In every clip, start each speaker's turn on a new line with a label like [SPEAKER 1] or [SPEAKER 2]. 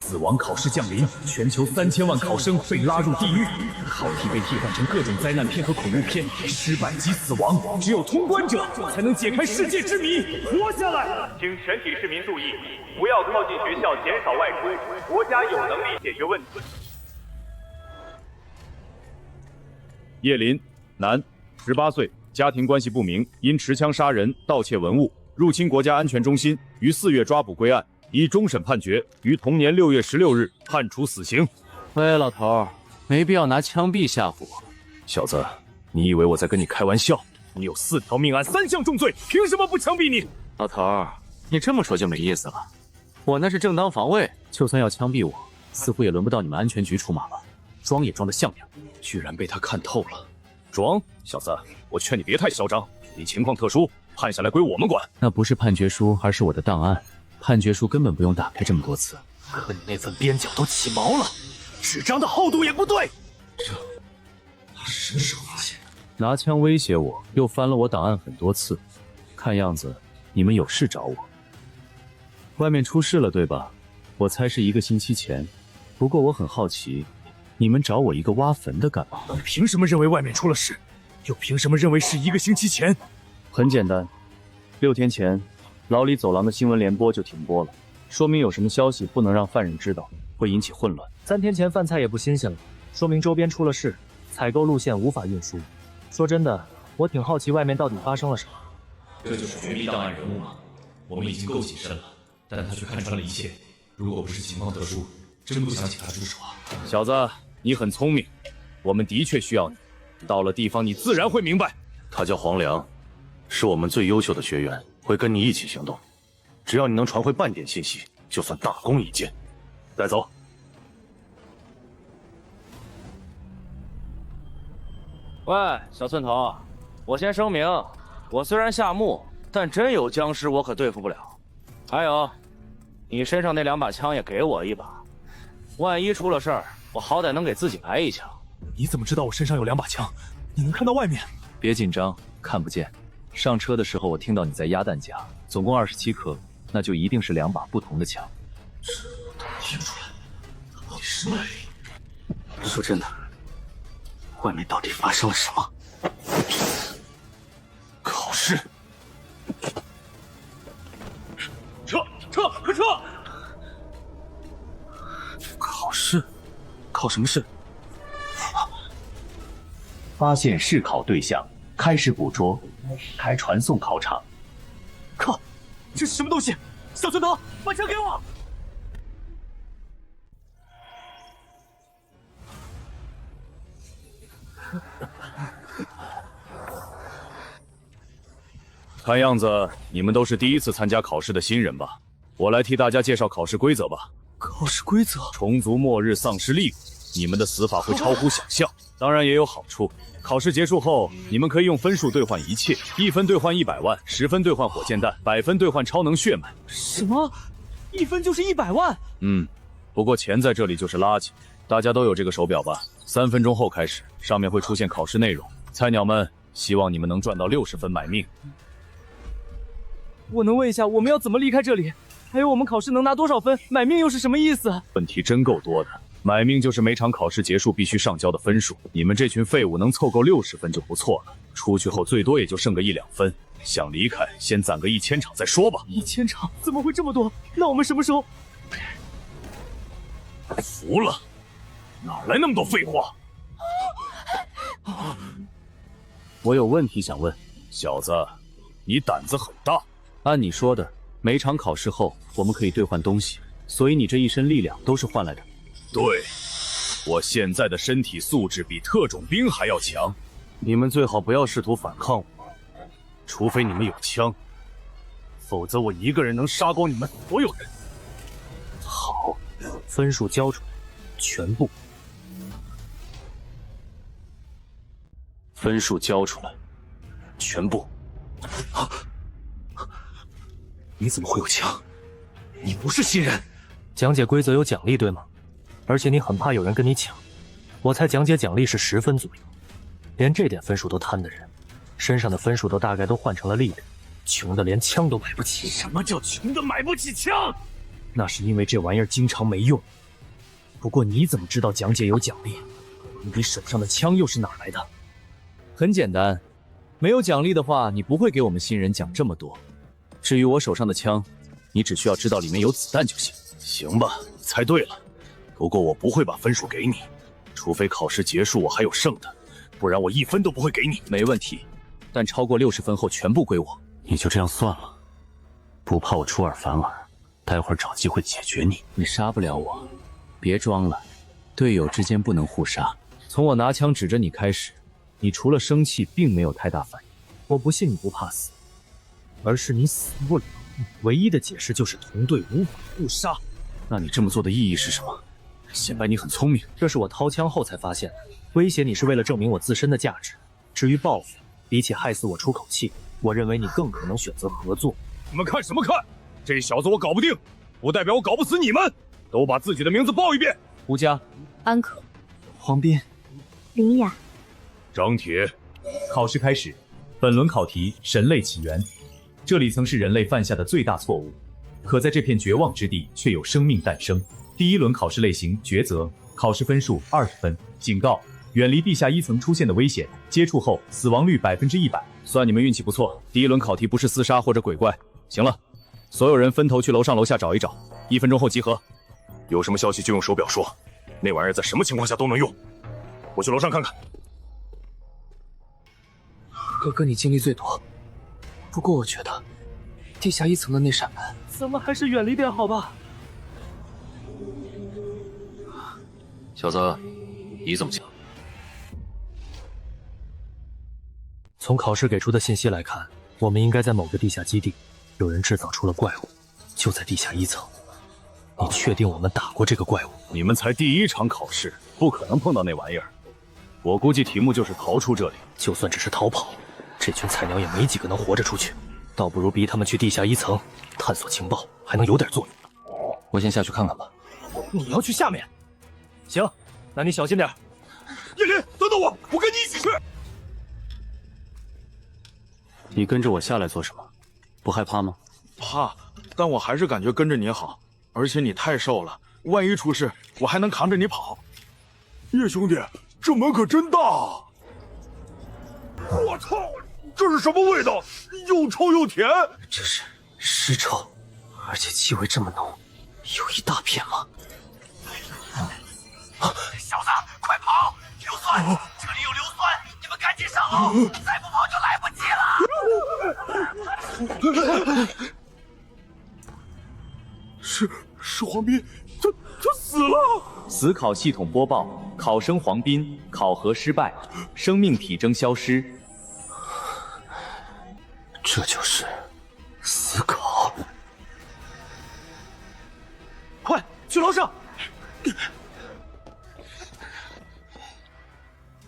[SPEAKER 1] 死亡考试降临，全球3000万考生被拉入地狱，考题被替换成各种灾难片和恐怖片，失败即死亡，只有通关者才能解开世界之谜，活下来。
[SPEAKER 2] 请全体市民注意，不要靠近学校，减少外出，国家有能力解决问题。
[SPEAKER 3] 叶林，男，18岁，家庭关系不明，因持枪杀人、盗窃文物、入侵国家安全中心，于4月抓捕归案，依终审判决，于同年6月16日判处死刑。
[SPEAKER 4] 喂，老头，没必要拿枪毙吓唬我。
[SPEAKER 1] 小子，你以为我在跟你开玩笑？你有4条命案，3项重罪，凭什么不枪毙你？
[SPEAKER 4] 老头，你这么说就没意思了。我那是正当防卫，就算要枪毙我，似乎也轮不到你们安全局出马吧？装也装得像样，
[SPEAKER 1] 居然被他看透了。装，小子，我劝你别太嚣张。你情况特殊，判下来归我们管。
[SPEAKER 4] 那不是判决书，而是我的档案。判决书根本不用打开这么多次，
[SPEAKER 1] 可你那份边角都起毛了，纸张的厚度也不对。他什么时候发现的？
[SPEAKER 4] 拿枪威胁我，又翻了我档案很多次，看样子你们有事找我。外面出事了，对吧？我猜是1个星期前。不过我很好奇，你们找我一个挖坟的干嘛？
[SPEAKER 1] 你凭什么认为外面出了事？又凭什么认为是1个星期前？
[SPEAKER 4] 很简单，6天前，牢里走廊的新闻联播就停播了，说明有什么消息不能让犯人知道，会引起混乱。
[SPEAKER 5] 3天前饭菜也不新鲜了，说明周边出了事，采购路线无法运输。说真的，我挺好奇外面到底发生了什么。
[SPEAKER 1] 这就是绝密档案人物吗？我们已经够谨慎了，但他却看穿了一切。如果不是情况特殊，真不想请他出手啊。
[SPEAKER 3] 小子，你很聪明，我们的确需要你。到了地方，你自然会明白。
[SPEAKER 6] 他叫黄良，是我们最优秀的学员，会跟你一起行动。只要你能传回半点信息，就算大功一件。带走。
[SPEAKER 4] 喂，小寸头，我先声明，我虽然下墓，但真有僵尸我可对付不了。还有，你身上那2把枪也给我一把，万一出了事儿，我好歹能给自己来一枪。
[SPEAKER 1] 你怎么知道我身上有2把枪？你能看到外面？
[SPEAKER 4] 别紧张，看不见。上车的时候我听到你在压弹夹，总共27颗，那就一定是2把不同的枪。
[SPEAKER 1] 这都听出来，到底是哪里？
[SPEAKER 5] 说真的，外面到底发生了什么？
[SPEAKER 1] 考试！快撤！考试？考什么试？
[SPEAKER 7] 发现试考对象，开始捕捉，开传送考场。
[SPEAKER 1] 靠！这是什么东西？小寸头，把枪给我！
[SPEAKER 3] 看样子你们都是第一次参加考试的新人吧？我来替大家介绍考试规则吧。
[SPEAKER 1] 考试规则：
[SPEAKER 3] 虫族末日丧失力，你们的死法会超乎想象，当然也有好处。考试结束后，你们可以用分数兑换一切，1分兑换100万，10分兑换火箭弹，100分兑换超能血脉。
[SPEAKER 5] 什么？1分就是100万？
[SPEAKER 3] 不过钱在这里就是垃圾。大家都有这个手表吧？3分钟后开始，上面会出现考试内容。菜鸟们，希望你们能赚到60分买命。
[SPEAKER 5] 我能问一下，我们要怎么离开这里？还有我们考试能拿多少分？买命又是什么意思？
[SPEAKER 3] 问题真够多的。买命就是每场考试结束必须上交的分数，你们这群废物能凑够60分就不错了。出去后最多也就剩个1-2分，想离开先攒个1000场再说吧。
[SPEAKER 5] 1000场？怎么会这么多？那我们什么时候？
[SPEAKER 1] 服了，哪来那么多废话？
[SPEAKER 4] 我有问题想问。
[SPEAKER 3] 小子，你胆子很大。
[SPEAKER 4] 按你说的，每场考试后我们可以兑换东西，所以你这一身力量都是换来的。
[SPEAKER 3] 对，我现在的身体素质比特种兵还要强。
[SPEAKER 6] 你们最好不要试图反抗我，除非你们有枪，否则我一个人能杀光你们所有人。
[SPEAKER 5] 好，分数交出来，全部。
[SPEAKER 6] 分数交出来，全部。
[SPEAKER 1] 你怎么会有枪？你不是新人。
[SPEAKER 5] 讲解规则有奖励对吗？而且你很怕有人跟你抢，我猜讲解奖励是10分左右。连这点分数都贪的人，身上的分数都大概都换成了力量，穷的连枪都买不起。
[SPEAKER 1] 什么叫穷的买不起枪？
[SPEAKER 5] 那是因为这玩意儿经常没用。不过你怎么知道蒋姐有奖励？你手上的枪又是哪来的？
[SPEAKER 1] 很简单，没有奖励的话，你不会给我们新人讲这么多。至于我手上的枪，你只需要知道里面有子弹就行。
[SPEAKER 6] 行吧，你猜对了。不过我不会把分数给你，除非考试结束我还有剩的，不然我1分都不会给你。
[SPEAKER 1] 没问题，但超过60分后全部归我。
[SPEAKER 6] 你就这样算了，不怕我出尔反尔，待会儿找机会解决你。
[SPEAKER 1] 你杀不了我，别装了，队友之间不能互杀。从我拿枪指着你开始，你除了生气并没有太大反应。
[SPEAKER 5] 我不信你不怕死，而是你死不了。唯一的解释就是同队无法互杀。
[SPEAKER 6] 那你这么做的意义是什么？显摆你很聪明。
[SPEAKER 5] 这是我掏枪后才发现的。威胁你是为了证明我自身的价值。至于报复，比起害死我出口气，我认为你更可能选择合作。
[SPEAKER 3] 你们看什么看？这小子我搞不定，不代表我搞不死你们。都把自己的名字报一遍。
[SPEAKER 1] 胡佳、
[SPEAKER 8] 安可、
[SPEAKER 5] 黄斌、
[SPEAKER 8] 林雅。
[SPEAKER 3] 张铁。
[SPEAKER 1] 考试开始，本轮考题：神类起源。这里曾是人类犯下的最大错误，可在这片绝望之地却有生命诞生。第一轮考试类型：抉择，考试分数20分。警告：远离地下1层出现的危险，接触后死亡率100%。
[SPEAKER 3] 算你们运气不错，第一轮考题不是厮杀或者鬼怪。行了，所有人分头去楼上楼下找一找，1分钟后集合。有什么消息就用手表说，那玩意儿在什么情况下都能用。我去楼上看看。
[SPEAKER 9] 哥哥，你经历最多，不过我觉得地下1层的那扇门，
[SPEAKER 5] 咱们还是远离点好吧。
[SPEAKER 6] 小子，你怎么想？
[SPEAKER 5] 从考试给出的信息来看，我们应该在某个地下基地，有人制造出了怪物，就在地下1层。你确定我们打过这个怪物？
[SPEAKER 6] 你们才第1场考试，不可能碰到那玩意儿。我估计题目就是逃出这里。
[SPEAKER 5] 就算只是逃跑，这群菜鸟也没几个能活着出去，倒不如逼他们去地下1层探索情报，还能有点作用。
[SPEAKER 1] 我先下去看看吧。
[SPEAKER 5] 你要去下面？行，那你小心点。
[SPEAKER 3] 叶林，等等我，我跟你一起去。
[SPEAKER 6] 你跟着我下来做什么？不害怕吗？
[SPEAKER 10] 怕，但我还是感觉跟着你好。而且你太瘦了，万一出事，我还能扛着你跑。
[SPEAKER 3] 叶兄弟，这门可真大！我操，这是什么味道？又臭又甜。
[SPEAKER 9] 这是尸臭，而且气味这么浓，有一大片吗？
[SPEAKER 11] 小子，快跑！硫酸，这里有硫酸，你们赶紧上楼，再不跑就来不及了。
[SPEAKER 3] 是黄斌，他死了。
[SPEAKER 1] 死考系统播报：考生黄斌考核失败，生命体征消失。
[SPEAKER 9] 这就是死考。
[SPEAKER 5] 快去楼上！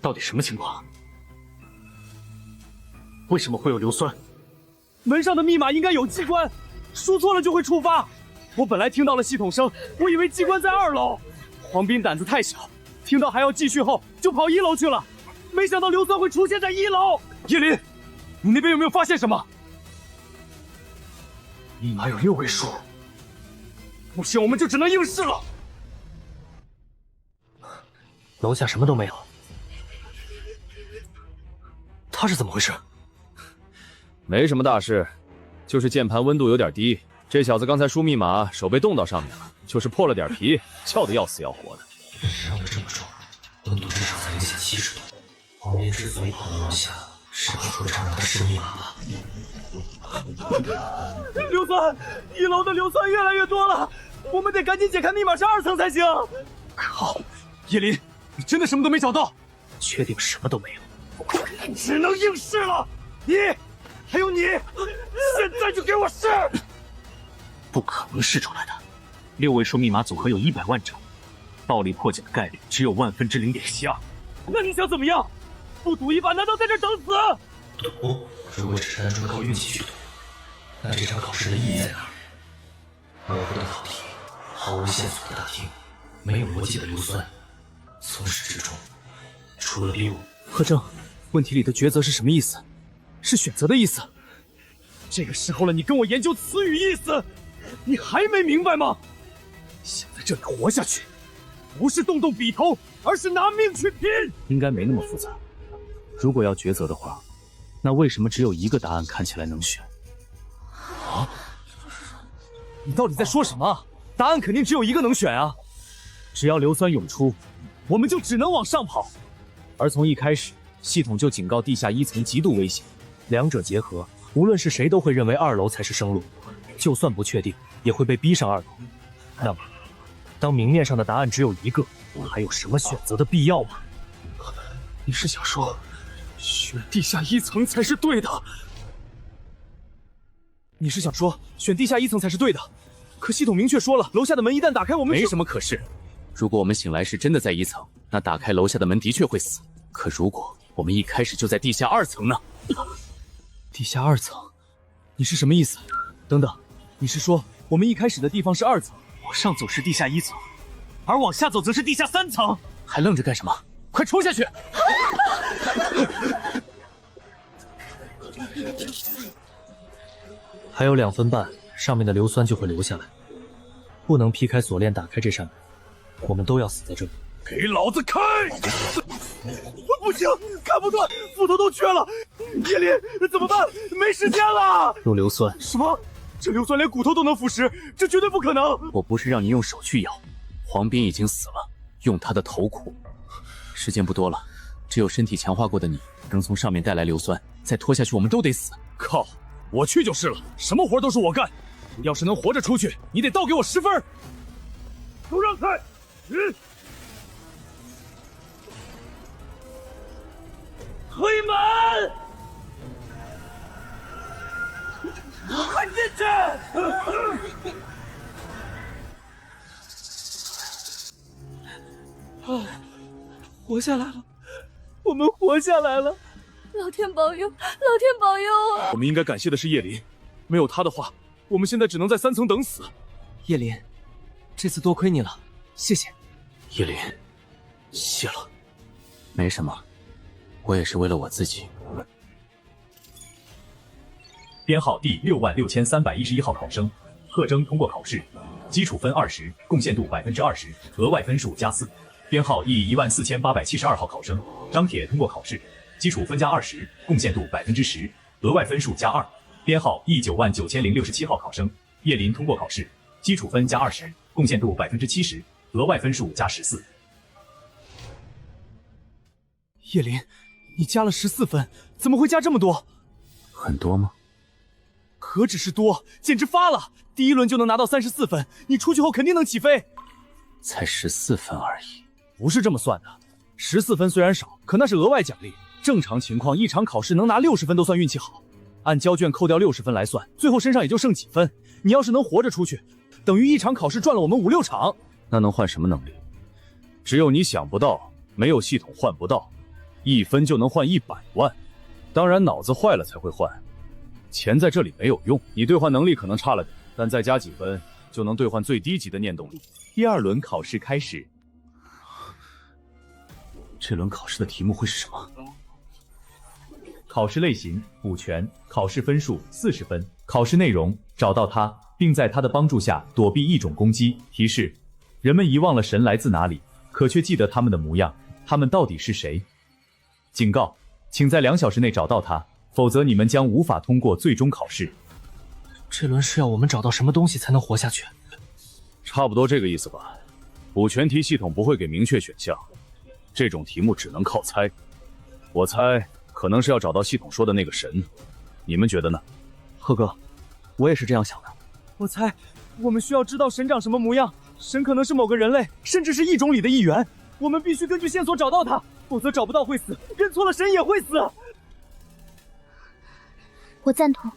[SPEAKER 5] 到底什么情况？为什么会有硫酸？
[SPEAKER 12] 门上的密码应该有机关，输错了就会触发。我本来听到了系统声，我以为机关在2楼。黄斌胆子太小，听到还要继续后就跑1楼去了，没想到硫酸会出现在1楼。
[SPEAKER 3] 叶林，你那边有没有发现什么？
[SPEAKER 9] 密码有6位数，
[SPEAKER 12] 不行，我们就只能应试了。
[SPEAKER 5] 楼下什么都没有，他是怎么回事？
[SPEAKER 3] 没什么大事，就是键盘温度有点低。这小子刚才输密码，手被冻到上面了，就是破了点皮，翘得要死要活的。
[SPEAKER 9] 伤得这么重，温度至少在0.70度。黄斌之所以跑到楼下，是怕合唱让他输密码吧？
[SPEAKER 12] 硫酸，1楼的硫酸越来越多了，我们得赶紧解开密码是2层才行。
[SPEAKER 3] 靠，叶林，你真的什么都没找到？
[SPEAKER 5] 确定什么都没有？
[SPEAKER 12] 只能应试了。你，还有你，现在就给我试！
[SPEAKER 9] 不可能试出来的，6位数密码组合有100万种，暴力破解的概率只有0.72%。
[SPEAKER 12] 那你想怎么样？不赌一把，难道在这等死？
[SPEAKER 9] 赌，如果只是单纯靠运气去赌，那这场考试的意义在哪儿？模糊的考题，毫无线索的大厅，没有逻辑的硫酸，从始至终，除了逼我。
[SPEAKER 12] 何正，问题里的抉择是什么意思？是选择的意思。这个时候了，你跟我研究词语意思，你还没明白吗？
[SPEAKER 1] 想在这里活下去，不是动动笔头，而是拿命去拼。
[SPEAKER 12] 应该没那么复杂。如果要抉择的话，那为什么只有一个答案看起来能选？
[SPEAKER 1] 啊？你到底在说什么？答案肯定只有一个能选啊！只要硫酸涌出，我们就只能往上跑。而从一开始，系统就警告地下1层极度危险，
[SPEAKER 5] 两者结合，无论是谁都会认为2楼才是生路，就算不确定，也会被逼上2楼。那么，当明面上的答案只有一个，还有什么选择的必要吗？
[SPEAKER 1] 你是想说，选地下1层才是对的？你是想说，选地下1层才是对的？可系统明确说了，楼下的门一旦打开，我们
[SPEAKER 12] 没什么可是。如果我们醒来时真的在1层，那打开楼下的门的确会死。可如果我们一开始就在地下2层呢？
[SPEAKER 1] 地下2层？你是什么意思？等等，你是说我们一开始的地方是2层，往上走是地下1层，而往下走则是地下3层？
[SPEAKER 12] 还愣着干什么？
[SPEAKER 1] 快冲下去！
[SPEAKER 5] 还有2分半，上面的硫酸就会流下来，不能劈开锁链打开这扇门，我们都要死在这里。
[SPEAKER 1] 给老子开！不行，砍不断，斧头都缺了。叶林，怎么办？没时间了。
[SPEAKER 5] 用硫酸？
[SPEAKER 1] 什么？这硫酸连骨头都能腐蚀，这绝对不可能。
[SPEAKER 12] 我不是让你用手去咬，黄斌已经死了，用他的头箍。时间不多了，只有身体强化过的你能从上面带来硫酸，再拖下去我们都得死。
[SPEAKER 1] 靠！我去就是了，什么活都是我干。要是能活着出去，你得倒给我10分。都让开！推门！快进去！活下来了，我们活下来了！
[SPEAKER 8] 老天保佑，老天保佑啊！
[SPEAKER 1] 我们应该感谢的是叶林，没有他的话，我们现在只能在3层等死。
[SPEAKER 5] 叶林，这次多亏你了，谢谢。
[SPEAKER 12] 叶林，谢了。没什么，我也是为了我自己。
[SPEAKER 7] 编号第66311号考生贺征通过考试，基础分20，贡献度20%，额外分数加4。编号E14872号考生张铁通过考试，基础分加20，贡献度10%，额外分数加2。编号E99067号考生叶林通过考试，基础分加20，贡献度70%，额外分数加14。
[SPEAKER 1] 叶林，你加了14分，怎么会加这么多？
[SPEAKER 12] 很多吗？
[SPEAKER 1] 何止是多，简直发了！第1轮就能拿到34分，你出去后肯定能起飞。
[SPEAKER 12] 才14分而已，
[SPEAKER 1] 不是这么算的。14分虽然少，可那是额外奖励。正常情况，一场考试能拿60分都算运气好。按交卷扣掉60分来算，最后身上也就剩几分。你要是能活着出去，等于一场考试赚了我们5、6场。
[SPEAKER 3] 那能换什么能力？只有你想不到，没有系统换不到。1分就能换100万，当然脑子坏了才会换。钱在这里没有用，你兑换能力可能差了点，但再加几分就能兑换最低级的念动力。
[SPEAKER 7] 第2轮考试开始。
[SPEAKER 3] 这轮考试的题目会是什么？
[SPEAKER 7] 考试类型：补全，考试分数40分。考试内容：找到他，并在他的帮助下躲避一种攻击。提示：人们遗忘了神来自哪里，可却记得他们的模样。他们到底是谁？警告：请在2小时内找到他，否则你们将无法通过最终考试。
[SPEAKER 5] 这轮是要我们找到什么东西才能活下去？
[SPEAKER 3] 差不多这个意思吧。补全题系统不会给明确选项，这种题目只能靠猜。我猜可能是要找到系统说的那个神，你们觉得呢？
[SPEAKER 5] 贺哥，我也是这样想的。
[SPEAKER 1] 我猜我们需要知道神长什么模样，神可能是某个人类，甚至是异种里的一员。我们必须根据线索找到他，否则找不到会死，认错了神也会死。
[SPEAKER 8] 我赞同，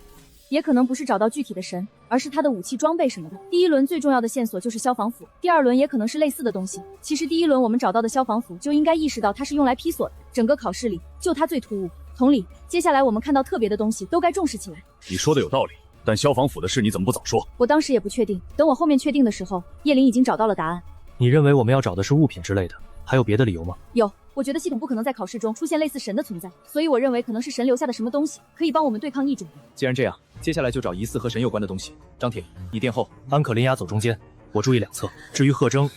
[SPEAKER 8] 也可能不是找到具体的神，而是他的武器装备什么的。第1轮最重要的线索就是消防斧，第2轮也可能是类似的东西。其实第1轮我们找到的消防斧就应该意识到它是用来劈锁的，整个考试里就它最突兀。同理，接下来我们看到特别的东西都该重视起来。
[SPEAKER 3] 你说的有道理，但消防斧的事你怎么不早说？
[SPEAKER 8] 我当时也不确定，等我后面确定的时候，叶林已经找到了答案。
[SPEAKER 5] 你认为我们要找的是物品之类的，还有别的理由吗？
[SPEAKER 8] 有，我觉得系统不可能在考试中出现类似神的存在，所以我认为可能是神留下的什么东西，可以帮我们对抗异种。
[SPEAKER 12] 既然这样，接下来就找疑似和神有关的东西。张铁，你殿后，
[SPEAKER 5] 安可琳雅走中间。我注意两侧。至于贺征，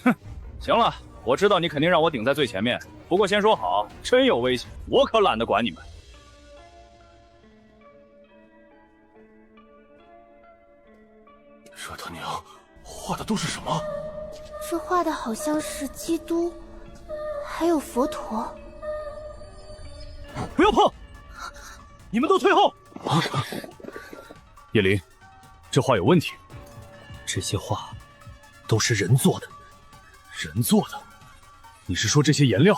[SPEAKER 3] 行了，我知道你肯定让我顶在最前面，不过先说好，真有危险，我可懒得管你们。
[SPEAKER 6] 这他娘画的都是什么？
[SPEAKER 13] 这画的好像是基督，还有佛陀。
[SPEAKER 5] 不要碰！你们都退后！
[SPEAKER 3] 叶林，这画有问题。
[SPEAKER 5] 这些画都是人做的。
[SPEAKER 3] 人做的？你是说这些颜料？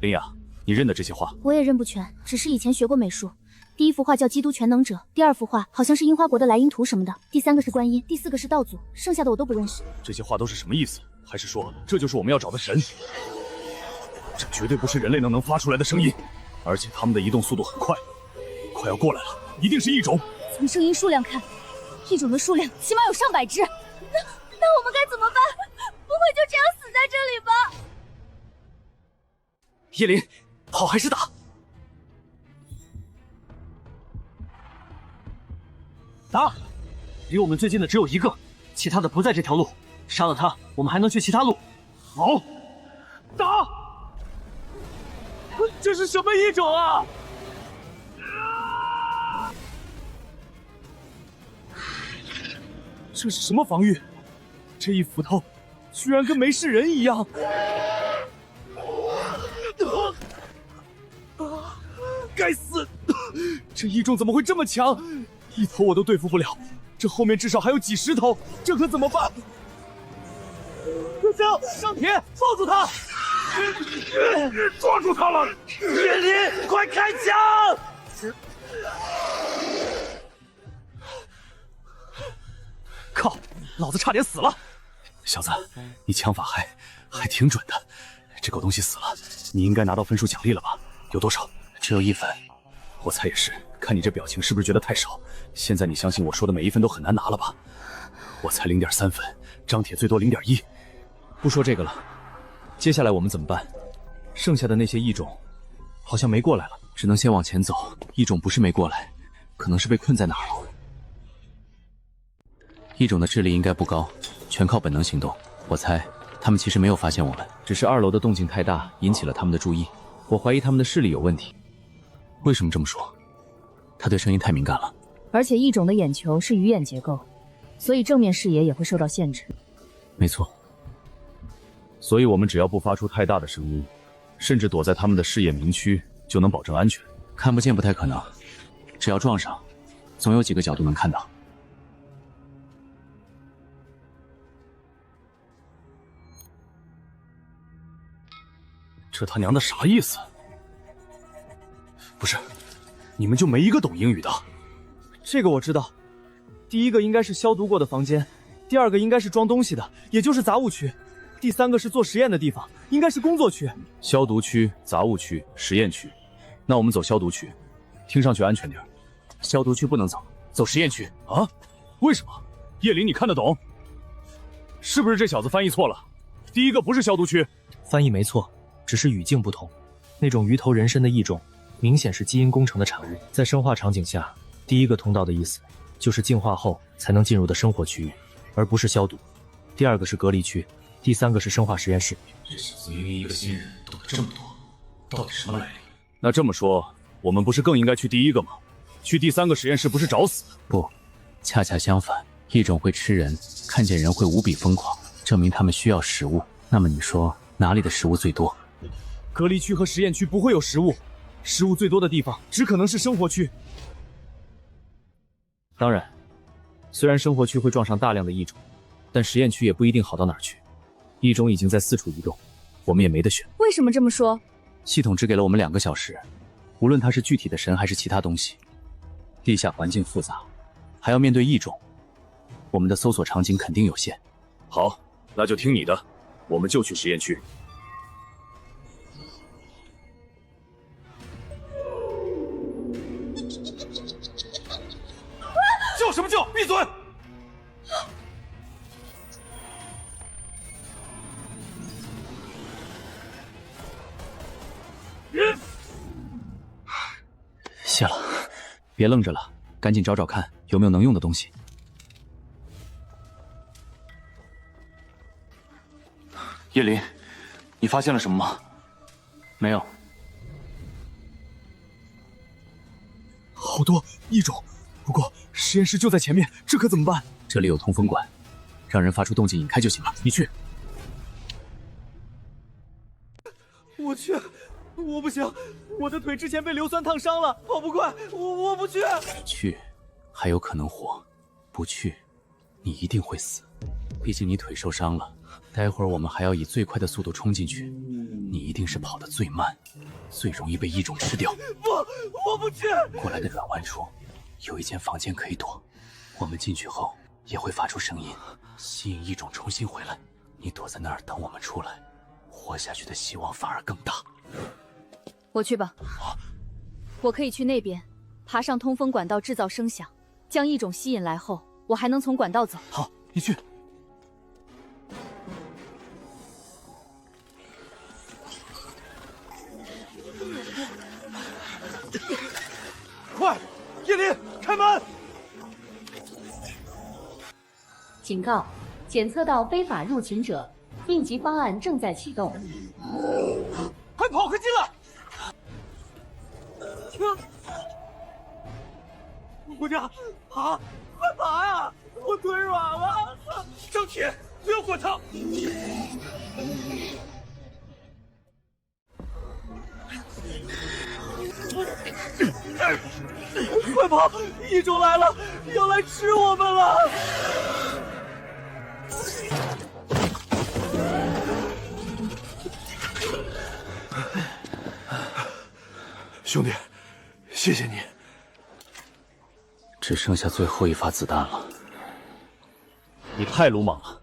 [SPEAKER 3] 林雅，你认得这些画？
[SPEAKER 8] 我也认不全，只是以前学过美术。第一幅画叫《基督全能者》，第二幅画好像是樱花国的莱茵图什么的，第三个是观音，第四个是道祖，剩下的我都不认识。
[SPEAKER 3] 这些画都是什么意思？还是说这就是我们要找的神？这绝对不是人类能发出来的声音，而且他们的移动速度很快，快要过来了，一定是异种。
[SPEAKER 8] 从声音数量看，异种的数量起码有上百只。那我们该怎么办？不会就这样死在这里吧？
[SPEAKER 5] 叶林，跑还是打？打！离我们最近的只有一个，其他的不在这条路。杀了他，我们还能去其他路。
[SPEAKER 12] 好，打！这是什么异种啊？这是什么防御？这一斧头居然跟没事人一样！该死！这异种怎么会这么强？一头我都对付不了，这后面至少还有几十头，这可怎么办？不行，上铁，抱住他！
[SPEAKER 11] 抓住他了！叶林，快开枪！
[SPEAKER 5] 靠！老子差点死了！
[SPEAKER 3] 小子，你枪法还挺准的。这狗东西死了，你应该拿到分数奖励了吧？有多少？
[SPEAKER 6] 只有1分。
[SPEAKER 3] 我猜也是。看你这表情，是不是觉得太少？现在你相信我说的每一分都很难拿了吧？我才0.3分，张铁最多0.1。
[SPEAKER 5] 不说这个了，接下来我们怎么办？剩下的那些异种好像没过来了，
[SPEAKER 14] 只能先往前走。异种不是没过来，可能是被困在哪儿了。异种的智力应该不高，全靠本能行动。我猜他们其实没有发现我们，只是2楼的动静太大，引起了他们的注意。我怀疑他们的视力有问题。为什么这么说？他对声音太敏感了。
[SPEAKER 8] 而且异种的眼球是鱼眼结构，所以正面视野也会受到限制。
[SPEAKER 14] 没错。
[SPEAKER 3] 所以我们只要不发出太大的声音，甚至躲在他们的视野明区，就能保证安全。
[SPEAKER 14] 看不见不太可能，只要撞上，总有几个角度能看到。
[SPEAKER 3] 这他娘的啥意思？不是，你们就没一个懂英语的？
[SPEAKER 12] 这个我知道，第一个应该是消毒过的房间，第二个应该是装东西的，也就是杂物区，第三个是做实验的地方，应该是工作区。
[SPEAKER 3] 消毒区、杂物区、实验区，那我们走消毒区，听上去安全点。
[SPEAKER 14] 消毒区不能走，走实验区。
[SPEAKER 3] 啊？为什么？叶林，你看得懂？是不是这小子翻译错了？第一个不是消毒区。
[SPEAKER 5] 翻译没错，只是语境不同。那种鱼头人身的异种，明显是基因工程的产物。在生化场景下，第一个通道的意思就是进化后才能进入的生活区域，而不是消毒。第二个是隔离区，第三个是生化实验室。
[SPEAKER 9] 这小子明明一个新人，懂得这么多，到底什么来历？
[SPEAKER 3] 那这么说，我们不是更应该去第一个吗？去第三个实验室不是找死？
[SPEAKER 14] 不，恰恰相反，异种会吃人，看见人会无比疯狂，证明他们需要食物。那么你说哪里的食物最多？
[SPEAKER 12] 隔离区和实验区不会有食物，食物最多的地方只可能是生活区。
[SPEAKER 5] 当然，虽然生活区会撞上大量的异种，但实验区也不一定好到哪儿去。异种已经在四处移动，我们也没得选。
[SPEAKER 8] 为什么这么说？
[SPEAKER 14] 系统只给了我们2个小时，无论它是具体的神还是其他东西，地下环境复杂，还要面对异种，我们的搜索场景肯定有限。
[SPEAKER 3] 好，那就听你的，我们就去实验区。
[SPEAKER 11] 叫什么叫？闭嘴！
[SPEAKER 14] 谢了，别愣着了，赶紧找找看有没有能用的东西。
[SPEAKER 6] 叶林，你发现了什么吗？
[SPEAKER 4] 没有。
[SPEAKER 12] 好多异种，不过实验室就在前面，这可怎么办？
[SPEAKER 14] 这里有通风管，让人发出动静引开就行了。你去。
[SPEAKER 12] 我去，我不行，我的腿之前被硫酸烫伤了，跑不快，我不去。
[SPEAKER 14] 去，还有可能活；不去，你一定会死。毕竟你腿受伤了，待会儿我们还要以最快的速度冲进去，你一定是跑得最慢，最容易被异种吃掉。
[SPEAKER 12] 不，我不去。
[SPEAKER 14] 过来的转弯处有一间房间可以躲，我们进去后也会发出声音，吸引异种重新回来。你躲在那儿等我们出来，活下去的希望反而更大。
[SPEAKER 8] 我去吧，我可以去那边，爬上通风管道制造声响，将异种吸引来后，我还能从管道走。
[SPEAKER 12] 好，你去。快，叶林，开门！
[SPEAKER 15] 警告，检测到非法入侵者，应急方案正在启动。
[SPEAKER 12] 快跑，快进来！姑娘，爬，快爬呀！我腿软了。张铁，不要管他。快跑！异种来了，要来吃我们了！
[SPEAKER 10] 兄弟，谢谢你。
[SPEAKER 14] 只剩下最后一发子弹了。
[SPEAKER 5] 你太鲁莽了，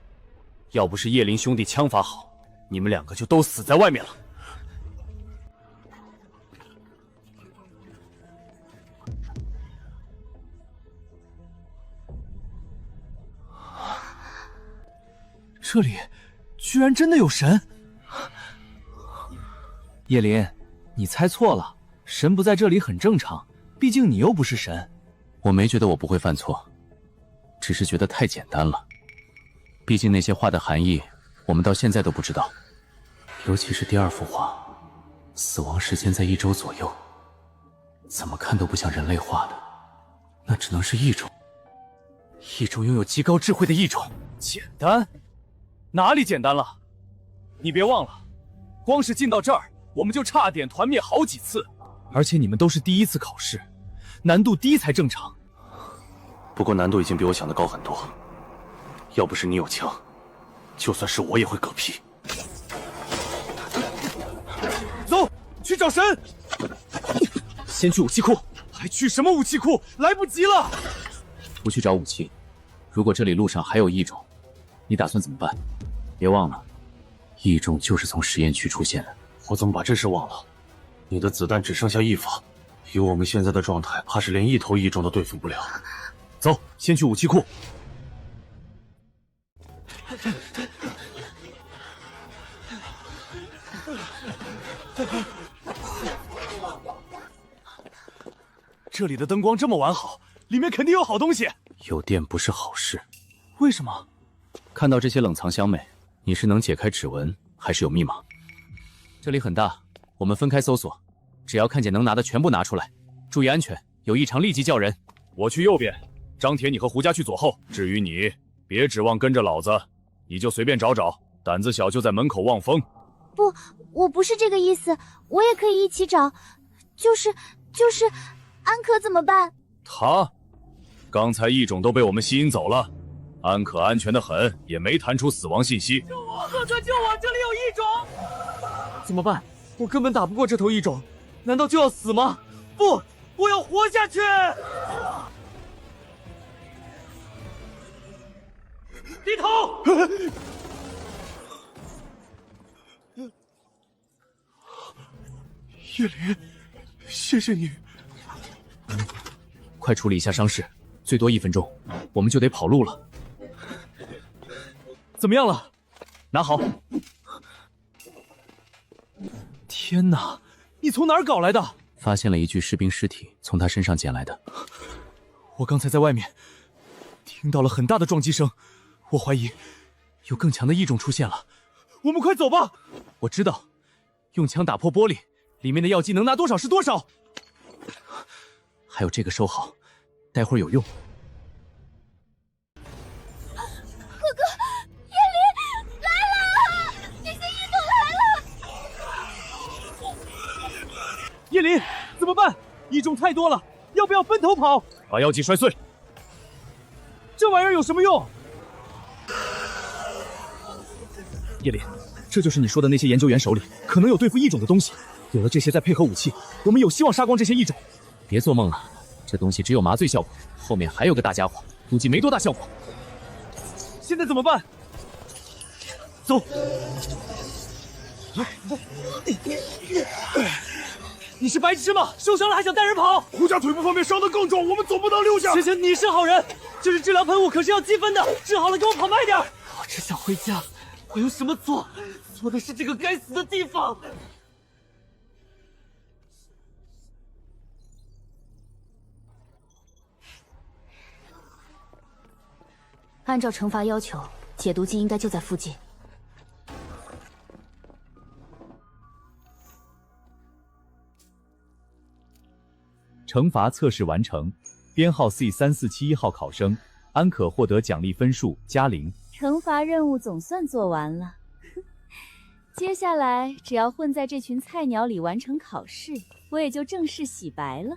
[SPEAKER 5] 要不是叶林兄弟枪法好，你们两个就都死在外面了。
[SPEAKER 12] 这里居然真的有神！叶林，你猜错了，神不在这里很正常，毕竟你又不是神。
[SPEAKER 14] 我没觉得我不会犯错，只是觉得太简单了。毕竟那些画的含义，我们到现在都不知道。尤其是第二幅画，死亡时间在1周左右，怎么看都不像人类画的，那只能是异种。
[SPEAKER 5] 一种拥有极高智慧的异种，简单？哪里简单了？你别忘了，光是进到这儿，我们就差点团灭好几次，而且你们都是第一次考试，难度低才正常。
[SPEAKER 6] 不过难度已经比我想的高很多，要不是你有枪，就算是我也会嗝屁。
[SPEAKER 12] 走，去找神！
[SPEAKER 5] 先去武器库。
[SPEAKER 12] 还去什么武器库？来不及了！
[SPEAKER 14] 不去找武器，如果这里路上还有异种，你打算怎么办？别忘了，异种就是从实验区出现的。
[SPEAKER 6] 我怎么把这事忘了？你的子弹只剩下1发，以我们现在的状态，怕是连1头异种都对付不了。
[SPEAKER 5] 走，先去武器库。
[SPEAKER 12] 这里的灯光这么完好，里面肯定有好东西。
[SPEAKER 14] 有电不是好事。
[SPEAKER 12] 为什么？
[SPEAKER 14] 看到这些冷藏箱没？你是能解开指纹，还是有密码？这里很大，我们分开搜索，只要看见能拿的全部拿出来，注意安全，有异常立即叫人。
[SPEAKER 3] 我去右边，张铁你和胡家去左后。至于你，别指望跟着老子，你就随便找找，胆子小就在门口望风。
[SPEAKER 13] 不，我不是这个意思，我也可以一起找，就是安可怎么办？
[SPEAKER 3] 他，刚才异种都被我们吸引走了，安可安全的很，也没弹出死亡信息。
[SPEAKER 12] 救我，哥哥救我，这里有异种！怎么办？我根本打不过这头异种，难道就要死吗？不，我要活下去！低头！叶林，谢谢你。
[SPEAKER 14] 快处理一下伤势，最多1分钟，我们就得跑路了。
[SPEAKER 12] 怎么样了？拿好。天哪，你从哪儿搞来的？
[SPEAKER 14] 发现了一具士兵尸体，从他身上捡来的。
[SPEAKER 12] 我刚才在外面听到了很大的撞击声，我怀疑有更强的异种出现了。我们快走吧。
[SPEAKER 5] 我知道，用枪打破玻璃，里面的药剂能拿多少是多少。还有这个收好，待会儿有用。
[SPEAKER 13] 哥哥，叶林来了，这些异种来了。
[SPEAKER 12] 叶林，怎么办？异种太多了，要不要分头跑？
[SPEAKER 3] 把药剂摔碎。
[SPEAKER 12] 这玩意儿有什么用？
[SPEAKER 1] 叶林，这就是你说的那些研究员手里可能有对付异种的东西。有了这些，再配合武器，我们有希望杀光这些异种。
[SPEAKER 14] 别做梦了，这东西只有麻醉效果，后面还有个大家伙，估计没多大效果。
[SPEAKER 12] 现在怎么办？走。你是白痴吗？受伤了还想带人跑？
[SPEAKER 10] 胡家腿部方面伤得更重，我们总不能留下。
[SPEAKER 12] 行行，你是好人，这是治疗喷雾，可是要积分的，治好了给我跑慢点。我只想回家，我有什么错？错的是这个该死的地方。
[SPEAKER 15] 按照惩罚要求，解毒剂应该就在附近。
[SPEAKER 3] 惩罚测试完成，编号 C3471号考生安可获得奖励分数+0。
[SPEAKER 8] 惩罚任务总算做完了，接下来只要混在这群菜鸟里完成考试，我也就正式洗白了。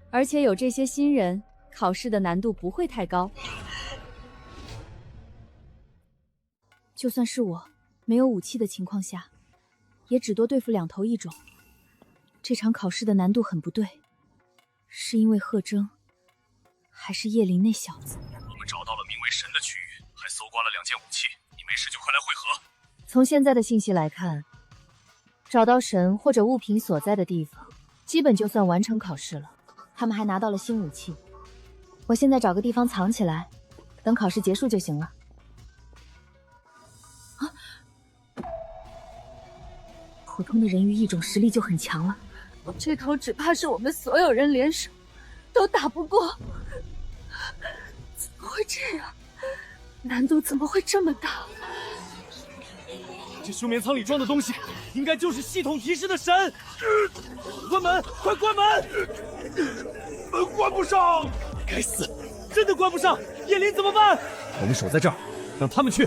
[SPEAKER 8] 而且有这些新人，考试的难度不会太高。就算是我没有武器的情况下，也只多对付2头异种。这场考试的难度很不对，是因为贺征，还是叶林那小子？
[SPEAKER 7] 我们找到了名为神的区域，还搜刮了2件武器。你没事就快来会合。
[SPEAKER 8] 从现在的信息来看，找到神或者物品所在的地方，基本就算完成考试了。他们还拿到了新武器，我现在找个地方藏起来，等考试结束就行了。普通的人鱼异种实力就很强了，这头只怕是我们所有人联手都打不过。怎么会这样？难度怎么会这么大？
[SPEAKER 12] 这休眠舱里装的东西，应该就是系统提示的神。关门，快关门！
[SPEAKER 10] 门关不上，
[SPEAKER 12] 该死，真的关不上！叶林怎么办？
[SPEAKER 1] 我们守在这儿，让他们去。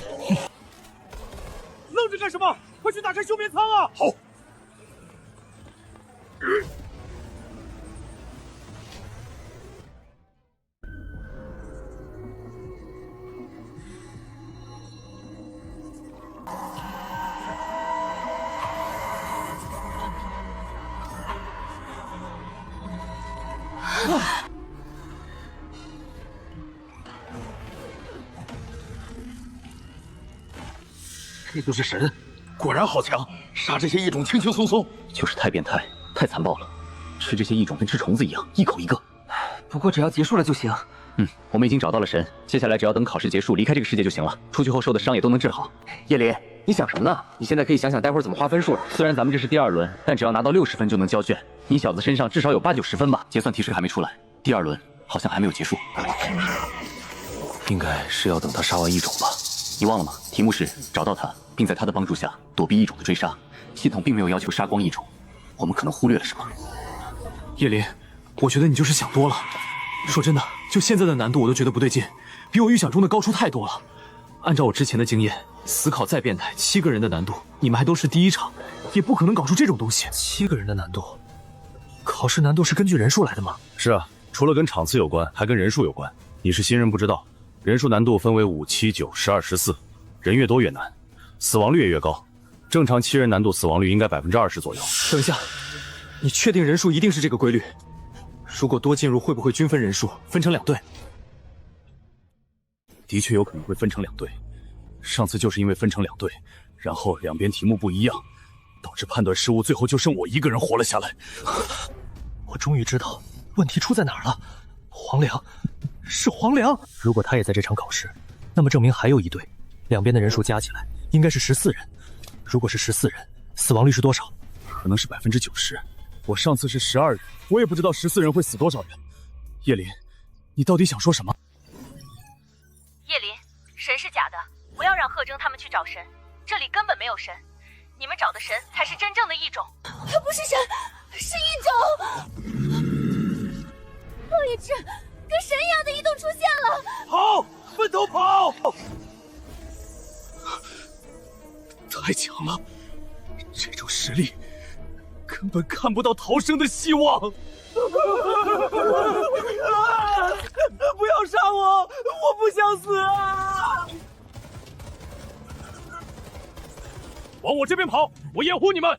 [SPEAKER 12] 愣着干什么？快去打开休眠舱啊！
[SPEAKER 10] 好。这就是神，果然好强，杀这些异种轻轻松松。
[SPEAKER 6] 就是太变态，太残暴了，吃这些异种跟吃虫子一样，一口一个。
[SPEAKER 16] 不过只要结束了就行。
[SPEAKER 14] 我们已经找到了神，接下来只要等考试结束，离开这个世界就行了。出去后受的伤也都能治好。
[SPEAKER 16] 叶林，你想什么呢？你现在可以想想待会儿怎么划分数了。
[SPEAKER 14] 虽然咱们这是第2轮，但只要拿到60分就能交卷。你小子身上至少有80、90分吧？结算提示还没出来，第2轮好像还没有结束。
[SPEAKER 6] 应该是要等他杀完异种吧？你忘了吗？题目是找到他，并在他的帮助下躲避异种的追杀。系统并没有要求杀光异种，我们可能忽略了什么。
[SPEAKER 5] 叶林，我觉得你就是想多了。说真的，就现在的难度我都觉得不对劲，比我预想中的高出太多了。按照我之前的经验，死考再变态，7个人的难度，你们还都是第1场，也不可能搞出这种东西。7个人的难度，考试难度是根据人数来的吗？
[SPEAKER 6] 是啊，除了跟场次有关，还跟人数有关。你是新人不知道，人数难度分为5、7、9、12、14，人越多越难，死亡率也越高。正常7人难度死亡率应该20%左右。
[SPEAKER 5] 等一下，你确定人数一定是这个规律？如果多进入，会不会均分人数，分成2队？
[SPEAKER 6] 的确有可能会分成2队。上次就是因为分成2队，然后两边题目不一样，导致判断失误，最后就剩我一个人活了下来。
[SPEAKER 5] 我终于知道问题出在哪儿了。黄良，是黄良。如果他也在这场考试，那么证明还有一队，两边的人数加起来应该是14人。如果是14人，死亡率是多少？
[SPEAKER 6] 可能是90%。我上次是12人，我也不知道14人会死多少人。叶林，你到底想说什么？
[SPEAKER 8] 叶林，神是假的，不要让贺征他们去找神。这里根本没有神，你们找的神才是真正的异种。
[SPEAKER 13] 他不是神，是异种。落叶枝跟神一样的异动出现了！
[SPEAKER 1] 跑，分头跑！太强了，这种实力根本看不到逃生的希望。
[SPEAKER 12] 不要杀我，我不想死啊！
[SPEAKER 1] 往我这边跑，我掩护你们。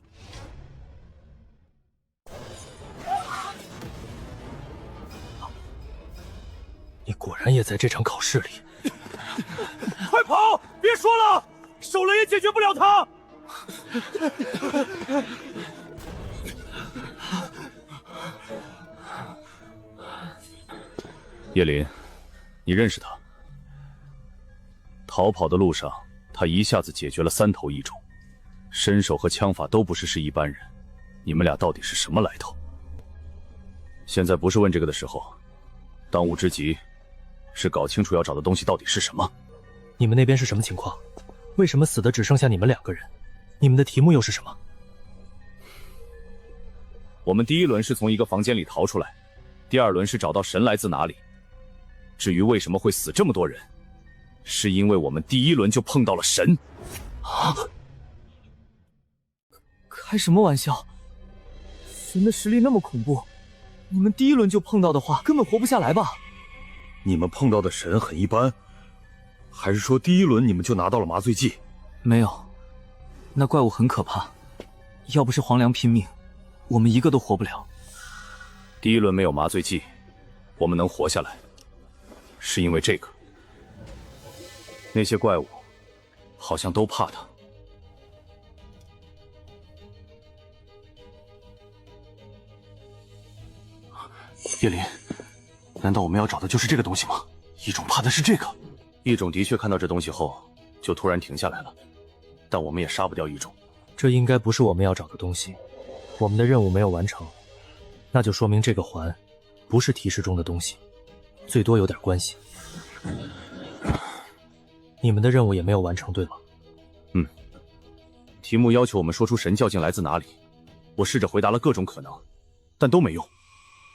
[SPEAKER 5] 你果然也在这场考试里。
[SPEAKER 1] 快跑！别说了，手了也解决不了他。
[SPEAKER 6] 叶林，你认识他？逃跑的路上，他一下子解决了3头异种，身手和枪法都不是一般人。你们俩到底是什么来头？现在不是问这个的时候，当务之急是搞清楚要找的东西到底是什么。
[SPEAKER 5] 你们那边是什么情况？为什么死的只剩下你们2个人？你们的题目又是什么？
[SPEAKER 6] 我们第1轮是从一个房间里逃出来，第2轮是找到神来自哪里。至于为什么会死这么多人，是因为我们第1轮就碰到了神。
[SPEAKER 5] 啊！开什么玩笑？神的实力那么恐怖，你们第1轮就碰到的话，根本活不下来吧？
[SPEAKER 3] 你们碰到的神很一般，还是说第1轮你们就拿到了麻醉剂？
[SPEAKER 5] 没有，那怪物很可怕，要不是黄粱拼命，我们一个都活不了。
[SPEAKER 6] 第1轮没有麻醉剂，我们能活下来，是因为这个。那些怪物好像都怕他。叶林，难道我们要找的就是这个东西吗？异种怕的是这个。异种的确看到这东西后就突然停下来了，但我们也杀不掉异种。
[SPEAKER 5] 这应该不是我们要找的东西，我们的任务没有完成，那就说明这个环不是提示中的东西，最多有点关系。你们的任务也没有完成，对吗？
[SPEAKER 6] 嗯。题目要求我们说出神教境来自哪里，我试着回答了各种可能，但都没用。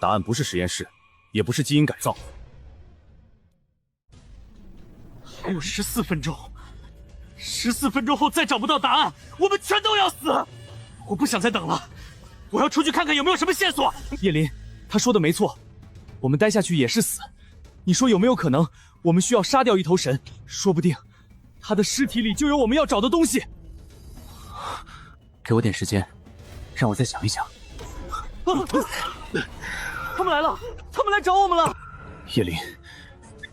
[SPEAKER 6] 答案不是实验室，也不是基因改造。
[SPEAKER 1] 还有14分钟，14分钟后再找不到答案，我们全都要死！我不想再等了，我要出去看看有没有什么线索。
[SPEAKER 12] 叶林，他说的没错，我们待下去也是死。你说有没有可能，我们需要杀掉一头神，说不定他的尸体里就有我们要找的东西。
[SPEAKER 14] 给我点时间，让我再想一想。
[SPEAKER 12] 他们来了，他们来找我们了。
[SPEAKER 6] 叶林，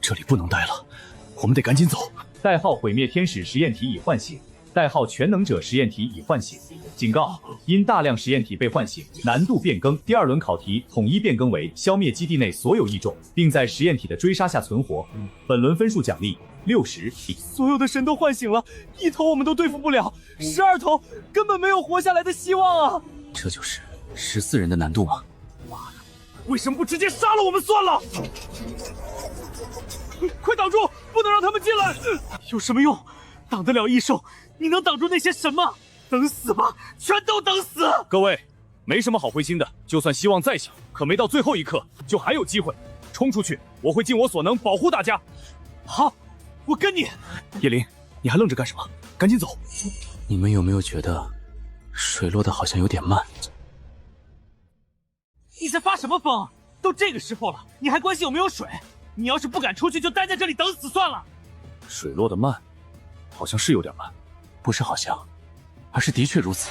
[SPEAKER 6] 这里不能待了，我们得赶紧走。
[SPEAKER 7] 代号毁灭天使实验体已唤醒，代号全能者实验体已唤醒。警告：因大量实验体被唤醒，难度变更。第2轮考题统一变更为消灭基地内所有异种，并在实验体的追杀下存活。本轮分数奖励60。
[SPEAKER 12] 所有的神都唤醒了，一头我们都对付不了，12头根本没有活下来的希望啊！
[SPEAKER 14] 这就是14人的难度吗？
[SPEAKER 1] 为什么不直接杀了我们算了？
[SPEAKER 12] 快挡住，不能让他们进来！有什么用？挡得了异兽，你能挡住那些神吗？等死吧，全都等死！
[SPEAKER 6] 各位，没什么好灰心的，就算希望再小，可没到最后一刻，就还有机会。冲出去，我会尽我所能保护大家。
[SPEAKER 12] 好，我跟你。
[SPEAKER 6] 叶林，你还愣着干什么？赶紧走！
[SPEAKER 14] 你们有没有觉得水落的好像有点慢？
[SPEAKER 12] 你在发什么疯？都这个时候了，你还关心有没有水？你要是不敢出去，就待在这里等死算了。
[SPEAKER 6] 水落得慢，好像是有点慢。
[SPEAKER 14] 不是好像，而是的确如此。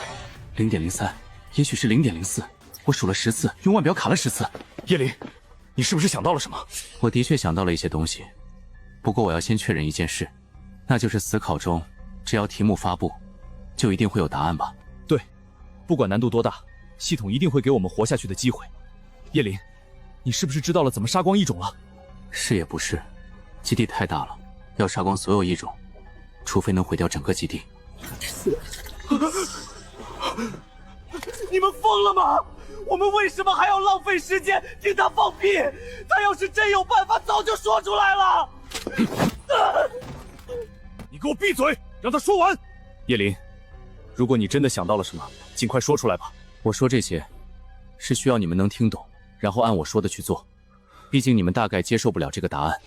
[SPEAKER 14] 0.03，也许是0.04。我数了10次，用腕表卡了10次。
[SPEAKER 6] 叶林，你是不是想到了什么？
[SPEAKER 14] 我的确想到了一些东西，不过我要先确认一件事，那就是死考中，只要题目发布，就一定会有答案吧？
[SPEAKER 12] 对，不管难度多大，系统一定会给我们活下去的机会。叶林，你是不是知道了怎么杀光异种了？
[SPEAKER 14] 是也不是，基地太大了，要杀光所有异种，除非能毁掉整个基地。
[SPEAKER 12] 你们疯了吗？我们为什么还要浪费时间听他放屁？他要是真有办法，早就说出来了。
[SPEAKER 1] 你给我闭嘴，让他说完。
[SPEAKER 6] 叶林，如果你真的想到了什么，尽快说出来吧。
[SPEAKER 14] 我说这些，是需要你们能听懂，然后按我说的去做。毕竟你们大概接受不了这个答案。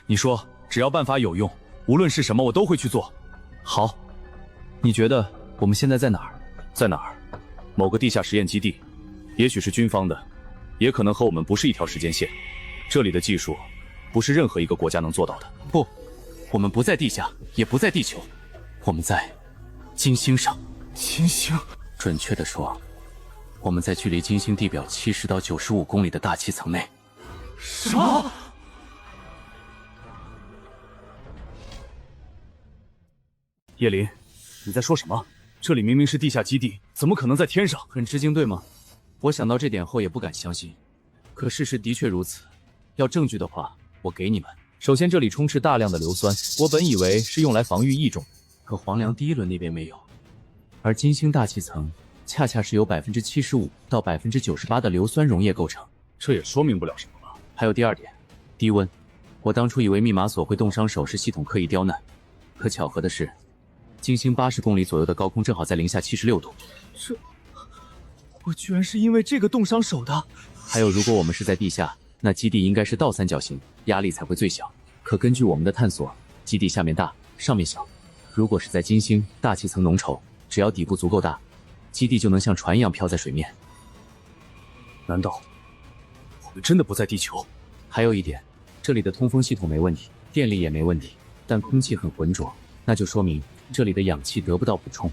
[SPEAKER 6] 你说，只要办法有用，无论是什么，我都会去做。
[SPEAKER 14] 好，你觉得我们现在在哪儿？
[SPEAKER 6] 在哪儿？某个地下实验基地，也许是军方的，也可能和我们不是一条时间线。这里的技术，不是任何一个国家能做到的。
[SPEAKER 14] 不，我们不在地下，也不在地球，我们在金星上。
[SPEAKER 1] 金星？
[SPEAKER 14] 准确的说，我们在距离金星地表70到95公里的大气层内。
[SPEAKER 1] 什么？
[SPEAKER 6] 叶林，你在说什么？这里明明是地下基地，怎么可能在天上？
[SPEAKER 14] 很吃惊，对吗？我想到这点后也不敢相信，可事实的确如此。要证据的话，我给你们。首先，这里充斥大量的硫酸，我本以为是用来防御异种，可黄粱第一轮那边没有。而金星大气层恰恰是由75%到98%的硫酸溶液构成，
[SPEAKER 6] 这也说明不了什么吧？
[SPEAKER 14] 还有第二点，低温。我当初以为密码锁会冻伤手势系统，刻意刁难，可巧合的是，金星80公里左右的高空正好在-76度。
[SPEAKER 12] 我居然是因为这个冻伤手的。
[SPEAKER 14] 还有，如果我们是在地下，那基地应该是倒三角形，压力才会最小。可根据我们的探索，基地下面大，上面小。如果是在金星，大气层浓稠，只要底部足够大，基地就能像船一样飘在水面。
[SPEAKER 6] 难道我们真的不在地球？
[SPEAKER 14] 还有一点，这里的通风系统没问题，电力也没问题，但空气很浑浊，那就说明这里的氧气得不到补充。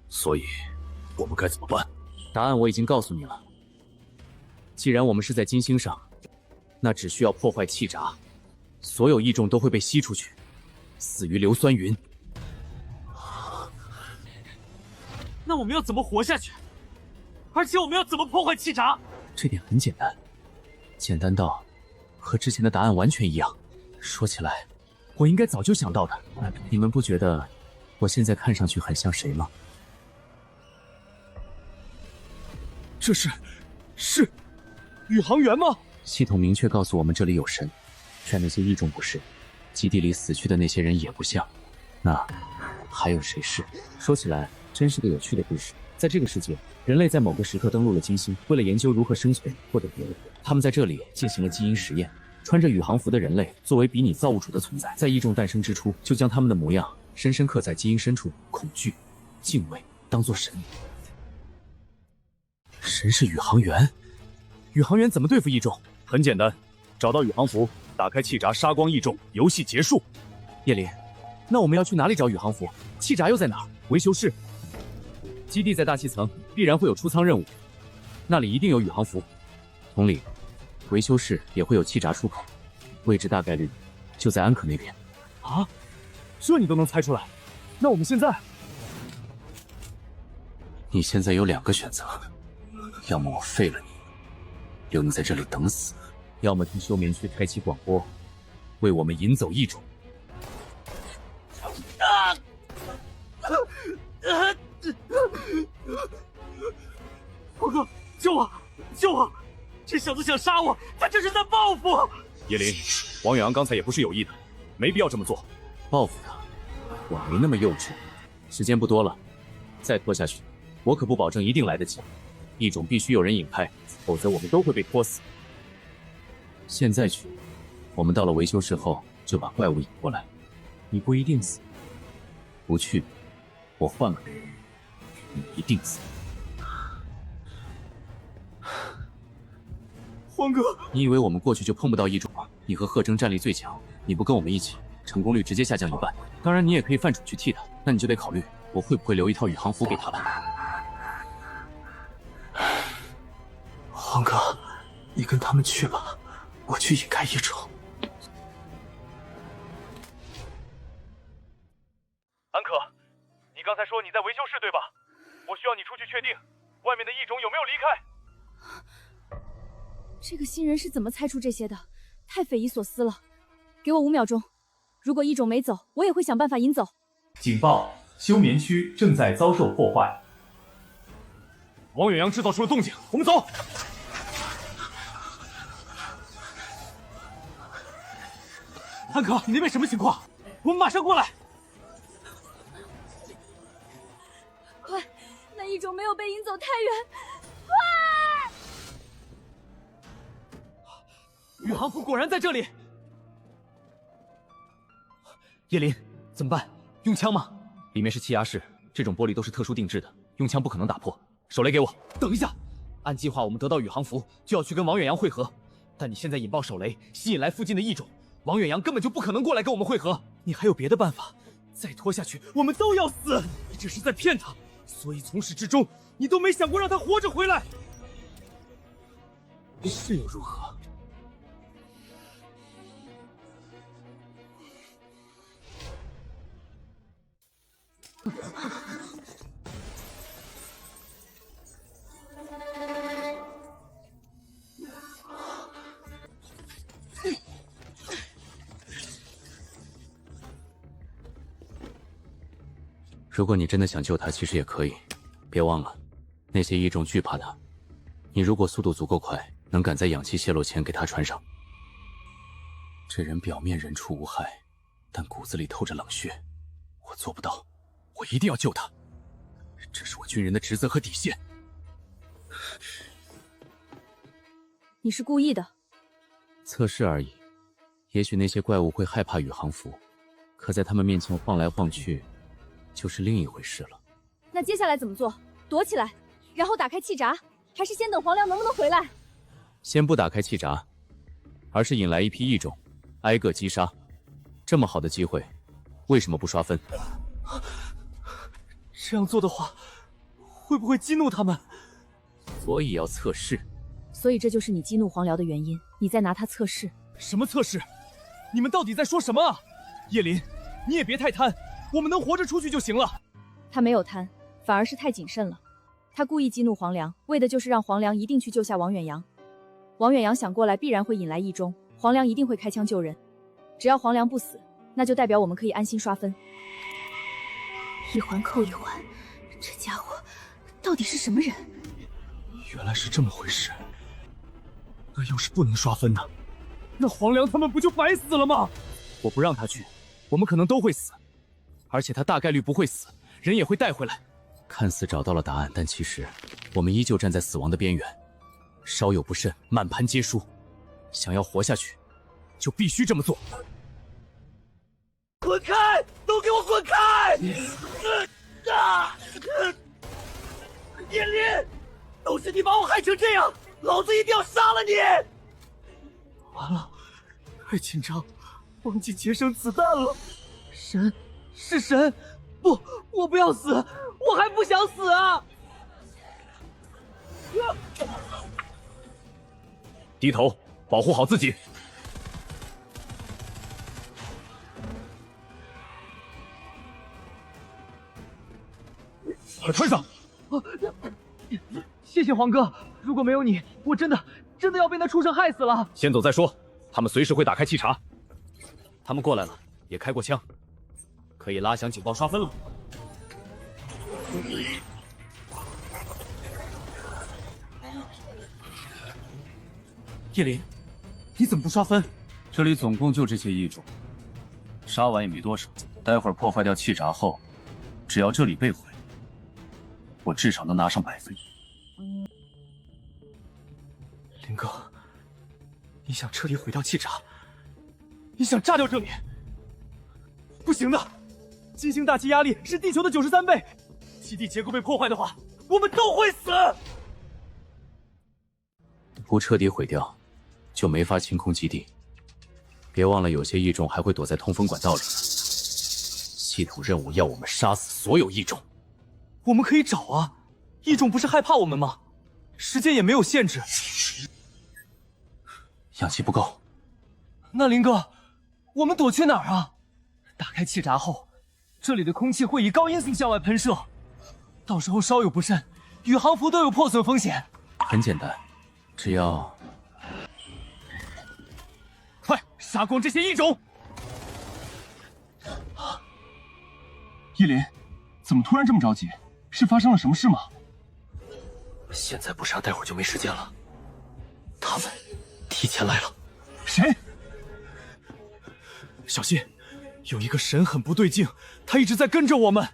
[SPEAKER 6] 所以，我们该怎么办？
[SPEAKER 14] 答案我已经告诉你了。既然我们是在金星上，那只需要破坏气闸，所有异种都会被吸出去，死于硫酸云。
[SPEAKER 12] 那我们要怎么活下去？而且我们要怎么破坏气闸？
[SPEAKER 14] 这点很简单，简单到和之前的答案完全一样。说起来，我应该早就想到的。你们不觉得我现在看上去很像谁吗？
[SPEAKER 12] 这是宇航员吗？
[SPEAKER 14] 系统明确告诉我们这里有神，但那些异种不是，基地里死去的那些人也不像。那还有谁是？说起来真是个有趣的故事。在这个世界，人类在某个时刻登陆了金星，为了研究如何生存或者别的，他们在这里进行了基因实验。穿着宇航服的人类作为比拟造物主的存在，在异种诞生之初就将他们的模样深深刻在基因深处，恐惧、敬畏当作神。神是宇航员？宇航员怎么对付异种？
[SPEAKER 6] 很简单，找到宇航服，打开气闸，杀光异种，游戏结束。
[SPEAKER 14] 叶林，那我们要去哪里找宇航服？气闸又在哪儿？维修室。基地在大气层，必然会有出舱任务，那里一定有宇航服。同理，维修室也会有气闸出口，位置大概率就在安可那边。
[SPEAKER 12] 啊，这你都能猜出来？那我们现在？
[SPEAKER 14] 你现在有2个选择，要么我废了你，留你在这里等死，要么替休眠区开启广播，为我们引走异种。
[SPEAKER 12] 黄哥，救我！救我！这小子想杀我，他这是在报复！
[SPEAKER 6] 叶林，王远阳刚才也不是有意的，没必要这么做。
[SPEAKER 14] 报复他？我没那么幼稚。时间不多了，再拖下去，我可不保证一定来得及。异种必须有人引开，否则我们都会被拖死。现在去，我们到了维修室后就把怪物引过来，你不一定死。不去，我换个人，你一定死。
[SPEAKER 12] 黄哥，
[SPEAKER 14] 你以为我们过去就碰不到异种吗？你和贺征战力最强，你不跟我们一起，成功率直接下降1半。当然，你也可以犯蠢去替他，那你就得考虑我会不会留一套宇航服给他了。
[SPEAKER 9] 黄哥，你跟他们去吧，我去引开异种。
[SPEAKER 2] 安可，你刚才说你在维修室对吧？我需要你出去确定，外面的异种有没有离开。
[SPEAKER 8] 这个新人是怎么猜出这些的？太匪夷所思了。给我5秒钟，如果异种没走，我也会想办法引走。
[SPEAKER 7] 警报！休眠区正在遭受破坏。
[SPEAKER 1] 王远洋制造出了动静，我们走。汉克，你那边什么情况？我们马上过来。
[SPEAKER 8] 快，那异种没有被引走太远，快！
[SPEAKER 12] 宇航服果然在这里。叶林，怎么办？用枪吗？
[SPEAKER 14] 里面是气压室，这种玻璃都是特殊定制的，用枪不可能打破。手雷给我。
[SPEAKER 12] 等一下，按计划我们得到宇航服就要去跟王远洋会合，但你现在引爆手雷，吸引来附近的异种，王远洋根本就不可能过来跟我们会合。你还有别的办法？再拖下去，我们都要死！你这是在骗他，所以从始至终你都没想过让他活着回来。是又如何？
[SPEAKER 14] 如果你真的想救他，其实也可以。别忘了，那些异种惧怕他。你如果速度足够快，能赶在氧气泄漏前给他穿上。这人表面人畜无害，但骨子里透着冷血。我做不到，我一定要救他。这是我军人的职责和底线。
[SPEAKER 8] 你是故意的。
[SPEAKER 14] 测试而已。也许那些怪物会害怕宇航服，可在他们面前晃来晃去，就是另一回事了。
[SPEAKER 8] 那接下来怎么做？躲起来，然后打开气闸，还是先等黄粱能不能回来？
[SPEAKER 14] 先不打开气闸，而是引来一批异种，挨个击杀。这么好的机会，为什么不刷分？
[SPEAKER 12] 这样做的话，会不会激怒他们？
[SPEAKER 14] 所以要测试。
[SPEAKER 8] 所以这就是你激怒黄辽的原因，你在拿他测试。
[SPEAKER 12] 什么测试？你们到底在说什么啊？叶林，你也别太贪，我们能活着出去就行了。
[SPEAKER 8] 他没有贪，反而是太谨慎了。他故意激怒黄粱，为的就是让黄粱一定去救下王远洋。王远洋想过来，必然会引来异中，黄粱一定会开枪救人。只要黄粱不死，那就代表我们可以安心刷分。
[SPEAKER 13] 一环扣一环，这家伙到底是什么人？
[SPEAKER 12] 原来是这么回事。那要是不能刷分呢？那黄粱他们不就白死了吗？我不让他去，我们可能都会死，而且他大概率不会死，人也会带回来。
[SPEAKER 14] 看似找到了答案，但其实我们依旧站在死亡的边缘，稍有不慎，满盘皆输。想要活下去，就必须这么做。
[SPEAKER 11] 滚开！都给我滚开！叶林，都是你把我害成这样，老子一定要杀了你！
[SPEAKER 12] 完了，太紧张，忘记节省子弹了。神，是神！不，我不要死，我还不想死啊！
[SPEAKER 1] 低头，保护好自己。快穿上！
[SPEAKER 12] 谢谢黄哥，如果没有你，我真的要被那畜生害死了。
[SPEAKER 1] 先走再说，他们随时会打开气闸。
[SPEAKER 12] 他们过来了，也开过枪，可以拉响警报刷分了。叶林，你怎么不刷分？
[SPEAKER 6] 这里总共就这些异种，杀完也没多少。待会儿破坏掉气闸后，只要这里被毁，我至少能拿上100分。
[SPEAKER 12] 林哥，你想彻底毁掉气闸？你想炸掉这里？不行的，金星大气压力是地球的93倍，基地结构被破坏的话，我们都会死。
[SPEAKER 14] 不彻底毁掉，就没法清空基地。别忘了，有些异种还会躲在通风管道里。系统任务要我们杀死所有异种。
[SPEAKER 12] 我们可以找啊，异种不是害怕我们吗？时间也没有限制。
[SPEAKER 14] 氧气不够。
[SPEAKER 12] 那林哥，我们躲去哪儿啊？打开气闸后，这里的空气会以高音速向外喷射，到时候稍有不慎，宇航服都有破损风险。
[SPEAKER 14] 很简单，只要
[SPEAKER 12] 快杀光这些异种！
[SPEAKER 17] 叶林，怎么突然这么着急？是发生了什么事吗？
[SPEAKER 9] 现在不杀，待会儿就没时间了。他们提前来了。
[SPEAKER 12] 谁？小心，有一个神很不对劲，他一直在跟着我们。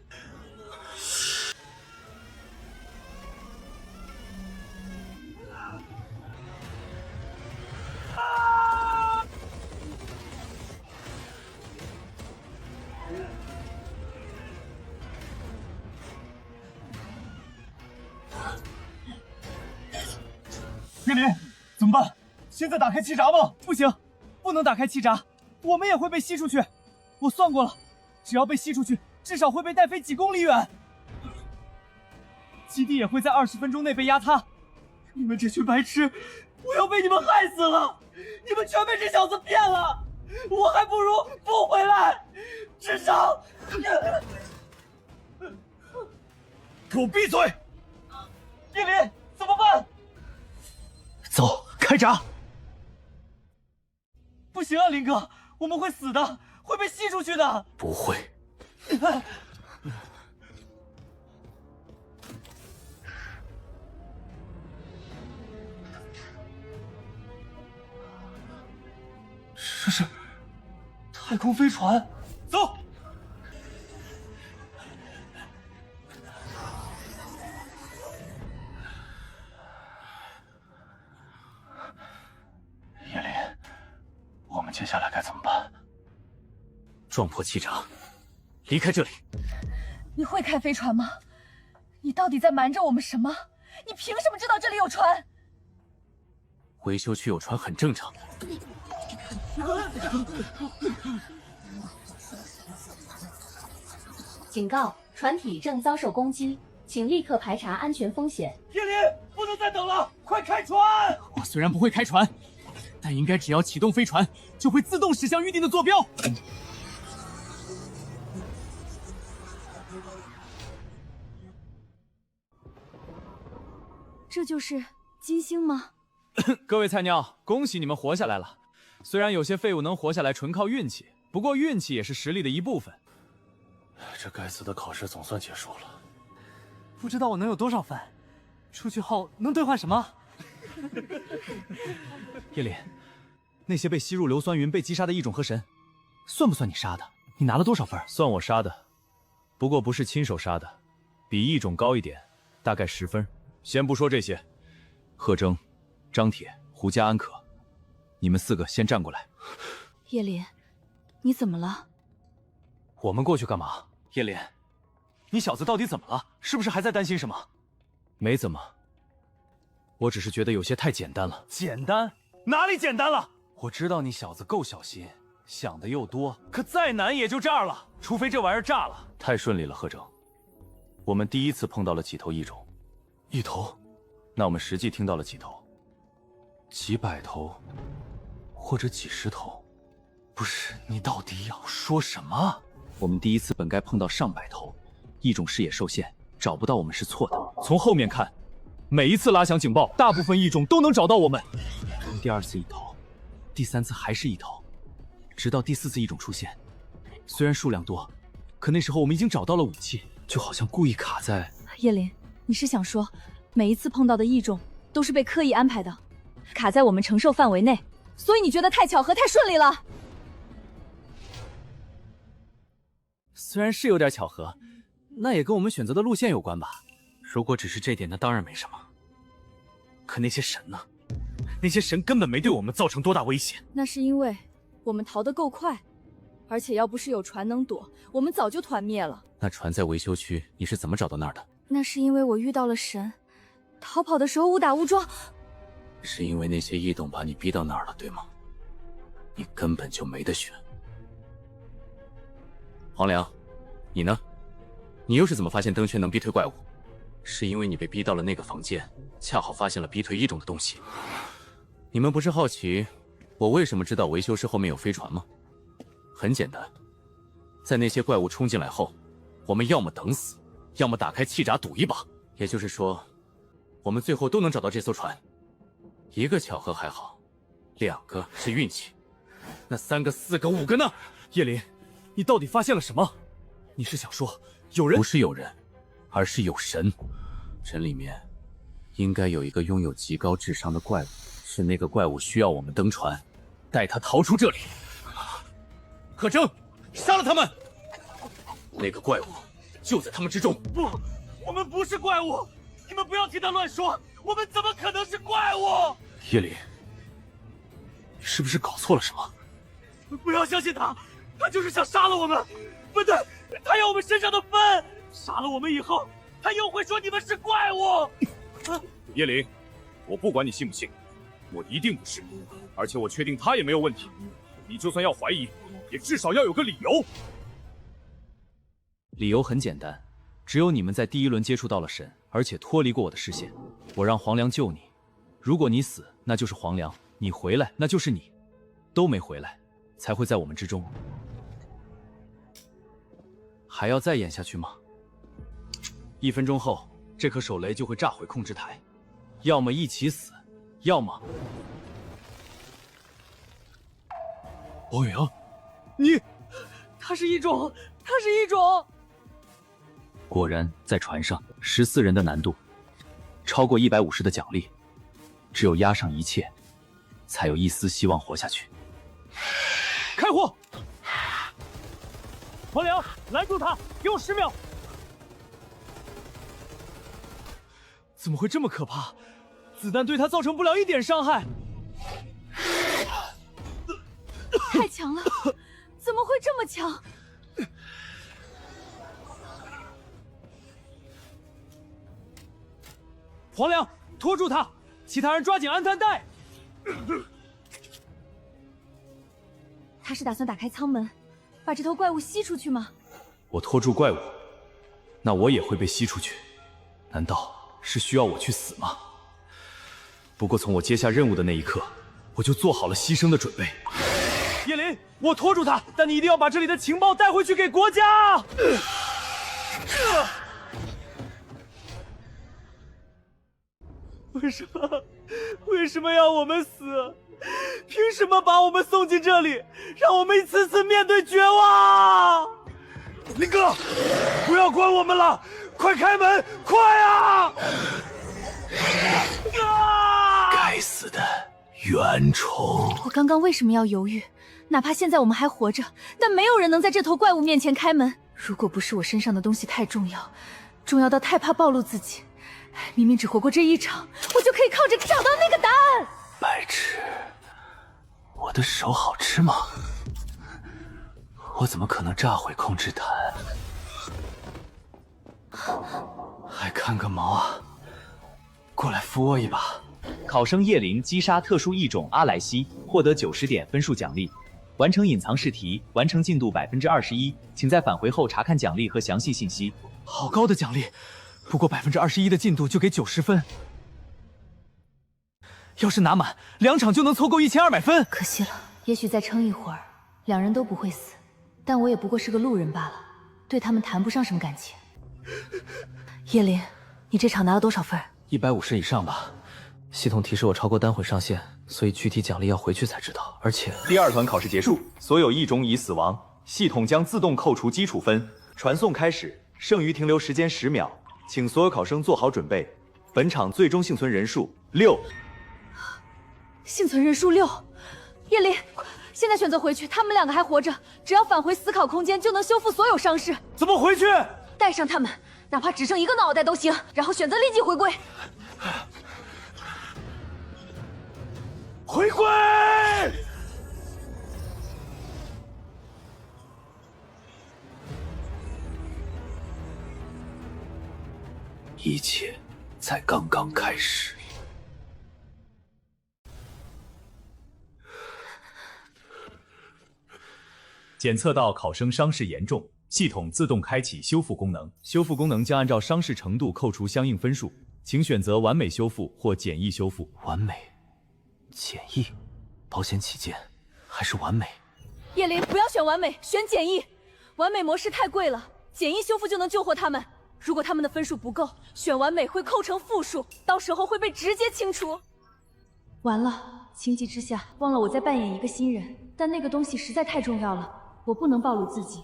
[SPEAKER 1] 叶林，怎么办？现在打开气闸吗？
[SPEAKER 12] 不行，不能打开气闸，我们也会被吸出去。我算过了，只要被吸出去，至少会被带飞几公里远。基地也会在20分钟内被压塌。你们这群白痴，我要被你们害死了！你们全被这小子骗了，我还不如不回来，至少……
[SPEAKER 1] 给我闭嘴！叶林，怎么办？
[SPEAKER 12] 走，开闸！不行啊，林哥，我们会死的，会被吸出去的。
[SPEAKER 9] 不会。
[SPEAKER 12] 这是太空飞船，走！
[SPEAKER 9] 叶林，我们接下来该怎么办？撞破气闸，离开这里。
[SPEAKER 13] 你会开飞船吗？你到底在瞒着我们什么？你凭什么知道这里有船？
[SPEAKER 9] 维修区有船很正常。
[SPEAKER 15] 警告：船体正遭受攻击，请立刻排查安全风险。
[SPEAKER 12] 叶林，不能再等了，快开船！我虽然不会开船，但应该只要启动飞船，就会自动驶向预定的坐标。
[SPEAKER 8] 这就是金星吗？
[SPEAKER 12] 各位菜鸟，恭喜你们活下来了。虽然有些废物能活下来纯靠运气，不过运气也是实力的一部分。
[SPEAKER 9] 这该死的考试总算结束了。
[SPEAKER 12] 不知道我能有多少分？出去后能兑换什么？叶林，那些被吸入硫酸云、被击杀的异种和神，算不算你杀的？你拿了多少分？
[SPEAKER 5] 算我杀的，不过不是亲手杀的，比异种高一点，大概10分。先不说这些，贺征、张铁、胡家、安可，你们4个先站过来。
[SPEAKER 8] 叶林，你怎么了？
[SPEAKER 12] 我们过去干嘛？叶林，你小子到底怎么了？是不是还在担心什么？
[SPEAKER 5] 没怎么，我只是觉得有些太简单了。
[SPEAKER 12] 简单？哪里简单了？我知道你小子够小心，想的又多，可再难也就这样了，除非这玩意儿炸了。
[SPEAKER 5] 太顺利了，贺征。我们第一次碰到了几头异种。
[SPEAKER 9] 一头？
[SPEAKER 5] 那我们实际听到了几头？
[SPEAKER 9] 几百头，或者几10头。
[SPEAKER 12] 不是，你到底要说什么？
[SPEAKER 14] 我们第一次本该碰到上百头，异种视野受限，找不到我们是错的。
[SPEAKER 5] 从后面看，每一次拉响警报，大部分异种都能找到我们。
[SPEAKER 14] 第2次1头，第3次还是1头，直到第4次异种出现。虽然数量多，可那时候我们已经找到了武器，就好像故意卡在……
[SPEAKER 8] 叶林，你是想说，每一次碰到的异种都是被刻意安排的，卡在我们承受范围内，所以你觉得太巧合、太顺利了？
[SPEAKER 14] 虽然是有点巧合，那也跟我们选择的路线有关吧。如果只是这点，那当然没什么。可那些神呢？那些神根本没对我们造成多大威胁。
[SPEAKER 8] 那是因为我们逃得够快，而且要不是有船能躲，我们早就团灭了。
[SPEAKER 14] 那船在维修区，你是怎么找到那儿的？
[SPEAKER 8] 那是因为我遇到了神，逃跑的时候误打误撞。
[SPEAKER 14] 是因为那些异动把你逼到那儿了，对吗？你根本就没得选。黄良，你呢？你又是怎么发现灯圈能逼退怪物？是因为你被逼到了那个房间，恰好发现了逼退异种的东西。你们不是好奇我为什么知道维修室后面有飞船吗？很简单，在那些怪物冲进来后，我们要么等死，要么打开气闸赌一把。也就是说，我们最后都能找到这艘船。一个巧合还好，2个是运气，那3个、4个、5个呢？
[SPEAKER 12] 叶林，你到底发现了什么？你是想说有人？
[SPEAKER 14] 不是有人，而是有神。这里面应该有一个拥有极高智商的怪物，是那个怪物需要我们登船，带他逃出这里。
[SPEAKER 12] 可争，杀了他们！
[SPEAKER 14] 那个怪物就在他们之中。
[SPEAKER 12] 不，我们不是怪物！你们不要听他乱说，我们怎么可能是怪物？
[SPEAKER 6] 叶林，你是不是搞错了什么？
[SPEAKER 12] 不要相信他，他就是想杀了我们。不对，他要我们身上的分。杀了我们以后，他又会说你们是怪物。
[SPEAKER 3] 叶林，我不管你信不信，我一定不是，而且我确定他也没有问题。你就算要怀疑，也至少要有个理由。
[SPEAKER 14] 理由很简单，只有你们在第一轮接触到了神，而且脱离过我的视线。我让黄良救你，如果你死，那就是黄良；你回来，那就是你。都没回来，才会在我们之中。还要再演下去吗？1分钟后，这颗手雷就会炸毁控制台，要么一起死，要么……
[SPEAKER 12] 王阳，你，他是一种。
[SPEAKER 14] 果然，在船上14人的难度，超过150的奖励，只有压上一切，才有一丝希望活下去。
[SPEAKER 12] 开火！黄良，拦住他，给我10秒。怎么会这么可怕？子弹对他造成不了一点伤害。
[SPEAKER 8] 太强了，怎么会这么强？
[SPEAKER 12] 黄良，拖住他，其他人抓紧安全带。
[SPEAKER 8] 他是打算打开舱门，把这头怪物吸出去吗？
[SPEAKER 14] 我拖住怪物，那我也会被吸出去。难道是需要我去死吗？不过从我接下任务的那一刻，我就做好了牺牲的准备。
[SPEAKER 12] 叶林，我拖住他，但你一定要把这里的情报带回去给国家。为什么要我们死？凭什么把我们送进这里，让我们一次次面对绝望？林哥，不要管我们了，快开门，快啊！
[SPEAKER 9] 该死的原虫！
[SPEAKER 8] 我刚刚为什么要犹豫？哪怕现在我们还活着，但没有人能在这头怪物面前开门。如果不是我身上的东西太重要，重要到太怕暴露自己，明明只活过这一场，我就可以靠着找到那个答案。
[SPEAKER 9] 白痴，我的手好吃吗？我怎么可能炸毁控制台？还看个毛啊！过来扶我一把。
[SPEAKER 17] 考生叶林击杀特殊异种阿莱西，获得90点分数奖励。完成隐藏试题，完成进度21%，请在返回后查看奖励和详细信息。
[SPEAKER 12] 好高的奖励，不过21%的进度就给90分。要是拿满，2场就能凑够1200分。
[SPEAKER 8] 可惜了，也许再撑一会儿，2人都不会死，但我也不过是个路人罢了，对他们谈不上什么感情。叶林，你这场拿了多少分
[SPEAKER 9] ？150以上吧。系统提示我超过单毁上限，所以具体奖励要回去才知道。而且
[SPEAKER 17] 第2团考试结束，所有异种已死亡，系统将自动扣除基础分。传送开始，剩余停留时间10秒，请所有考生做好准备。本场最终幸存人数6。
[SPEAKER 8] 幸存人数6。叶林，现在选择回去，他们2个还活着，只要返回思考空间就能修复所有伤势。
[SPEAKER 12] 怎么回去？
[SPEAKER 8] 带上他们，哪怕只剩一个脑袋都行，然后选择立即回归。
[SPEAKER 12] 回归！
[SPEAKER 9] 一切才刚刚开始。
[SPEAKER 7] 检测到考生伤势严重，系统自动开启修复功能。
[SPEAKER 14] 修复功能将按照伤势程度扣除相应分数，请选择完美修复或简易修复。
[SPEAKER 9] 完美、简易，保险起见，还是完美。
[SPEAKER 8] 叶林，不要选完美，选简易。完美模式太贵了，简易修复就能救活他们。如果他们的分数不够，选完美会扣成负数，到时候会被直接清除。完了，情急之下忘了我在扮演一个新人，但那个东西实在太重要了，我不能暴露自己。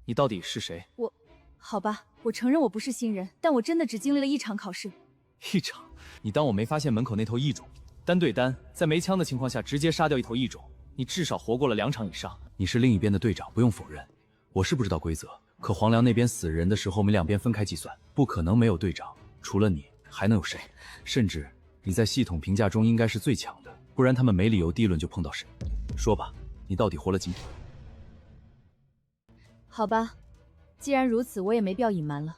[SPEAKER 14] 你到底是谁？
[SPEAKER 8] 好吧，我承认我不是新人，但我真的只经历了一场考试。
[SPEAKER 5] 一场？你当我没发现门口那头异种？单对单，在没枪的情况下直接杀掉一头异种，你至少活过了2场以上。
[SPEAKER 14] 你是另一边的队长，不用否认。我是不知道规则，可黄粱那边死人的时候，我们两边分开计算，不可能没有队长。除了你，还能有谁？甚至你在系统评价中应该是最强的，不然他们没理由第一轮就碰到谁。说吧，你到底活了几场？
[SPEAKER 8] 好吧，既然如此，我也没必要隐瞒了。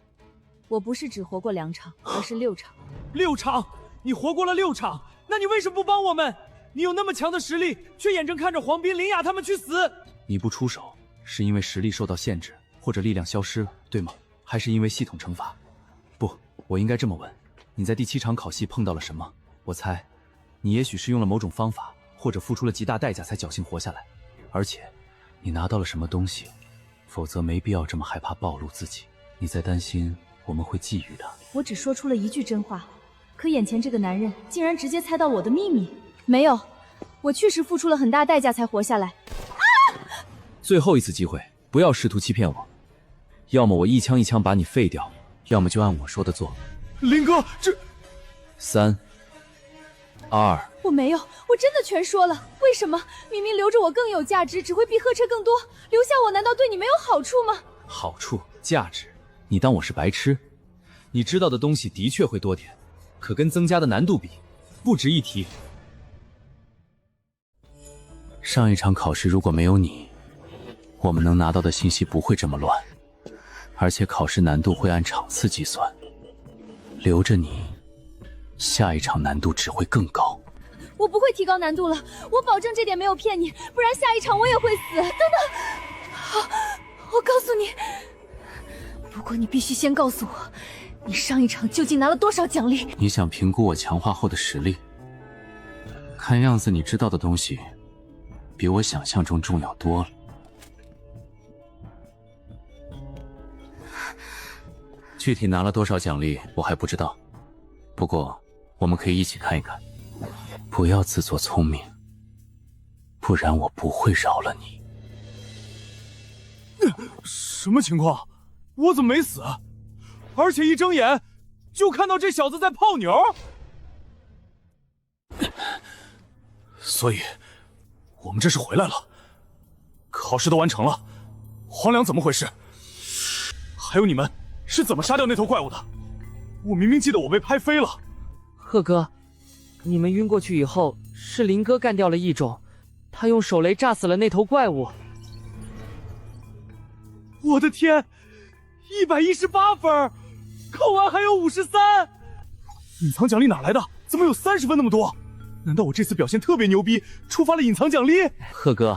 [SPEAKER 8] 我不是只活过2场，而是6场。
[SPEAKER 12] 6场？你活过了6场，那你为什么不帮我们？你有那么强的实力，却眼睁看着黄斌、林雅他们去死。
[SPEAKER 14] 你不出手，是因为实力受到限制，或者力量消失，对吗？还是因为系统惩罚？不，我应该这么问：你在第7场考系碰到了什么？我猜，你也许是用了某种方法，或者付出了极大代价才侥幸活下来。而且，你拿到了什么东西？否则没必要这么害怕暴露自己。你在担心我们会觊觎的？
[SPEAKER 8] 我只说出了一句真话，可眼前这个男人竟然直接猜到了我的秘密。没有，我确实付出了很大代价才活下来。
[SPEAKER 14] 最后一次机会，不要试图欺骗我，要么我一枪一枪把你废掉，要么就按我说的做。
[SPEAKER 12] 林哥，这
[SPEAKER 14] 3、2……
[SPEAKER 8] 我没有，我真的全说了。为什么？明明留着我更有价值，只会比呵斥更多。留下我难道对你没有好处吗？
[SPEAKER 14] 好处、价值，你当我是白痴？你知道的东西的确会多点，可跟增加的难度比，不值一提。上一场考试如果没有你，我们能拿到的信息不会这么乱，而且考试难度会按场次计算。留着你，下一场难度只会更高。
[SPEAKER 8] 我不会提高难度了，我保证这点没有骗你，不然下一场我也会死。等等，好，我告诉你，不过你必须先告诉我，你上一场究竟拿了多少奖励？
[SPEAKER 14] 你想评估我强化后的实力？看样子你知道的东西比我想象中重要多了。具体拿了多少奖励我还不知道，不过我们可以一起看一看。不要自作聪明，不然我不会饶了你。
[SPEAKER 12] 什么情况？我怎么没死？而且一睁眼就看到这小子在泡妞。
[SPEAKER 10] 所以，我们这是回来了，考试都完成了。黄粱怎么回事？还有你们是怎么杀掉那头怪物的？我明明记得我被拍飞了。
[SPEAKER 18] 贺哥，你们晕过去以后，是林哥干掉了异种，他用手雷炸死了那头怪物。
[SPEAKER 12] 我的天，118分，扣完还有53。隐藏奖励哪来的？怎么有30分那么多？难道我这次表现特别牛逼，触发了隐藏奖励？
[SPEAKER 14] 贺哥，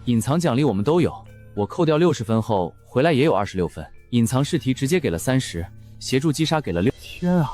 [SPEAKER 14] 隐藏奖励我们都有，我扣掉60分后回来也有26分，隐藏试题直接给了30，协助击杀给了6。
[SPEAKER 12] 天啊，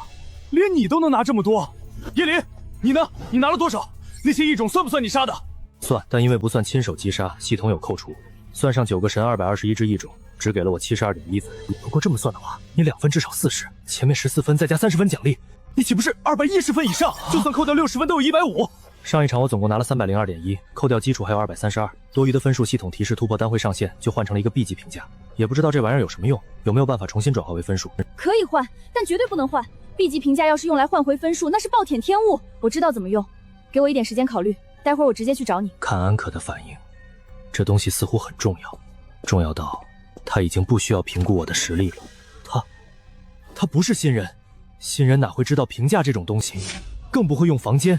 [SPEAKER 12] 连你都能拿这么多！叶林，你呢？你拿了多少？那些异种算不算你杀的？
[SPEAKER 5] 算，但因为不算亲手击杀，系统有扣除。算上9个神221只异种，只给了我72.1分。不过这么算的话，你2分至少40，前面14分再加30分奖励，
[SPEAKER 12] 你岂不是210分以上？就算扣掉60分都有150。
[SPEAKER 5] 上一场我总共拿了302.1，扣掉基础还有232，多余的分数系统提示突破单会上限，就换成了一个 B 级评价。也不知道这玩意儿有什么用，有没有办法重新转化为分数？
[SPEAKER 8] 可以换，但绝对不能换。B 级评价要是用来换回分数，那是暴殄天物。我知道怎么用，给我一点时间考虑，待会儿我直接去找你。
[SPEAKER 5] 看安可的反应，这东西似乎很重要，重要到他已经不需要评估我的实力了。他不是新人，新人哪会知道评价这种东西，更不会用房间。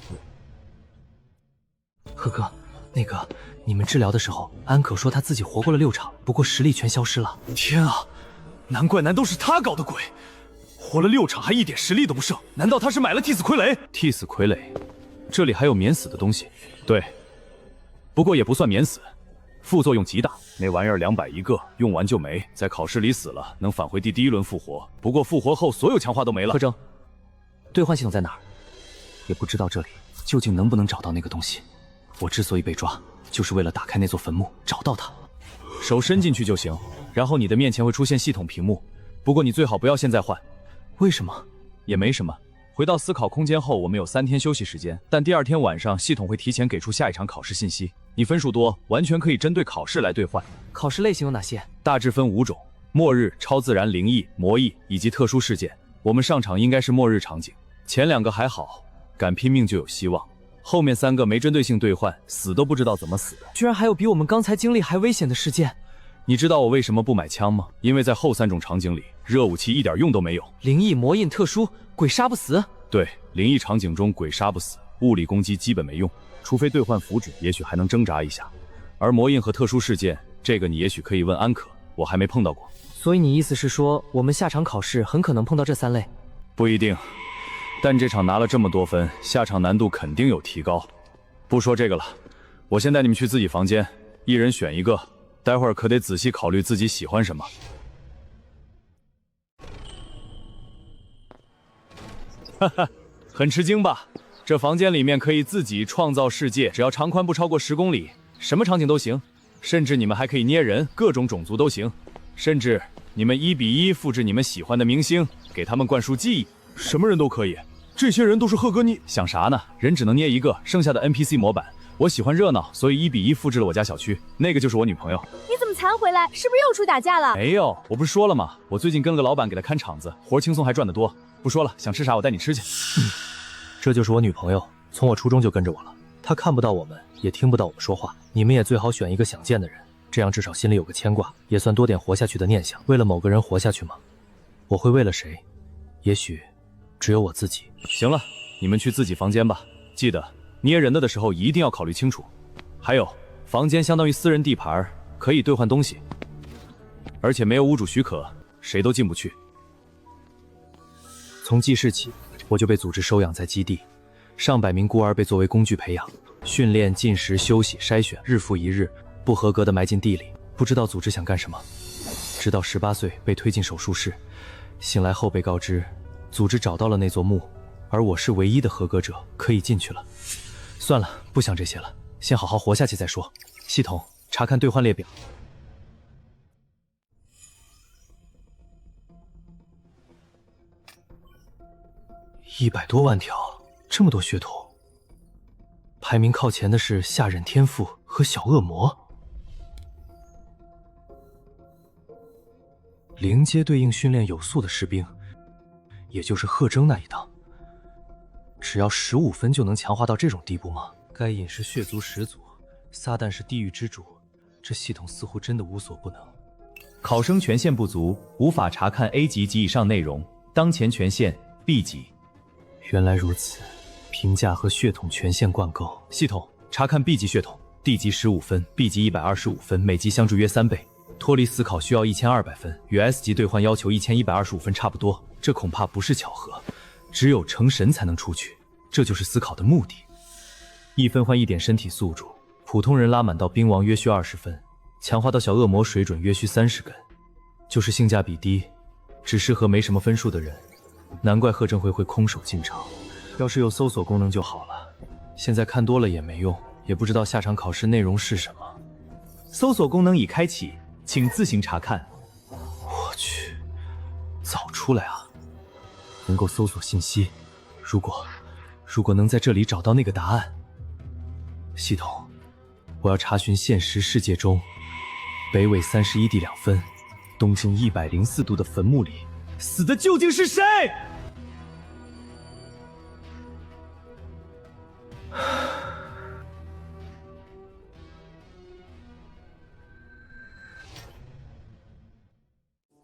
[SPEAKER 5] 贺哥，那个你们治疗的时候，安可说他自己活过了6场，不过实力全消失了。
[SPEAKER 12] 天啊，难怪都是他搞的鬼，活了6场还一点实力都不剩，难道他是买了替死傀儡？
[SPEAKER 14] 替死傀儡，这里还有免死的东西。对，不过也不算免死，副作用极大。那玩意儿201个，用完就没。在考试里死了，能返回第1轮复活，不过复活后所有强化都没了。
[SPEAKER 5] 柯征，兑换系统在哪儿？也不知道这里究竟能不能找到那个东西。我之所以被抓，就是为了打开那座坟墓，找到它。
[SPEAKER 14] 手伸进去就行，然后你的面前会出现系统屏幕。不过你最好不要现在换。
[SPEAKER 5] 为什么？
[SPEAKER 14] 也没什么。回到思考空间后，我们有3天休息时间，但第2天晚上系统会提前给出下一场考试信息。你分数多，完全可以针对考试来兑换。
[SPEAKER 18] 考试类型有哪些？
[SPEAKER 14] 大致分5种：
[SPEAKER 6] 末日、超自然、灵异、魔异以及特殊事件。我们上场应该是末日场景，前2个还好，敢拼命就有希望。后面3个没针对性兑换，死都不知道怎么死的。
[SPEAKER 18] 居然还有比我们刚才经历还危险的事件。
[SPEAKER 6] 你知道我为什么不买枪吗？因为在后3种场景里，热武器一点用都没有。
[SPEAKER 18] 灵异、魔印、特殊，鬼杀不死。
[SPEAKER 6] 对，灵异场景中鬼杀不死，物理攻击基本没用，除非兑换符纸，也许还能挣扎一下。而魔印和特殊事件，这个你也许可以问安可，我还没碰到过。
[SPEAKER 18] 所以你意思是说，我们下场考试很可能碰到这3类？
[SPEAKER 6] 不一定，但这场拿了这么多分，下场难度肯定有提高。不说这个了，我先带你们去自己房间，一人选一个，待会儿可得仔细考虑自己喜欢什么。哈哈，很吃惊吧？这房间里面可以自己创造世界，只要长宽不超过10公里，什么场景都行，甚至你们还可以捏人，各种种族都行，甚至你们1比1复制你们喜欢的明星，给他们灌输记忆，什么人都可以。这些人都是赫哥，你想啥呢？人只能捏一个，剩下的 NPC 模板。我喜欢热闹，所以1比1复制了我家小区，那个就是我女朋友。
[SPEAKER 8] 你怎么才回来？是不是又出打架了？
[SPEAKER 6] 没有，我不是说了吗？我最近跟了个老板，给他看场子，活轻松还赚得多。不说了，想吃啥我带你吃去。
[SPEAKER 5] 这就是我女朋友，从我初中就跟着我了。她看不到我们，也听不到我们说话。你们也最好选一个想见的人，这样至少心里有个牵挂，也算多点活下去的念想。为了某个人活下去吗？我会为了谁？也许只有我自己。
[SPEAKER 6] 行了，你们去自己房间吧，记得捏人的时候一定要考虑清楚。还有，房间相当于私人地盘，可以兑换东西，而且没有屋主许可，谁都进不去。
[SPEAKER 5] 从记事起，我就被组织收养在基地，上百名孤儿被作为工具培养，训练、进食、休息、筛选，日复一日，不合格的埋进地里，不知道组织想干什么。直到18岁被推进手术室，醒来后被告知，组织找到了那座墓，而我是唯一的合格者，可以进去了。算了，不想这些了，先好好活下去再说。系统，查看兑换列表。100多万条，这么多血统。排名靠前的是下忍天赋和小恶魔。灵阶对应训练有素的士兵，也就是贺征那一档。只要15分就能强化到这种地步吗？该隐是血族始祖，撒旦是地狱之主，这系统似乎真的无所不能。
[SPEAKER 14] 考生权限不足，无法查看 A 级及以上内容，当前权限 B 级。
[SPEAKER 5] 原来如此，评价和血统权限挂钩。
[SPEAKER 14] 系统，查看 B 级血统 ，D 级15分 ，B 级125分，每级相助约3倍。脱离思考需要1200分，与 S 级兑换要求1125分差不多。这恐怕不是巧合，只有成神才能出去，这就是思考的目的。1分换1点身体素质，普通人拉满到兵王约需20分，强化到小恶魔水准约需30根，就是性价比低，只适合没什么分数的人。难怪贺正辉会空手进场，要是有搜索功能就好了。现在看多了也没用，也不知道下场考试内容是什么。搜索功能已开启，请自行查看。
[SPEAKER 5] 我去，早出来啊！能够搜索信息，如果能在这里找到那个答案。系统，我要查询现实世界中北纬31地2分，东经104度的坟墓里死的究竟是谁？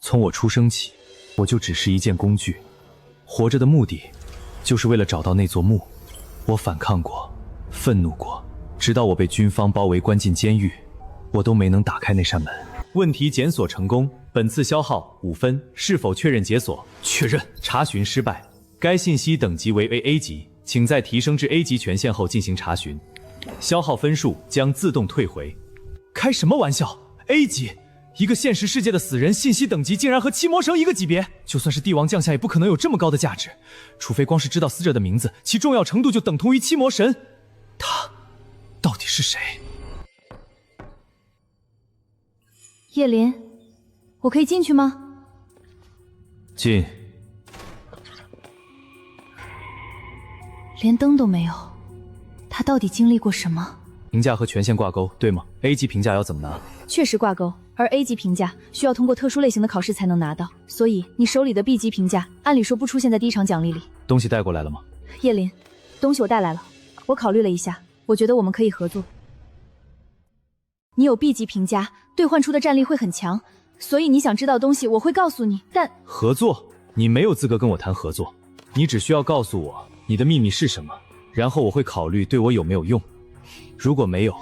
[SPEAKER 5] 从我出生起，我就只是一件工具，活着的目的就是为了找到那座墓。我反抗过，愤怒过，直到我被军方包围关进监狱，我都没能打开那扇门。
[SPEAKER 14] 问题检索成功，本次消耗5分，是否确认解锁？
[SPEAKER 5] 确认。
[SPEAKER 14] 查询失败，该信息等级为 AA 级，请在提升至 A 级权限后进行查询，消耗分数将自动退回。
[SPEAKER 5] 开什么玩笑 ？A 级，一个现实世界的死人信息等级竟然和七魔神一个级别，就算是帝王降下也不可能有这么高的价值，除非光是知道死者的名字，其重要程度就等同于七魔神。他到底是谁？
[SPEAKER 8] 叶林，我可以进去吗？
[SPEAKER 14] 进。
[SPEAKER 8] 连灯都没有，他到底经历过什么？
[SPEAKER 5] 评价和权限挂钩，对吗 ？A 级评价要怎么拿？
[SPEAKER 8] 确实挂钩，而 A 级评价需要通过特殊类型的考试才能拿到，所以你手里的 B 级评价，按理说不出现在第一场奖励里。
[SPEAKER 5] 东西带过来了吗？
[SPEAKER 8] 叶林，东西我带来了，我考虑了一下，我觉得我们可以合作。你有 B 级评价，兑换出的战力会很强，所以你想知道东西，我会告诉你。但
[SPEAKER 5] 合作？你没有资格跟我谈合作，你只需要告诉我你的秘密是什么，然后我会考虑对我有没有用。如果没有，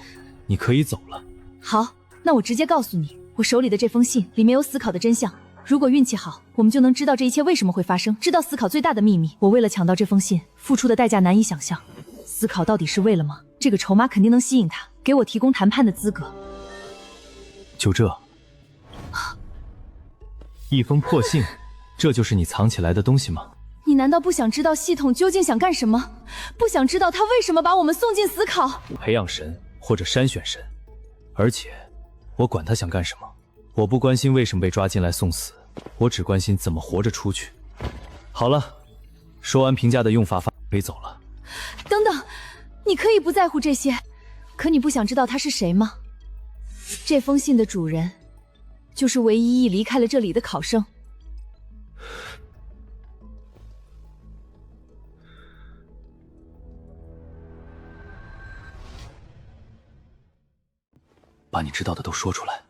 [SPEAKER 5] 你可以走了。
[SPEAKER 8] 好，那我直接告诉你，我手里的这封信里面有思考的真相。如果运气好，我们就能知道这一切为什么会发生，知道思考最大的秘密。我为了抢到这封信，付出的代价难以想象。思考到底是为了吗？这个筹码肯定能吸引他，给我提供谈判的资格。
[SPEAKER 5] 就这，一封破信，这就是你藏起来的东西吗？
[SPEAKER 8] 你难道不想知道系统究竟想干什么？不想知道他为什么把我们送进死考？
[SPEAKER 5] 培养神或者筛选神，而且我管他想干什么，我不关心为什么被抓进来送死，我只关心怎么活着出去。好了，说完评价的用法，可以走了。
[SPEAKER 8] 等等，你可以不在乎这些，可你不想知道他是谁吗？这封信的主人，就是唯一离开了这里的考生。
[SPEAKER 14] 把你知道的都说出来，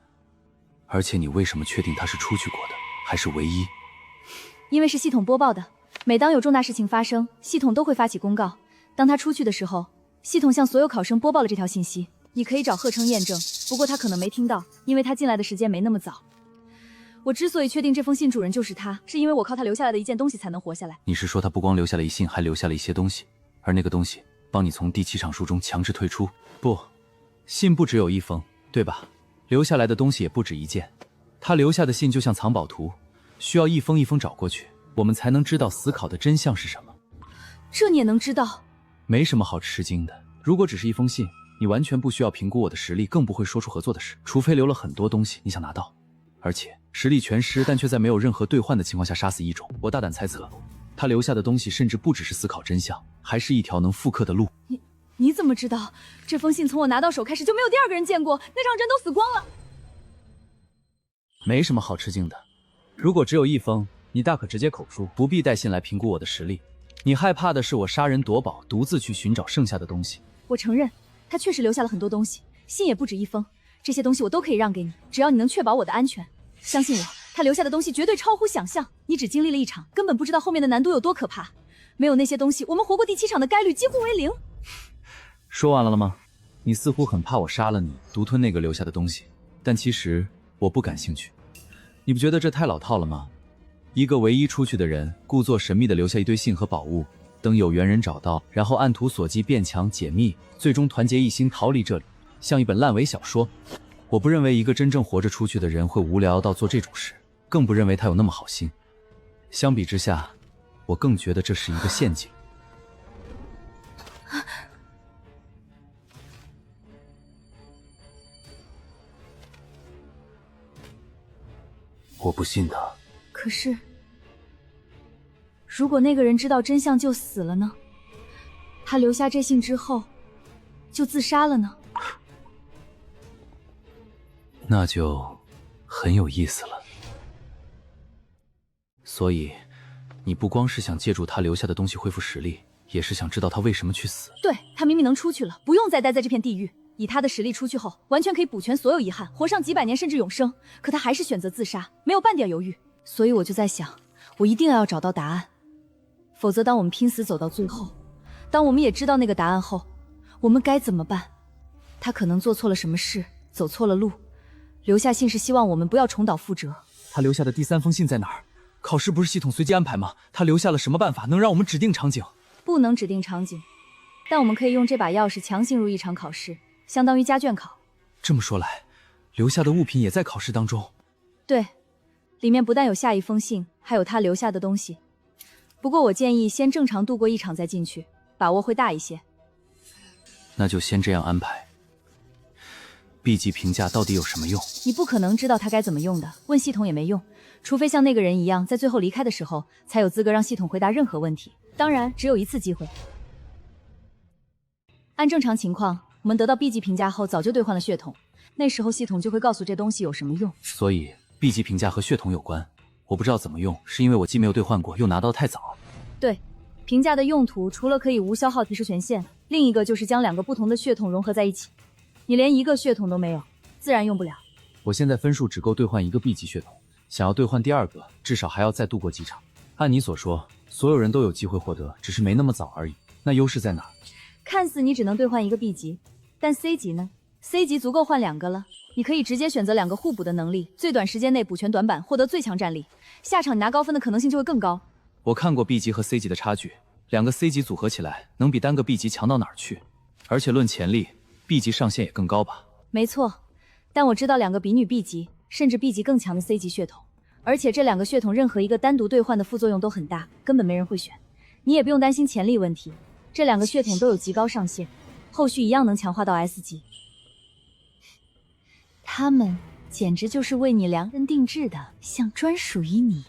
[SPEAKER 14] 而且你为什么确定他是出去过的，还是唯一？
[SPEAKER 8] 因为是系统播报的，每当有重大事情发生，系统都会发起公告。当他出去的时候，系统向所有考生播报了这条信息。你可以找贺琛验证，不过他可能没听到，因为他进来的时间没那么早。我之所以确定这封信主人就是他，是因为我靠他留下来的一件东西才能活下来。
[SPEAKER 14] 你是说他不光留下了一信，还留下了一些东西，而那个东西帮你从第7场书中强制退出？
[SPEAKER 5] 不，信不只有一封，对吧？留下来的东西也不止一件。他留下的信就像藏宝图，需要一封一封找过去，我们才能知道死考的真相是什么。
[SPEAKER 8] 这你也能知道？
[SPEAKER 5] 没什么好吃惊的。如果只是一封信，你完全不需要评估我的实力，更不会说出合作的事，除非留了很多东西你想拿到，而且实力全失，但却在没有任何兑换的情况下杀死异种。我大胆猜测，他留下的东西甚至不只是思考真相，还是一条能复刻的路。
[SPEAKER 8] 你怎么知道？这封信从我拿到手开始就没有第二个人见过，那场人都死光了。
[SPEAKER 5] 没什么好吃惊的。如果只有一封，你大可直接口述，不必带信来评估我的实力。你害怕的是我杀人夺宝，独自去寻找剩下的东西。
[SPEAKER 8] 我承认，他确实留下了很多东西，信也不止一封，这些东西我都可以让给你，只要你能确保我的安全。相信我，他留下的东西绝对超乎想象。你只经历了一场，根本不知道后面的难度有多可怕。没有那些东西，我们活过第7场的概率几乎为0。
[SPEAKER 5] 说完了吗？你似乎很怕我杀了你，独吞那个留下的东西，但其实我不感兴趣。你不觉得这太老套了吗？一个唯一出去的人，故作神秘地留下一堆信和宝物，等有缘人找到，然后按图索骥变强解密，最终团结一心逃离这里，像一本烂尾小说。我不认为一个真正活着出去的人会无聊到做这种事，更不认为他有那么好心。相比之下，我更觉得这是一个陷阱。
[SPEAKER 14] 我不信他。
[SPEAKER 8] 可是，如果那个人知道真相就死了呢？他留下这信之后，就自杀了呢？
[SPEAKER 5] 那就很有意思了。所以，你不光是想借助他留下的东西恢复实力，也是想知道他为什么去死。
[SPEAKER 8] 对，他明明能出去了，不用再待在这片地狱。以他的实力出去后，完全可以补全所有遗憾，活上几百年甚至永生。可他还是选择自杀，没有半点犹豫。所以我就在想，我一定要找到答案，否则当我们拼死走到最后，当我们也知道那个答案后，我们该怎么办？他可能做错了什么事，走错了路，留下信是希望我们不要重蹈覆辙。
[SPEAKER 5] 他留下的第3封信在哪儿？考试不是系统随机安排吗？他留下了什么办法能让我们指定场景？
[SPEAKER 8] 不能指定场景，但我们可以用这把钥匙强行入一场考试，相当于加卷考。
[SPEAKER 5] 这么说来，留下的物品也在考试当中。
[SPEAKER 8] 对，里面不但有下一封信，还有他留下的东西。不过我建议先正常度过一场再进去，把握会大一些。
[SPEAKER 5] 那就先这样安排。B 级评价到底有什么用？
[SPEAKER 8] 你不可能知道它该怎么用的，问系统也没用，除非像那个人一样，在最后离开的时候，才有资格让系统回答任何问题。当然，只有一次机会。按正常情况，我们得到 B 级评价后，早就兑换了血统，那时候系统就会告诉这东西有什么用。
[SPEAKER 14] 所以 B 级评价和血统有关，我不知道怎么用，是因为我既没有兑换过，又拿到太早。
[SPEAKER 8] 对，评价的用途除了可以无消耗提示权限，另一个就是将2个不同的血统融合在一起。你连1个血统都没有，自然用不了。
[SPEAKER 14] 我现在分数只够兑换1个 B 级血统，想要兑换第2个，至少还要再度过几场。按你所说，所有人都有机会获得，只是没那么早而已。那优势在哪？
[SPEAKER 8] 看似你只能兑换1个 B 级，但 C 级呢 ？C 级足够换2个了。你可以直接选择2个互补的能力，最短时间内补全短板，获得最强战力。下场你拿高分的可能性就会更高。
[SPEAKER 14] 我看过 B 级和 C 级的差距，2个 C 级组合起来能比单个 B 级强到哪儿去？而且论潜力 ，B 级上限也更高吧？
[SPEAKER 8] 没错，但我知道2个比女 B 级，甚至 B 级更强的 C 级血统，而且这2个血统任何一个单独兑换的副作用都很大，根本没人会选。你也不用担心潜力问题，这2个血统都有极高上限，后续一样能强化到 S 级。他们简直就是为你量身定制的，像专属于你。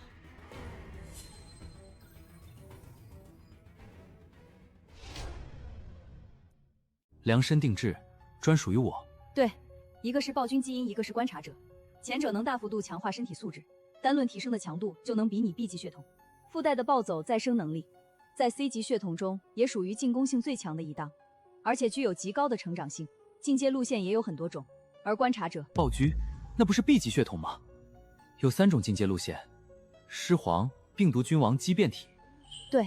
[SPEAKER 14] 量身定制，专属于我。
[SPEAKER 8] 对，一个是暴君基因，一个是观察者，前者能大幅度强化身体素质，单论提升的强度就能比你 B 级血统，附带的暴走再生能力，在 C 级血统中也属于进攻性最强的一档，而且具有极高的成长性，进阶路线也有很多种。而观察者
[SPEAKER 14] 暴君，那不是 B 级血统吗？有3种进阶路线：狮皇、病毒君王、畸变体。
[SPEAKER 8] 对，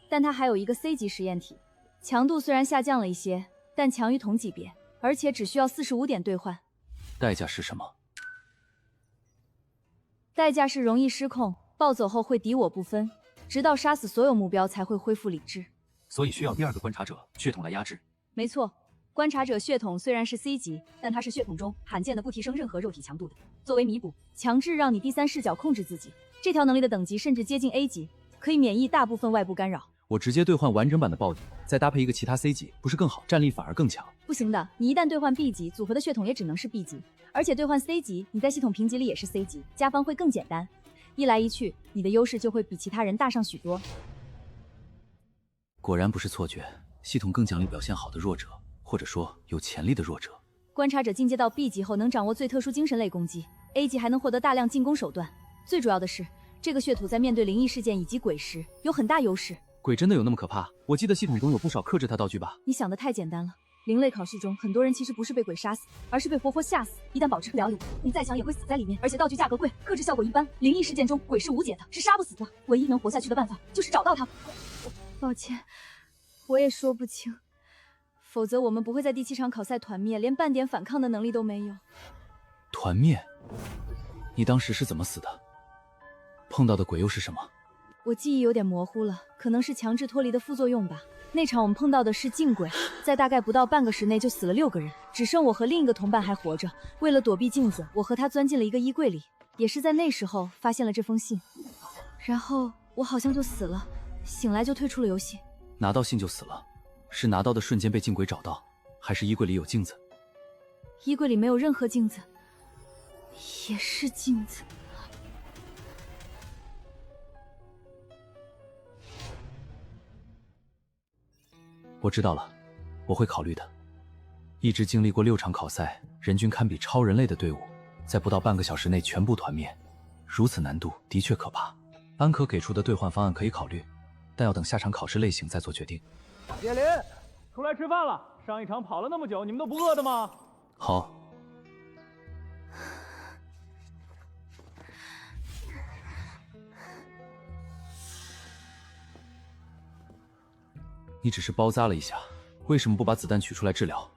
[SPEAKER 8] 但它还有一个 C 级实验体，强度虽然下降了一些，但强于同级别，而且只需要45点兑换。
[SPEAKER 14] 代价是什么？
[SPEAKER 8] 代价是容易失控，暴走后会敌我不分，直到杀死所有目标才会恢复理智。
[SPEAKER 7] 所以需要第2个观察者血统来压制。
[SPEAKER 8] 没错。观察者血统虽然是 C 级，但它是血统中罕见的不提升任何肉体强度的。作为弥补，强制让你第3视角控制自己。这条能力的等级甚至接近 A 级，可以免疫大部分外部干扰。
[SPEAKER 14] 我直接兑换完整版的暴君，再搭配一个其他 C 级，不是更好？战力反而更强。
[SPEAKER 8] 不行的，你一旦兑换 B 级，组合的血统也只能是 B 级，而且兑换 C 级，你在系统评级里也是 C 级，加分会更简单。一来一去，你的优势就会比其他人大上许多。
[SPEAKER 14] 果然不是错觉，系统更奖励表现好的弱者。或者说有潜力的弱者。
[SPEAKER 8] 观察者进阶到 B 级后，能掌握最特殊精神类攻击 ，A 级还能获得大量进攻手段。最主要的是，这个血统在面对灵异事件以及鬼时有很大优势。
[SPEAKER 14] 鬼真的有那么可怕？我记得系统中有不少克制它道具吧？
[SPEAKER 8] 你想的太简单了。灵类考试中，很多人其实不是被鬼杀死，而是被活活吓死。一旦保持不了理，你再强也会死在里面。而且道具价格贵，克制效果一般。灵异事件中，鬼是无解的，是杀不死的。唯一能活下去的办法就是找到他。抱歉，我也说不清。否则我们不会在第7场考赛团灭，连半点反抗的能力都没有。
[SPEAKER 14] 团灭？你当时是怎么死的？碰到的鬼又是什么？
[SPEAKER 8] 我记忆有点模糊了，可能是强制脱离的副作用吧。那场我们碰到的是禁鬼，在大概不到半个时内就死了6个人，只剩我和另一个同伴还活着。为了躲避镜子，我和他钻进了一个衣柜里，也是在那时候发现了这封信。然后我好像就死了，醒来就退出了游戏。
[SPEAKER 14] 拿到信就死了？是拿到的瞬间被禁鬼找到，还是衣柜里有镜子？
[SPEAKER 8] 衣柜里没有任何镜子，也是镜子。
[SPEAKER 14] 我知道了，我会考虑的。一支经历过6场考赛，人均堪比超人类的队伍，在不到半个小时内全部团灭，如此难度的确可怕。安可给出的兑换方案可以考虑，但要等下场考试类型再做决定。
[SPEAKER 12] 叶林，出来吃饭了。上一场跑了那么久，你们都不饿的吗？
[SPEAKER 14] 好。你只是包扎了一下，为什么不把子弹取出来治疗？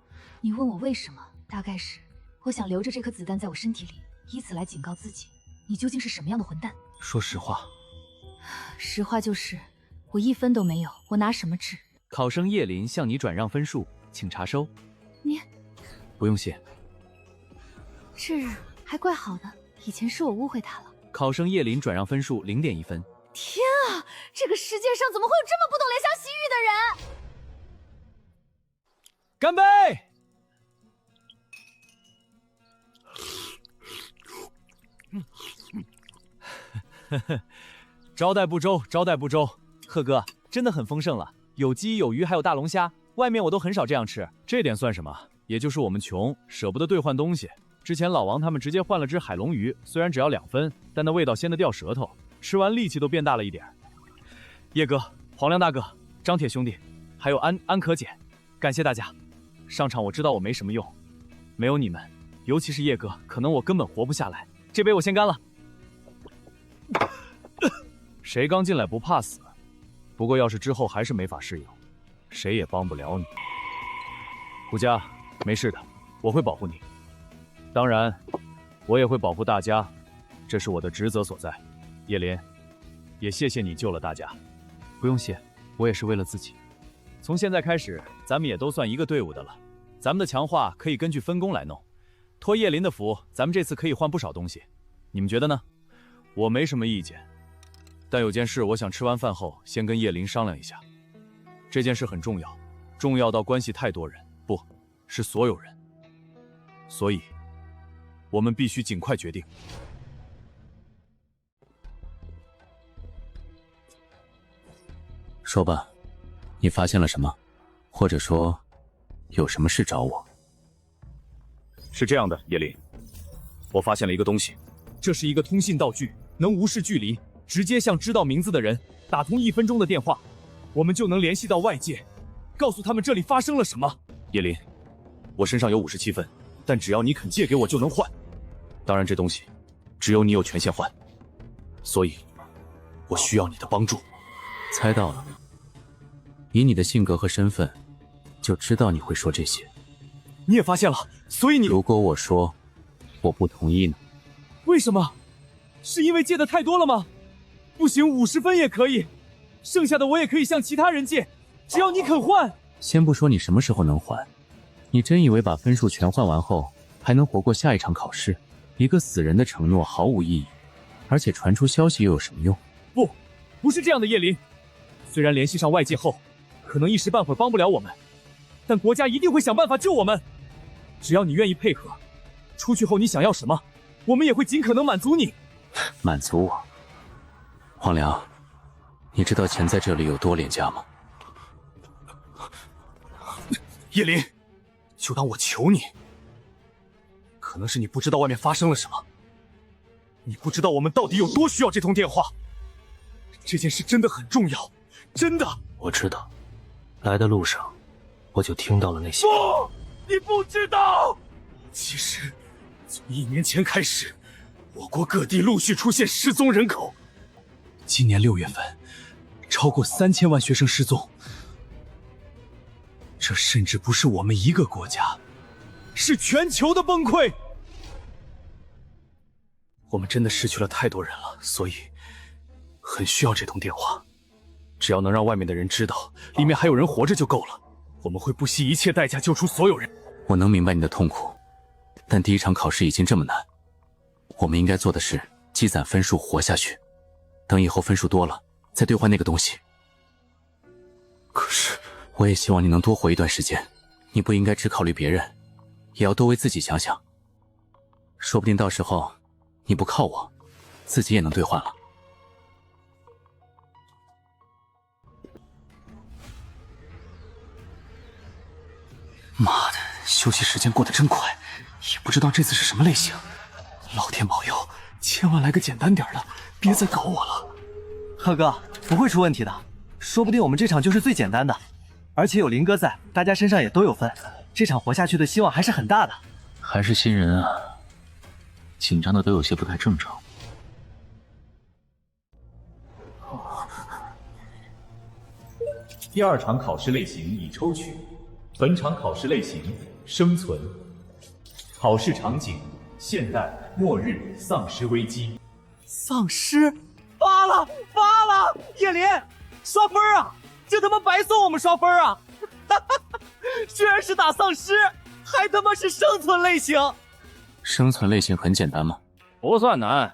[SPEAKER 8] 你问我为什么？大概是我想留着这颗子弹在我身体里，以此来警告自己，你究竟是什么样的混蛋。
[SPEAKER 14] 说实话。
[SPEAKER 8] 实话就是我1分都没有，我拿什么治？
[SPEAKER 14] 考生叶林向你转让分数，请查收。
[SPEAKER 8] 你
[SPEAKER 14] 不用谢。
[SPEAKER 8] 这还怪好的，以前是我误会他了。
[SPEAKER 14] 考生叶林转让分数0.1分。
[SPEAKER 8] 天啊，这个世界上怎么会有这么不懂怜香惜玉的人？
[SPEAKER 12] 干杯！招待不周，招待不周。贺哥真的很丰盛了，有鸡有鱼还有大龙虾，
[SPEAKER 3] 外面我都很少这样吃。这点算什么？也就是我们穷，舍不得兑换东西。之前老王他们直接换了只海龙鱼，虽然只要2分，但那味道鲜得掉舌头，吃完力气都变大了一点。叶哥、黄亮大哥、张铁兄弟，还有安可姐，感谢大家。上场我知道我没什么用，没有你们，尤其是叶哥，可能我根本活不下来。这杯我先干了。谁刚进来不怕死？不过要是之后还是没法适应，谁也帮不了你。顾家，没事的，我会保护你。当然，我也会保护大家，这是我的职责所在。叶林，也谢谢你救了大家。不用谢，我也是为了自己。从现在开始，咱们也都算一个队伍的了。咱们的强化可以根据分工来弄。托叶林的福，咱们这次可以换不少东西。你们觉得呢？我没什么意见，但有件事我想吃完饭后先跟叶林商量一下。这件事很重要，重要到关系太多人，不是所有人。所以，我们必须尽快决定。
[SPEAKER 14] 说吧，你发现了什么？或者说，有什么事找我？
[SPEAKER 3] 是这样的，叶林，我发现了一个东西，这是一个通信道具，能无视距离，直接向知道名字的人打通1分钟的电话，我们就能联系到外界，告诉他们这里发生了什么。叶林，我身上有57分，但只要你肯借给我就能换。当然，这东西只有你有权限换，所以我需要你的帮助。
[SPEAKER 14] 猜到了，以你的性格和身份，就知道你会说这些。
[SPEAKER 3] 你也发现了，所以你……
[SPEAKER 14] 如果我说我不同意呢？
[SPEAKER 12] 为什么？是因为借的太多了吗？不行，50分也可以，剩下的我也可以向其他人借，只要你肯换。
[SPEAKER 14] 先不说你什么时候能还，你真以为把分数全换完后还能活过下一场考试？一个死人的承诺毫无意义，而且传出消息又有什么用？
[SPEAKER 12] 不是这样的，叶林。虽然联系上外界后，可能一时半会儿帮不了我们，但国家一定会想办法救我们。只要你愿意配合，出去后你想要什么，我们也会尽可能满足你。
[SPEAKER 14] 满足我？黄良，你知道钱在这里有多廉价吗？
[SPEAKER 10] 叶林，就当我求你。可能是你不知道外面发生了什么，你不知道我们到底有多需要这通电话。这件事真的很重要，真的。
[SPEAKER 5] 我知道，来的路上我就听到了那些。
[SPEAKER 10] 不，你不知道。其实，从1年前开始，我国各地陆续出现失踪人口。今年6月份，超过3000万学生失踪。这甚至不是我们一个国家，是全球的崩溃。我们真的失去了太多人了，所以很需要这通电话。只要能让外面的人知道里面还有人活着就够了，我们会不惜一切代价救出所有人。
[SPEAKER 14] 我能明白你的痛苦，但第一场考试已经这么难，我们应该做的是积攒分数活下去，等以后分数多了再兑换那个东西。
[SPEAKER 10] 可是
[SPEAKER 14] 我也希望你能多活一段时间，你不应该只考虑别人，也要多为自己想想。说不定到时候你不靠我，自己也能兑换了。
[SPEAKER 10] 妈的，休息时间过得真快，也不知道这次是什么类型。老天保佑，千万来个简单点的，别再搞我了。
[SPEAKER 19] 贺哥，不会出问题的，说不定我们这场就是最简单的，而且有林哥在，大家身上也都有分，这场活下去的希望还是很大的。
[SPEAKER 9] 还是新人啊，紧张的都有些不太正常。
[SPEAKER 7] 第2场考试类型已抽取，本场考试类型生存，考试场景现代末日丧尸危机。
[SPEAKER 12] 丧尸发了！叶林，刷分啊！这他妈白送我们刷分啊！居然是打丧尸，还他妈是生存类型。
[SPEAKER 14] 生存类型很简单吗？
[SPEAKER 4] 不算难，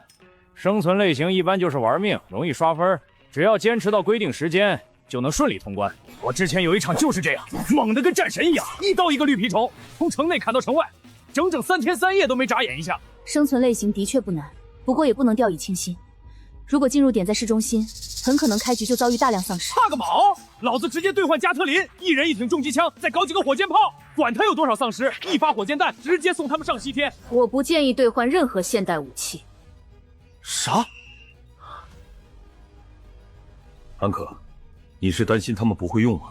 [SPEAKER 4] 生存类型一般就是玩命，容易刷分，只要坚持到规定时间就能顺利通关。我之前有一场就是这样，猛得跟战神一样，一刀一个绿皮虫，从城内砍到城外，整整3天3夜都没眨眼一下。
[SPEAKER 8] 生存类型的确不难，不过也不能掉以轻心。如果进入点在市中心，很可能开局就遭遇大量丧尸。
[SPEAKER 12] 怕个毛！老子直接兑换加特林，一人一挺重机枪，再搞几个火箭炮，管他有多少丧尸，一发火箭弹直接送他们上西天。
[SPEAKER 20] 我不建议兑换任何现代武器。
[SPEAKER 10] 啥？
[SPEAKER 6] 安可，你是担心他们不会用吗？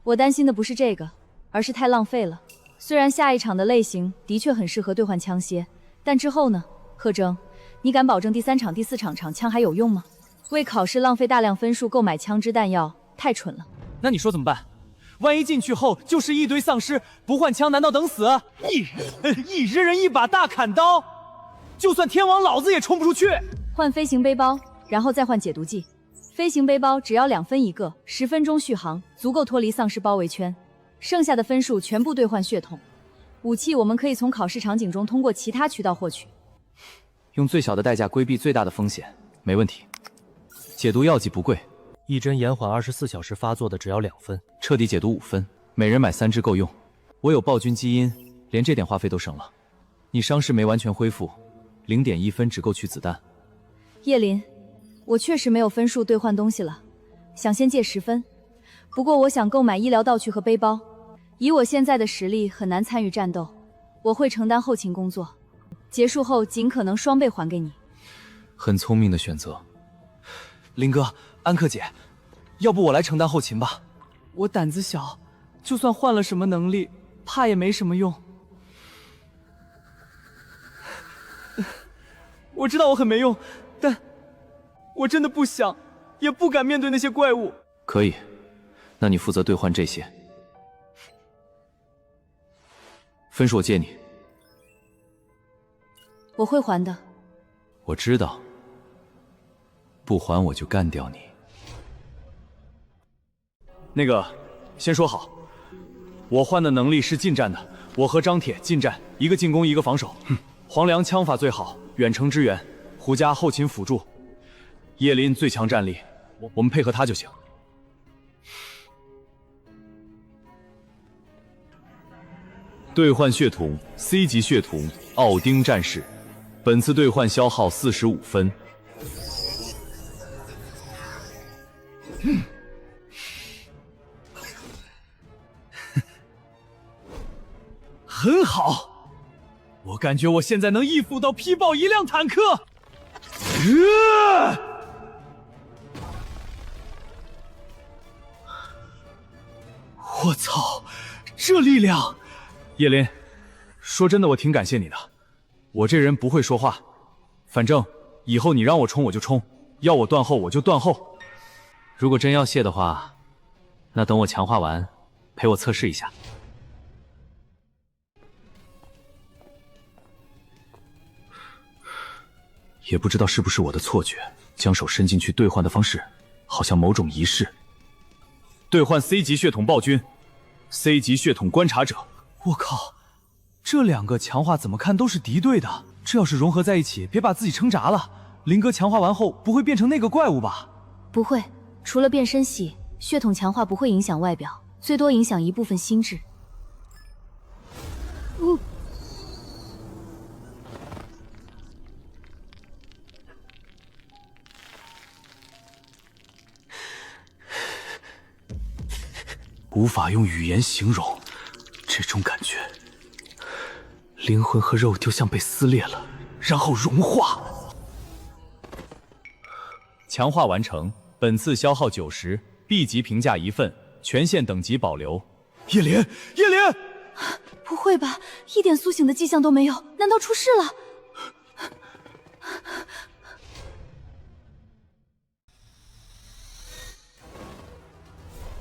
[SPEAKER 8] 我担心的不是这个，而是太浪费了。虽然下一场的类型的确很适合兑换枪械，但之后呢？贺征，你敢保证第3场、第4场场枪还有用吗？为考试浪费大量分数购买枪支弹药，太蠢了。
[SPEAKER 12] 那你说怎么办？万一进去后就是一堆丧尸，不换枪难道等死？一人一把大砍刀，就算天王老子也冲不出去。
[SPEAKER 8] 换飞行背包，然后再换解毒剂。飞行背包只要2分一个，10分钟续航，足够脱离丧尸包围圈。剩下的分数全部兑换血统。武器我们可以从考试场景中通过其他渠道获取。
[SPEAKER 14] 用最小的代价规避最大的风险，没问题。解毒药剂不贵，
[SPEAKER 5] 一针延缓24小时发作的只要2分，
[SPEAKER 14] 彻底解毒5分，每人买3支够用。我有暴君基因，连这点花费都省了。你伤势没完全恢复，0.1分只够取子弹。
[SPEAKER 8] 叶林，我确实没有分数兑换东西了，想先借10分。不过我想购买医疗道具和背包，以我现在的实力很难参与战斗，我会承担后勤工作，结束后尽可能双倍还给你。
[SPEAKER 14] 很聪明的选择。
[SPEAKER 18] 林哥，安可姐，要不我来承担后勤吧？我胆子小，就算换了什么能力，怕也没什么用。我知道我很没用，但我真的不想，也不敢面对那些怪物。
[SPEAKER 14] 可以，那你负责兑换这些。分数我借你。
[SPEAKER 8] 我会还的。
[SPEAKER 14] 我知道，不还我就干掉你。
[SPEAKER 12] 那个，先说好，我换的能力是近战的，我和张铁近战，一个进攻一个防守。黄良枪法最好，远程支援，胡家后勤辅助，叶林最强战力，我们配合他就行。
[SPEAKER 3] 兑换血统 C 级血统奥丁战士，本次兑换消耗45分。
[SPEAKER 12] 很好，我感觉我现在能义父到劈爆1辆坦克。我操，这力量！叶林，说真的，我挺感谢你的。我这人不会说话，反正以后你让我冲我就冲，要我断后我就断后。
[SPEAKER 14] 如果真要谢的话，那等我强化完，陪我测试一下。
[SPEAKER 3] 也不知道是不是我的错觉，将手伸进去兑换的方式，好像某种仪式。
[SPEAKER 12] 兑换 C 级血统暴君 ，C 级血统观察者。我靠，这2个强化怎么看都是敌对的，这要是融合在一起，别把自己撑炸了。林哥强化完后不会变成那个怪物吧？
[SPEAKER 8] 不会，除了变身系，血统强化不会影响外表，最多影响一部分心智。
[SPEAKER 10] 无法用语言形容这种感觉，灵魂和肉就像被撕裂了，然后融化。
[SPEAKER 12] 强化完成，本次消耗90 ，B 级评价1份，权限等级保留。叶林，叶林，
[SPEAKER 8] 不会吧，一点苏醒的迹象都没有，难道出事了？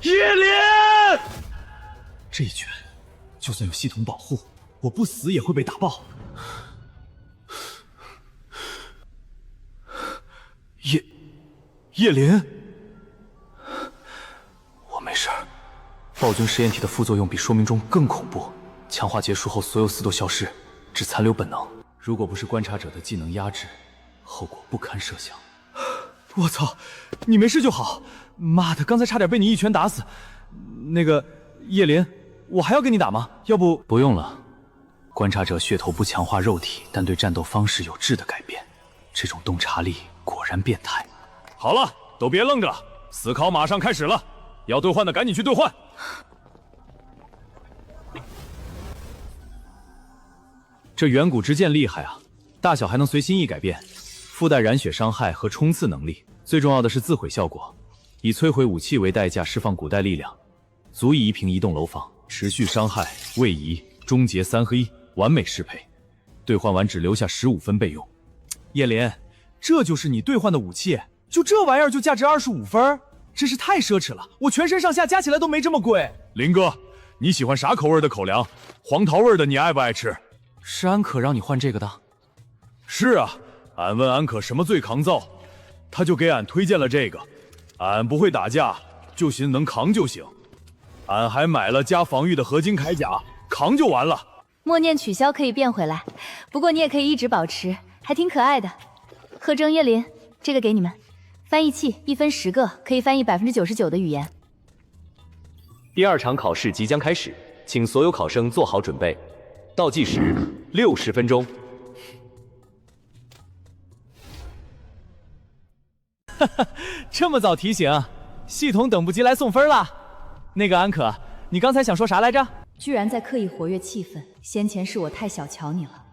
[SPEAKER 12] 叶林，这一拳就算有系统保护，我不死也会被打爆。叶林，
[SPEAKER 10] 我没事。暴君实验体的副作用比说明中更恐怖，强化结束后所有4都消失，只残留本能。
[SPEAKER 12] 如果不是观察者的技能压制，后果不堪设想。
[SPEAKER 10] 我操，你没事就好。
[SPEAKER 12] 妈的，刚才差点被你一拳打死。那个叶林，我还要跟你打吗？要不……
[SPEAKER 14] 不用了。观察者血头不强化肉体，但对战斗方式有质的改变，这种洞察力果然变态。
[SPEAKER 12] 好了，
[SPEAKER 3] 都别愣着，思考马上开始了，要兑换的赶紧去兑换。
[SPEAKER 6] 这远古之剑厉害啊，大小还能随心意改变，附带染血伤害和冲刺能力，最重要的是自毁效果，以摧毁武器为代价释放古代力量，足以夷平一栋楼房，持续伤害、位移、终结3合1，完美适配。兑换完只留下15分备用。
[SPEAKER 12] 叶林，这就是你兑换的武器？就这玩意儿就价值25分？真是太奢侈了，我全身上下加起来都没这么贵。
[SPEAKER 3] 林哥，你喜欢啥口味的口粮？黄桃味的你爱不爱吃？
[SPEAKER 18] 是安可让你换这个的？
[SPEAKER 3] 是啊，俺问安可什么最抗造，他就给俺推荐了这个。俺不会打架，就寻能扛就行。俺还买了加防御的合金铠甲，扛就完了。
[SPEAKER 8] 默念取消可以变回来，不过你也可以一直保持，还挺可爱的。贺征、叶林，这个给你们。翻译器1分10个，可以翻译99%的语言。
[SPEAKER 17] 第2场考试即将开始，请所有考生做好准备。倒计时60分钟。
[SPEAKER 12] 哈哈，这么早提醒，系统等不及来送分了。那个安可，你刚才想说啥来着？
[SPEAKER 8] 居然在刻意活跃气氛，先前是我太小瞧你了。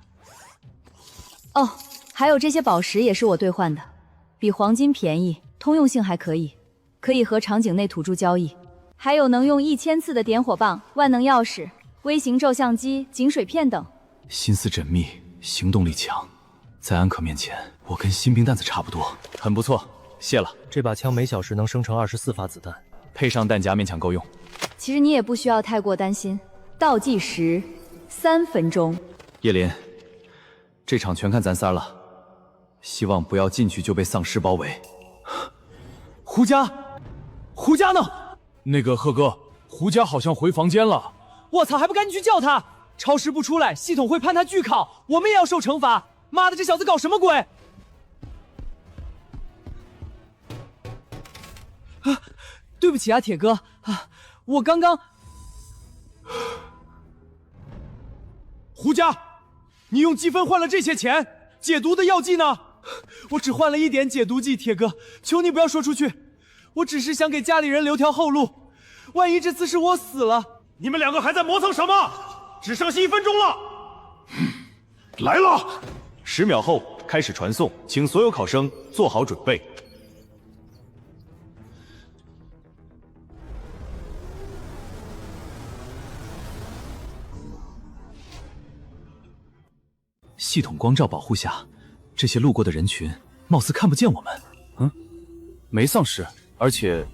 [SPEAKER 8] 哦，还有这些宝石也是我兑换的，比黄金便宜，通用性还可以，可以和场景内土著交易。还有能用1000次的点火棒、万能钥匙、微型骤相机、井水片等。
[SPEAKER 6] 心思缜密，行动力强，在安可面前，我跟新兵蛋子差不多。
[SPEAKER 3] 很不错，谢了。
[SPEAKER 5] 这把枪每小时能生成24发子弹，
[SPEAKER 6] 配上弹夹勉强够用。
[SPEAKER 8] 其实你也不需要太过担心。倒计时3分钟。
[SPEAKER 6] 叶林，这场全看咱仨了，希望不要进去就被丧尸包围。
[SPEAKER 12] 胡家，胡家呢？
[SPEAKER 3] 那个贺哥，胡家好像回房间了。
[SPEAKER 12] 我操，还不赶紧去叫他！超时不出来，系统会判他拒考，我们也要受惩罚。妈的，这小子搞什么鬼？啊，对不起啊，铁哥啊，我刚刚。
[SPEAKER 3] 胡家，你用积分换了这些钱，解毒的药剂呢？
[SPEAKER 12] 我只换了1点解毒剂，铁哥，求你不要说出去。我只是想给家里人留条后路，万一这次是我死了。
[SPEAKER 3] 你们2个还在磨蹭什么？只剩下1分钟了。来了
[SPEAKER 17] ！10秒后开始传送，请所有考生做好准备。
[SPEAKER 6] 系统光照保护下，这些路过的人群貌似看不见我们。
[SPEAKER 3] 没丧尸，而且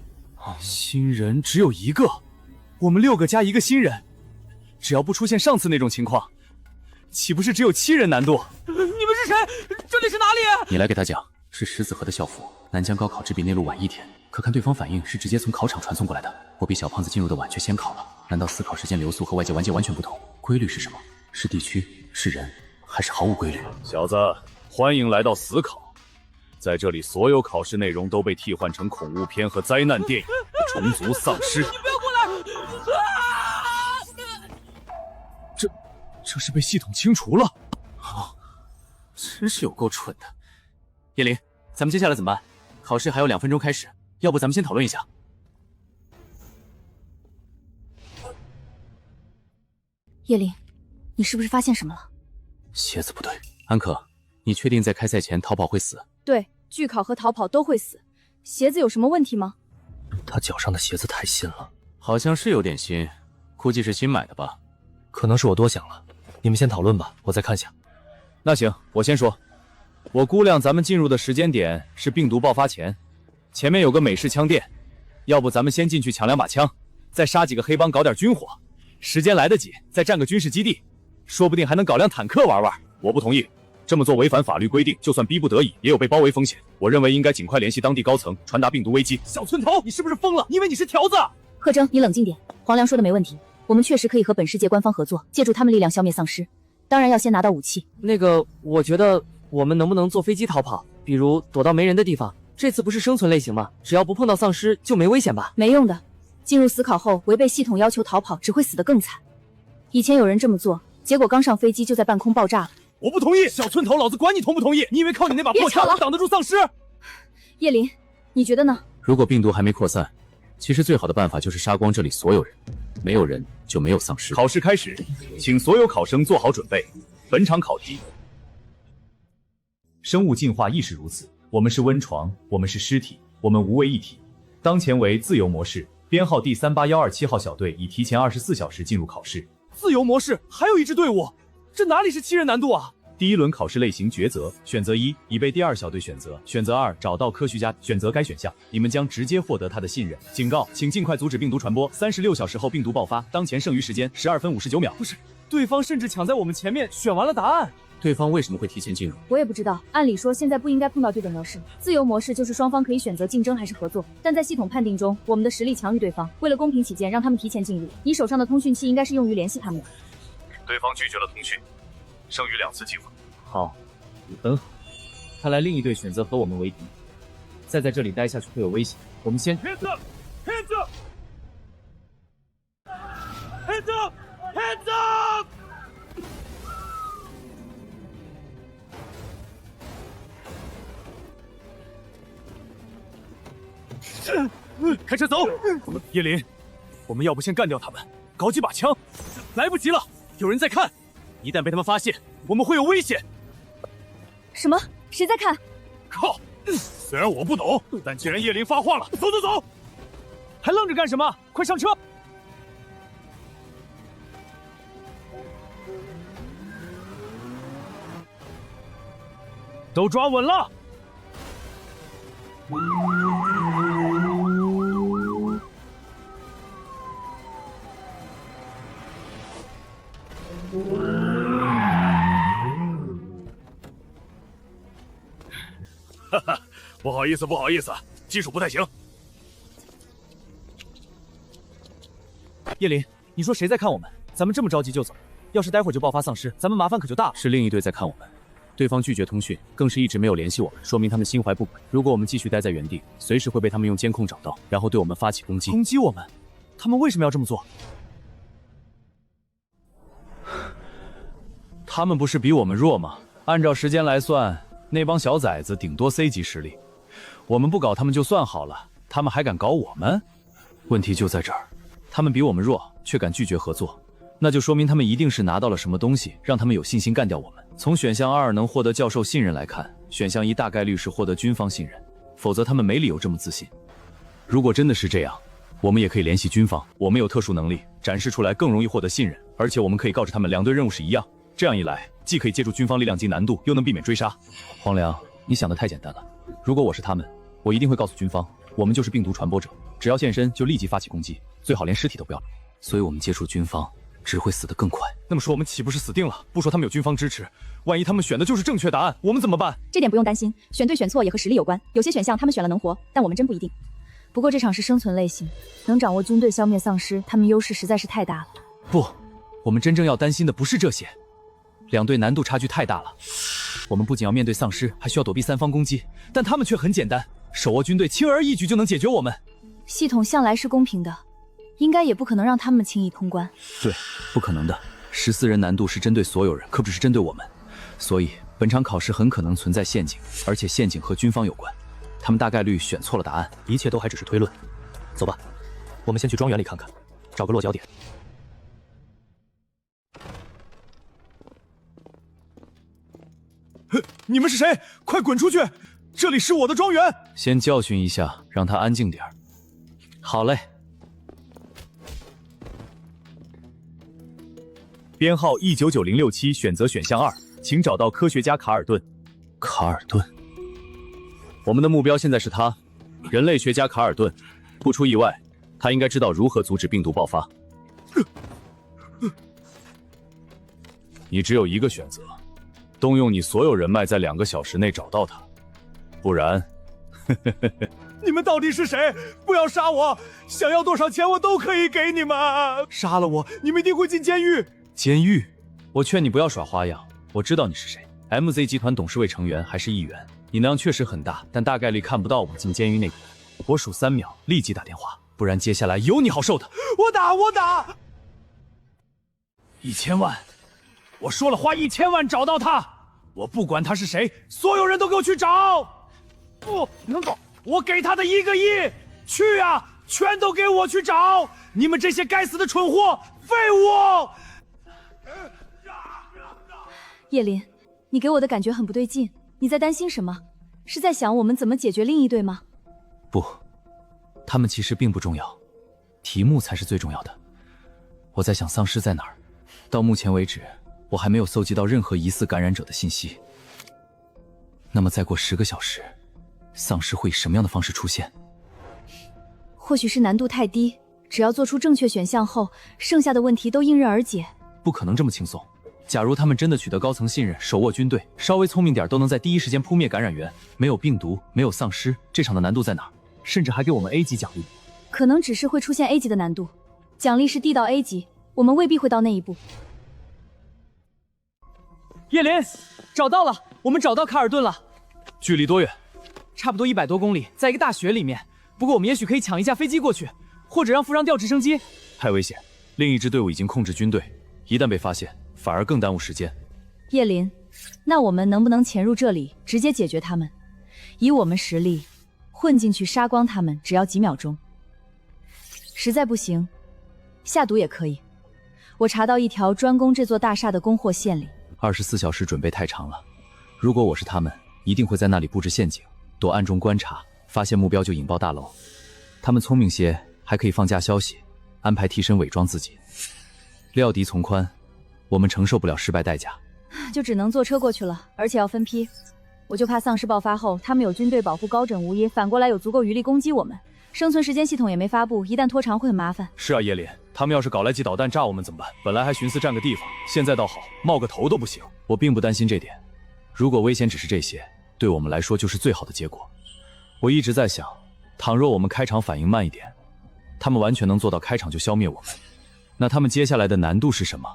[SPEAKER 3] 新人只有1个。
[SPEAKER 12] 我们6个加1个新人，只要不出现上次那种情况，岂不是只有7人难度？你们是谁？这里是哪里？
[SPEAKER 14] 你来给他讲，是石子河的校服。南疆高考只比内陆晚1天，可看对方反应是直接从考场传送过来的。我比小胖子进入的晚，却先考了。难道思考时间流速和外界玩界完全不同？规律是什么？是地区？是人？还是毫无规律？
[SPEAKER 3] 小子，欢迎来到死考。在这里，所有考试内容都被替换成恐怖片和灾难电影，虫族、丧尸。
[SPEAKER 12] 你不要过来！
[SPEAKER 3] 这是被系统清除了。
[SPEAKER 14] 真是有够蠢的。叶林，咱们接下来怎么办？考试还有2分钟开始，要不咱们先讨论一下。
[SPEAKER 8] 叶林，你是不是发现什么了？
[SPEAKER 6] 鞋子不对。
[SPEAKER 14] 安可，你确定在开赛前逃跑会死？
[SPEAKER 8] 对，拒考和逃跑都会死。鞋子有什么问题吗？
[SPEAKER 5] 他脚上的鞋子太新了，
[SPEAKER 14] 好像是有点新，估计是新买的吧。
[SPEAKER 5] 可能是我多想了，你们先讨论吧，我再看下。
[SPEAKER 3] 那行，我先说，我估量咱们进入的时间点是病毒爆发前，前面有个美式枪店，要不咱们先进去抢2把枪，再杀几个黑帮搞点军火，时间来得及，再占个军事基地，说不定还能搞辆坦克玩玩。我不同意，这么做违反法律规定，就算逼不得已，也有被包围风险。我认为应该尽快联系当地高层，传达病毒危机。
[SPEAKER 12] 小寸头，你是不是疯了？你以为你是条子？
[SPEAKER 8] 贺征，你冷静点。黄良说的没问题，我们确实可以和本世界官方合作，借助他们力量消灭丧尸。当然要先拿到武器。
[SPEAKER 18] 那个，我觉得我们能不能坐飞机逃跑？比如躲到没人的地方。这次不是生存类型吗？只要不碰到丧尸就没危险吧？
[SPEAKER 8] 没用的。进入死考后，违背系统要求逃跑，只会死得更惨。以前有人这么做，结果刚上飞机就在半空爆炸了。
[SPEAKER 12] 我不同意，小寸头，老子管你同不同意！你以为靠你那把破枪能挡得住丧尸？
[SPEAKER 8] 叶林，你觉得呢？
[SPEAKER 14] 如果病毒还没扩散，其实最好的办法就是杀光这里所有人，没有人就没有丧尸。
[SPEAKER 3] 考试开始，请所有考生做好准备。本场考题：生物进化亦是如此，我们是温床，我们是尸体，我们无为一体。当前为自由模式，编号第38127号小队已提前24小时进入考试。
[SPEAKER 12] 自由模式还有一支队伍，这哪里是7人难度啊？
[SPEAKER 3] 第一轮考试类型抉择，选择1已被第2小队选择，选择2找到科学家，选择该选项，你们将直接获得他的信任。警告，请尽快阻止病毒传播，36小时后病毒爆发，当前剩余时间12分59秒。
[SPEAKER 12] 不是，对方甚至抢在我们前面选完了答案。
[SPEAKER 14] 对方为什么会提前进入？
[SPEAKER 8] 我也不知道，按理说现在不应该碰到这种模式。自由模式就是双方可以选择竞争还是合作，但在系统判定中，我们的实力强于对方。为了公平起见，让他们提前进入。你手上的通讯器应该是用于联系他们的。
[SPEAKER 6] 对方拒绝了通讯，剩余2次机会。
[SPEAKER 5] 好，很好。看来另一队选择和我们为敌，再在这里待下去会有危险。我们先
[SPEAKER 12] Hands up! Hands up! Hands up! Hands up! 开车走！叶林，我们要不先干掉他们，搞几把枪？来不及了，有人在看，一旦被他们发现，我们会有危险。
[SPEAKER 8] 什么？谁在看？
[SPEAKER 12] 靠！虽然我不懂，但既然叶林发话了，走走走！还愣着干什么？快上车！都抓稳了！
[SPEAKER 10] 哈哈，不好意思，不好意思，技术不太行。
[SPEAKER 12] 叶林，你说谁在看我们？咱们这么着急就走，要是待会儿就爆发丧尸，咱们麻烦可就大了。
[SPEAKER 14] 是另一队在看我们，对方拒绝通讯，更是一直没有联系我们，说明他们心怀不轨。如果我们继续待在原地，随时会被他们用监控找到，然后对我们发起攻击。
[SPEAKER 12] 攻击我们？他们为什么要这么做？
[SPEAKER 6] 他们不是比我们弱吗？按照时间来算，那帮小崽子顶多 C 级实力，我们不搞他们就算好了，他们还敢搞我们？问题就在这儿，他们比我们弱，却敢拒绝合作，那就说明他们一定是拿到了什么东西，让他们有信心干掉我们。从选项2能获得教授信任来看，选项1大概率是获得军方信任，否则他们没理由这么自信。如果真的是这样，我们也可以联系军方，我们有特殊能力，展示出来更容易获得信任，而且我们可以告知他们2队任务是一样，这样一来，既可以借助军方力量及难度，又能避免追杀。黄良，你想的太简单了。如果我是他们，我一定会告诉军方，我们就是病毒传播者，只要现身就立即发起攻击，最好连尸体都不要留。
[SPEAKER 14] 所以我们接触军方只会死得更快。
[SPEAKER 12] 那么说我们岂不是死定了？不说他们有军方支持，万一他们选的就是正确答案，我们怎么办？
[SPEAKER 8] 这点不用担心，选对选错也和实力有关，有些选项他们选了能活，但我们真不一定。不过这场是生存类型，能掌握军队消灭丧尸，他们优势实在是太大了。
[SPEAKER 6] 不，我们真正要担心的不是这些，2队难度差距太大了。我们不仅要面对丧尸，还需要躲避3方攻击，但他们却很简单，手握军队轻而易举就能解决我们。
[SPEAKER 8] 系统向来是公平的，应该也不可能让他们轻易通关。
[SPEAKER 6] 对，不可能的。14人难度是针对所有人，可不只是针对我们，所以本场考试很可能存在陷阱，而且陷阱和军方有关。他们大概率选错了答案，
[SPEAKER 5] 一切都还只是推论。走吧，我们先去庄园里看看，找个落脚点。
[SPEAKER 12] 你们是谁？快滚出去！这里是我的庄园。
[SPEAKER 6] 先教训一下，让他安静点儿。好嘞。
[SPEAKER 3] 编号199067，选择选项2，请找到科学家卡尔顿。
[SPEAKER 6] 卡尔顿，我们的目标现在是他，人类学家卡尔顿。不出意外，他应该知道如何阻止病毒爆发。你只有一个选择，动用你所有人脉，在2个小时内找到他，不然……
[SPEAKER 12] 你们到底是谁？不要杀我！想要多少钱我都可以给你们。杀了我，你们一定会进监狱。
[SPEAKER 6] 监狱？我劝你不要耍花样。我知道你是谁 ，MZ 集团董事会成员还是议员，你能量确实很大，但大概率看不到我进监狱那个人。我数3秒，立即打电话，不然接下来有你好受的。
[SPEAKER 12] 我打！1000万，我说了花1000万找到他，我不管他是谁，所有人都给我去找。不能走，我给他的1个亿，去啊，全都给我去找！你们这些该死的蠢货，废物！
[SPEAKER 8] 叶林，你给我的感觉很不对劲，你在担心什么？是在想我们怎么解决另一队吗？
[SPEAKER 14] 不，他们其实并不重要，题目才是最重要的。我在想丧尸在哪儿，到目前为止，我还没有搜集到任何疑似感染者的信息。那么再过10个小时，丧尸会以什么样的方式出现？
[SPEAKER 8] 或许是难度太低，只要做出正确选项后，剩下的问题都迎刃而解。
[SPEAKER 14] 不可能这么轻松。假如他们真的取得高层信任，手握军队，稍微聪明点都能在第一时间扑灭感染源。没有病毒，没有丧尸，这场的难度在哪儿？甚至还给我们 A 级奖励。
[SPEAKER 8] 可能只是会出现 A 级的难度，奖励是 D 到 A 级，我们未必会到那一步。
[SPEAKER 18] 叶林，找到了，我们找到卡尔顿了。
[SPEAKER 10] 距离多远？
[SPEAKER 18] 差不多100多公里，在一个大学里面。不过我们也许可以抢一架飞机过去，或者让富商调直升机。
[SPEAKER 6] 太危险，另一支队伍已经控制军队，一旦被发现，反而更耽误时间。
[SPEAKER 8] 叶林，那我们能不能潜入这里，直接解决他们？以我们实力，混进去杀光他们，只要几秒钟。实在不行，下毒也可以。我查到一条专攻这座大厦的供货线里。
[SPEAKER 14] 24小时准备太长了，如果我是他们，一定会在那里布置陷阱，躲暗中观察，发现目标就引爆大楼。他们聪明些，还可以放假消息，安排替身伪装自己。料敌从宽，我们承受不了失败代价，
[SPEAKER 8] 就只能坐车过去了，而且要分批。我就怕丧尸爆发后，他们有军队保护高枕无忧，反过来有足够余力攻击我们。生存时间系统也没发布，一旦拖长会很麻烦。
[SPEAKER 6] 是啊，叶林，他们要是搞来几导弹炸我们怎么办？本来还寻思占个地方，现在倒好，冒个头都不行。
[SPEAKER 14] 我并不担心这点，如果危险只是这些，对我们来说就是最好的结果。我一直在想，倘若我们开场反应慢一点，他们完全能做到开场就消灭我们。那他们接下来的难度是什么？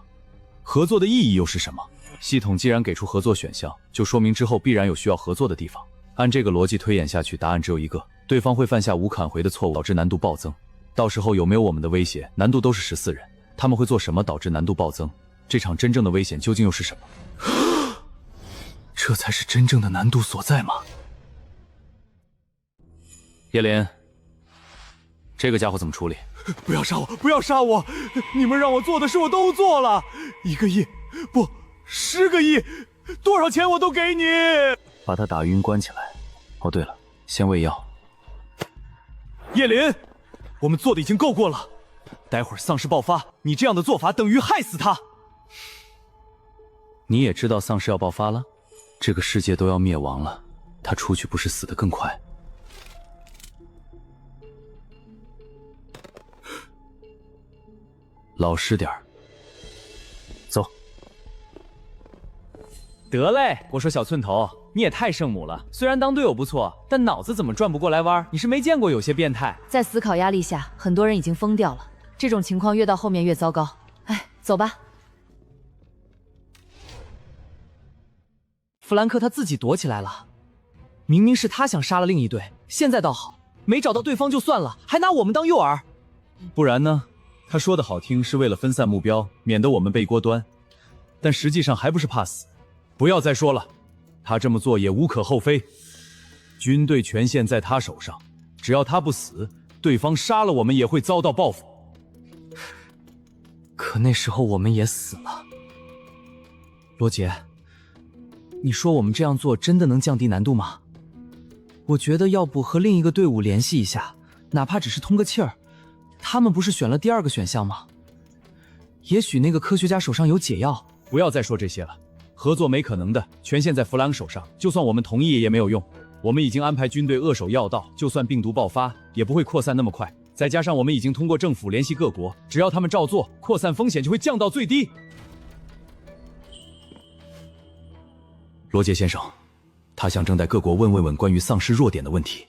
[SPEAKER 14] 合作的意义又是什么？系统既然给出合作选项，就说明之后必然有需要合作的地方。按这个逻辑推演下去，答案只有一个：对方会犯下无可挽回的错误，导致难度暴增。到时候有没有我们的威胁，难度都是14人。他们会做什么导致难度暴增？这场真正的危险究竟又是什么？
[SPEAKER 6] 这才是真正的难度所在吗？
[SPEAKER 14] 叶林，这个家伙怎么处理？
[SPEAKER 10] 不要杀我！不要杀我！你们让我做的事我都做了，1个亿，不，10个亿，多少钱我都给你。
[SPEAKER 14] 把他打晕关起来。哦，对了，先喂药。
[SPEAKER 10] 叶林，我们做的已经够过了，待会儿丧尸爆发，你这样的做法等于害死他。
[SPEAKER 14] 你也知道丧尸要爆发了，这个世界都要灭亡了，他出去不是死得更快？老实点儿，走。
[SPEAKER 18] 得嘞，我说小寸头，你也太圣母了。虽然当队友不错，但脑子怎么转不过来弯？你是没见过有些变态。
[SPEAKER 8] 在思考压力下，很多人已经疯掉了。这种情况越到后面越糟糕。哎，走吧。
[SPEAKER 18] 弗兰克他自己躲起来了，明明是他想杀了另一队，现在倒好，没找到对方就算了，还拿我们当诱饵。
[SPEAKER 6] 不然呢？他说的好听是为了分散目标，免得我们背锅端，但实际上还不是怕死。不要再说了，他这么做也无可厚非。军队权限在他手上，只要他不死，对方杀了我们也会遭到报复。
[SPEAKER 18] 可那时候我们也死了。罗杰，你说我们这样做真的能降低难度吗？我觉得要不和另一个队伍联系一下，哪怕只是通个气儿。他们不是选了第2个选项吗？也许那个科学家手上有解药。
[SPEAKER 6] 不要再说这些了，合作没可能的，权限在弗朗手上，就算我们同意也没有用。我们已经安排军队扼守要道，就算病毒爆发，也不会扩散那么快。再加上我们已经通过政府联系各国，只要他们照做，扩散风险就会降到最低。
[SPEAKER 14] 罗杰先生，他想正带各国问关于丧尸弱点的问题。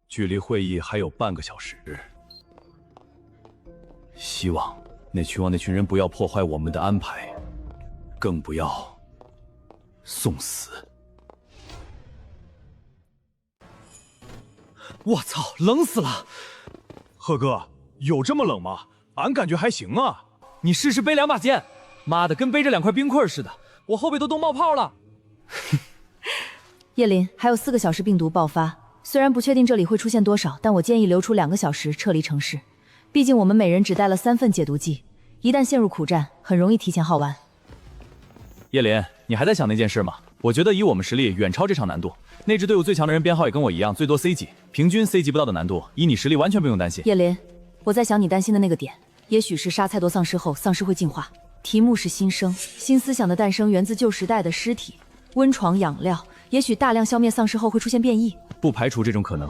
[SPEAKER 6] 距离会议还有半个小时，希望那群人不要破坏我们的安排，更不要送死。
[SPEAKER 10] 我操，冷死了！贺哥，有这么冷吗？俺感觉还行啊。
[SPEAKER 18] 你试试背2把剑，妈的，跟背着2块冰棍似的，我后背都冻冒泡了。
[SPEAKER 8] 叶林，还有4个小时病毒爆发，虽然不确定这里会出现多少，但我建议留出2个小时撤离城市。毕竟我们每人只带了3份解毒剂，一旦陷入苦战，很容易提前耗完。
[SPEAKER 14] 叶林，你还在想那件事吗？我觉得以我们实力远超这场难度。那支队伍最强的人编号也跟我一样，最多 C 级，平均 C 级不到的难度，以你实力完全不用担心。
[SPEAKER 8] 叶林，我在想你担心的那个点，也许是杀太多丧尸后，丧尸会进化。题目是新生，新思想的诞生源自旧时代的尸体，温床养料，也许大量消灭丧尸后会出现变异。
[SPEAKER 14] 不排除这种可能，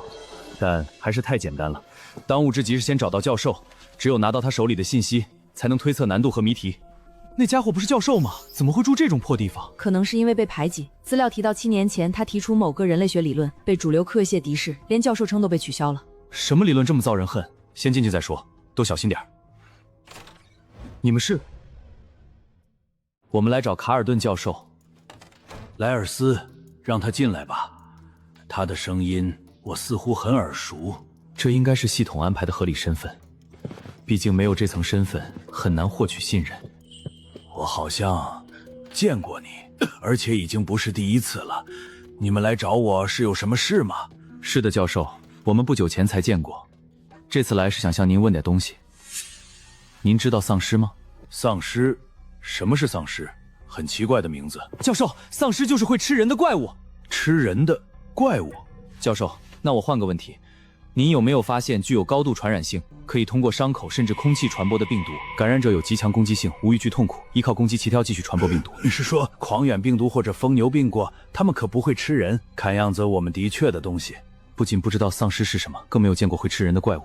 [SPEAKER 14] 但还是太简单了。当务之急是先找到教授，只有拿到他手里的信息，才能推测难度和谜题。
[SPEAKER 5] 那家伙不是教授吗？怎么会住这种破地方？
[SPEAKER 8] 可能是因为被排挤。资料提到7年前，他提出某个人类学理论，被主流科学界敌视，连教授称都被取消了。
[SPEAKER 14] 什么理论这么遭人恨？先进去再说，都小心点。
[SPEAKER 5] 你们是？
[SPEAKER 14] 我们来找卡尔顿教授。
[SPEAKER 11] 莱尔斯，让他进来吧。他的声音我似乎很耳熟。
[SPEAKER 14] 这应该是系统安排的合理身份，毕竟没有这层身份，很难获取信任。
[SPEAKER 11] 我好像见过你，而且已经不是第一次了。你们来找我是有什么事吗？
[SPEAKER 14] 是的，教授，我们不久前才见过。这次来是想向您问点东西。您知道丧尸吗？
[SPEAKER 11] 丧尸？什么是丧尸？很奇怪的名字。
[SPEAKER 5] 教授，丧尸就是会吃人的怪物。
[SPEAKER 11] 吃人的怪物？
[SPEAKER 14] 教授，那我换个问题，您有没有发现具有高度传染性，可以通过伤口甚至空气传播的病毒？感染者有极强攻击性，无畏惧痛苦，依靠攻击气条继续传播病毒。
[SPEAKER 11] 你是说狂犬病毒或者疯牛病过？他们可不会吃人。看样子我们的确的东西，
[SPEAKER 14] 不仅不知道丧尸是什么，更没有见过会吃人的怪物，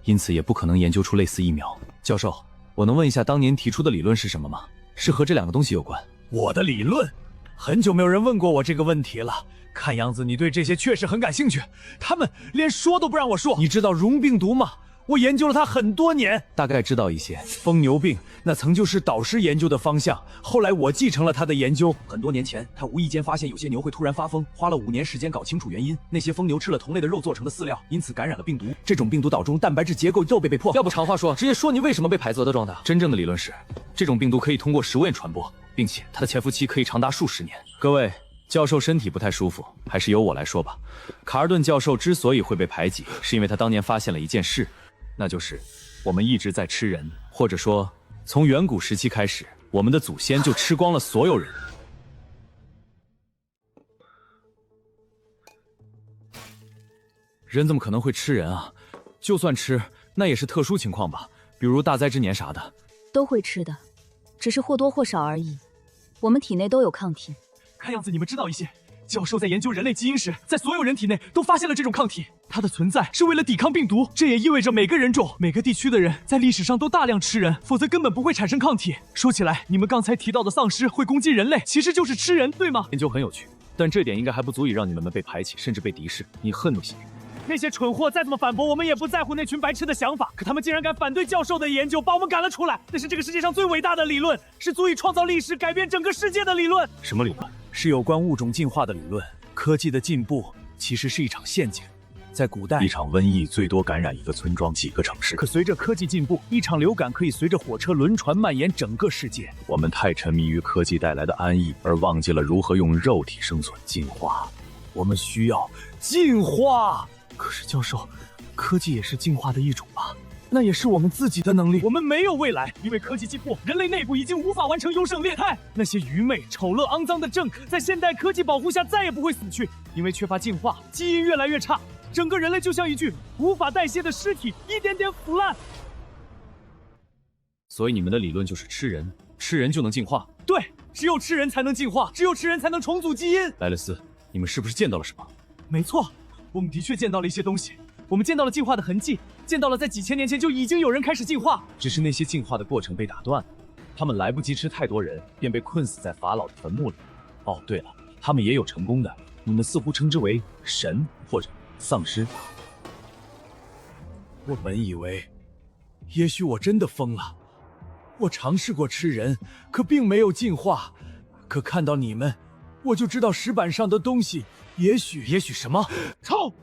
[SPEAKER 14] 因此也不可能研究出类似疫苗。教授，我能问一下当年提出的理论是什么吗？是和这2个东西有关？
[SPEAKER 10] 我的理论？很久没有人问过我这个问题了。看样子你对这些确实很感兴趣。他们连说都不让我说。你知道溶病毒吗？我研究了它很多年，
[SPEAKER 14] 大概知道一些。
[SPEAKER 10] 疯牛病那曾就是导师研究的方向，后来我继承了他的研究。很多年前，他无意间发现有些牛会突然发疯，花了5年时间搞清楚原因。那些疯牛吃了同类的肉做成的饲料，因此感染了病毒。这种病毒导致蛋白质结构都被破坏。
[SPEAKER 14] 要不长话说，直接说你为什么被排责的状态。真正的理论是，这种病毒可以通过食物链传播，并且它的潜伏期可以长达数十年。各位，教授身体不太舒服，还是由我来说吧。卡尔顿教授之所以会被排挤，是因为他当年发现了一件事。那就是我们一直在吃人，或者说从远古时期开始，我们的祖先就吃光了所有人。人怎么可能会吃人啊？就算吃，那也是特殊情况吧，比如大灾之年啥的。
[SPEAKER 8] 都会吃的，只是或多或少而已。我们体内都有抗体。
[SPEAKER 5] 看样子你们知道一些。教授在研究人类基因时，在所有人体内都发现了这种抗体，它的存在是为了抵抗病毒。这也意味着每个人种、每个地区的人在历史上都大量吃人，否则根本不会产生抗体。说起来，你们刚才提到的丧尸会攻击人类，其实就是吃人，对吗？
[SPEAKER 14] 研究很有趣，但这点应该还不足以让你们被排挤，甚至被敌视。你恨那些人。
[SPEAKER 5] 那些蠢货再怎么反驳，我们也不在乎那群白痴的想法。可他们竟然敢反对教授的研究，把我们赶了出来。那是这个世界上最伟大的理论，是足以创造历史、改变整个世界的理论。
[SPEAKER 14] 什么理论？
[SPEAKER 10] 是有关物种进化的理论。科技的进步其实是一场陷阱。在古代，一场瘟疫最多感染一个村庄、几个城市。可随着科技进步，一场流感可以随着火车、轮船蔓延整个世界。我们太沉迷于科技带来的安逸，而忘记了如何用肉体生存、进化。我们需要进化。
[SPEAKER 5] 可是教授，科技也是进化的一种吧？那也是我们自己的能力。我们没有未来，因为科技进步，人类内部已经无法完成优胜劣汰。那些愚昧、丑陋、肮脏的政客，在现代科技保护下再也不会死去，因为缺乏进化，基因越来越差，整个人类就像一具无法代谢的尸体，一点点腐烂。
[SPEAKER 14] 所以你们的理论就是吃人，吃人就能进化？
[SPEAKER 5] 对，只有吃人才能进化，只有吃人才能重组基因。
[SPEAKER 14] 莱勒斯，你们是不是见到了什么？
[SPEAKER 5] 没错，我们的确见到了一些东西。我们见到了进化的痕迹，见到了在几千年前就已经有人开始进化，
[SPEAKER 10] 只是那些进化的过程被打断了，他们来不及吃太多人，便被困死在法老的坟墓里。哦，对了，他们也有成功的，你们似乎称之为神或者丧尸。我本以为，也许我真的疯了。我尝试过吃人，可并没有进化。可看到你们，我就知道石板上的东西，也许什么？
[SPEAKER 5] 操！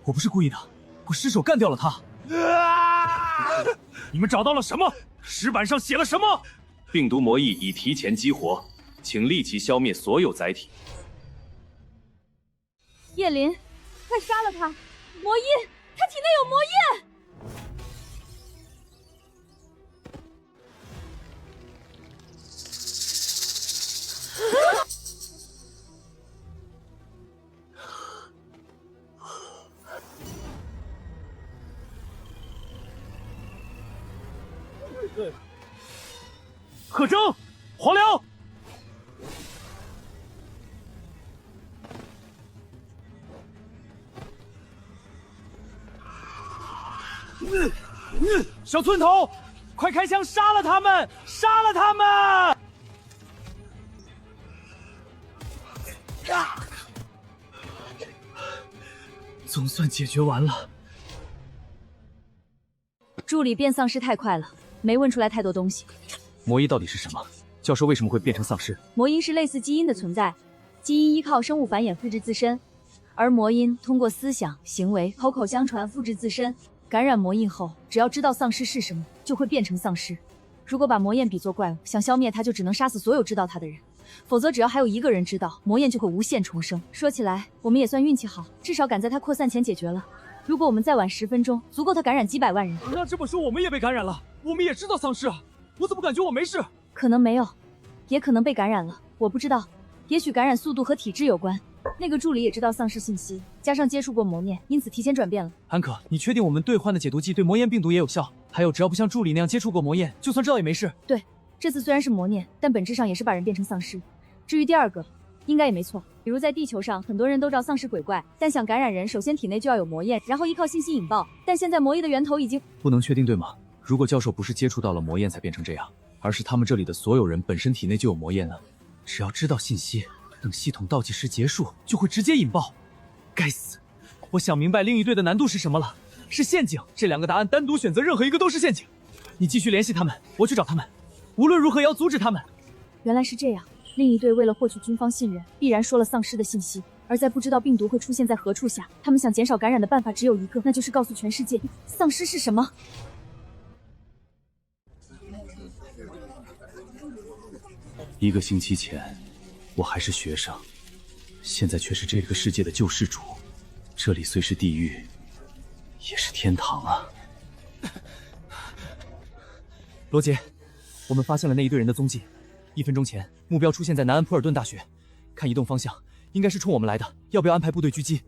[SPEAKER 5] 我不是故意的，我失手干掉了他。
[SPEAKER 10] 你们找到了什么？石板上写了什么？
[SPEAKER 6] 病毒魔翼已提前激活，
[SPEAKER 3] 请立即消灭所有载体。
[SPEAKER 8] 叶林，快杀了他！魔音，他体内有魔焰！
[SPEAKER 12] 可征，黄良，小村头，快开枪杀了他们！杀了他们！
[SPEAKER 5] 总算解决完了。
[SPEAKER 8] 助理变丧尸太快了，没问出来太多东西。
[SPEAKER 5] 魔音到底是什么？教授为什么会变成丧尸？
[SPEAKER 8] 魔音是类似基因的存在，基因依靠生物繁衍复制自身，而魔音通过思想、行为口口相传复制自身。感染魔印后，只要知道丧尸是什么，就会变成丧尸。如果把魔焰比作怪物，想消灭它，就只能杀死所有知道它的人。否则，只要还有一个人知道，魔焰就会无限重生。说起来，我们也算运气好，至少赶在它扩散前解决了。如果我们再晚10分钟，足够它感染几百万人。
[SPEAKER 12] 那这么说，我们也被感染了？我们也知道丧尸啊？我怎么感觉我没事？
[SPEAKER 8] 可能没有，也可能被感染了，我不知道。也许感染速度和体质有关。那个助理也知道丧尸信息，加上接触过魔念，因此提前转变了。
[SPEAKER 5] 安可，你确定我们兑换的解毒剂对魔焰病毒也有效？还有，只要不像助理那样接触过魔焰，就算知道也没事。
[SPEAKER 8] 对，这次虽然是魔念，但本质上也是把人变成丧尸。至于第二个，应该也没错。比如在地球上，很多人都知道丧尸鬼怪，但想感染人，首先体内就要有魔焰，然后依靠信息引爆。但现在魔焰的源头已经
[SPEAKER 5] 不能确定，对吗？如果教授不是接触到了魔焰才变成这样，而是他们这里的所有人本身体内就有魔焰呢？只要知道信息，等系统倒计时结束，就会直接引爆。该死！我想明白另一队的难度是什么了，是陷阱。这2个答案单独选择任何一个都是陷阱。你继续联系他们，我去找他们，无论如何也要阻止他们。
[SPEAKER 8] 原来是这样，另一队为了获取军方信任，必然说了丧尸的信息。而在不知道病毒会出现在何处下，他们想减少感染的办法只有一个，那就是告诉全世界丧尸是什么。
[SPEAKER 6] 1个星期前，我还是学生，现在却是这个世界的救世主。这里虽是地狱，也是天堂啊！
[SPEAKER 5] 罗杰，我们发现了那一队人的踪迹。1分钟前，目标出现在南安普尔顿大学，看移动方向，应该是冲我们来的。要不要安排部队狙击？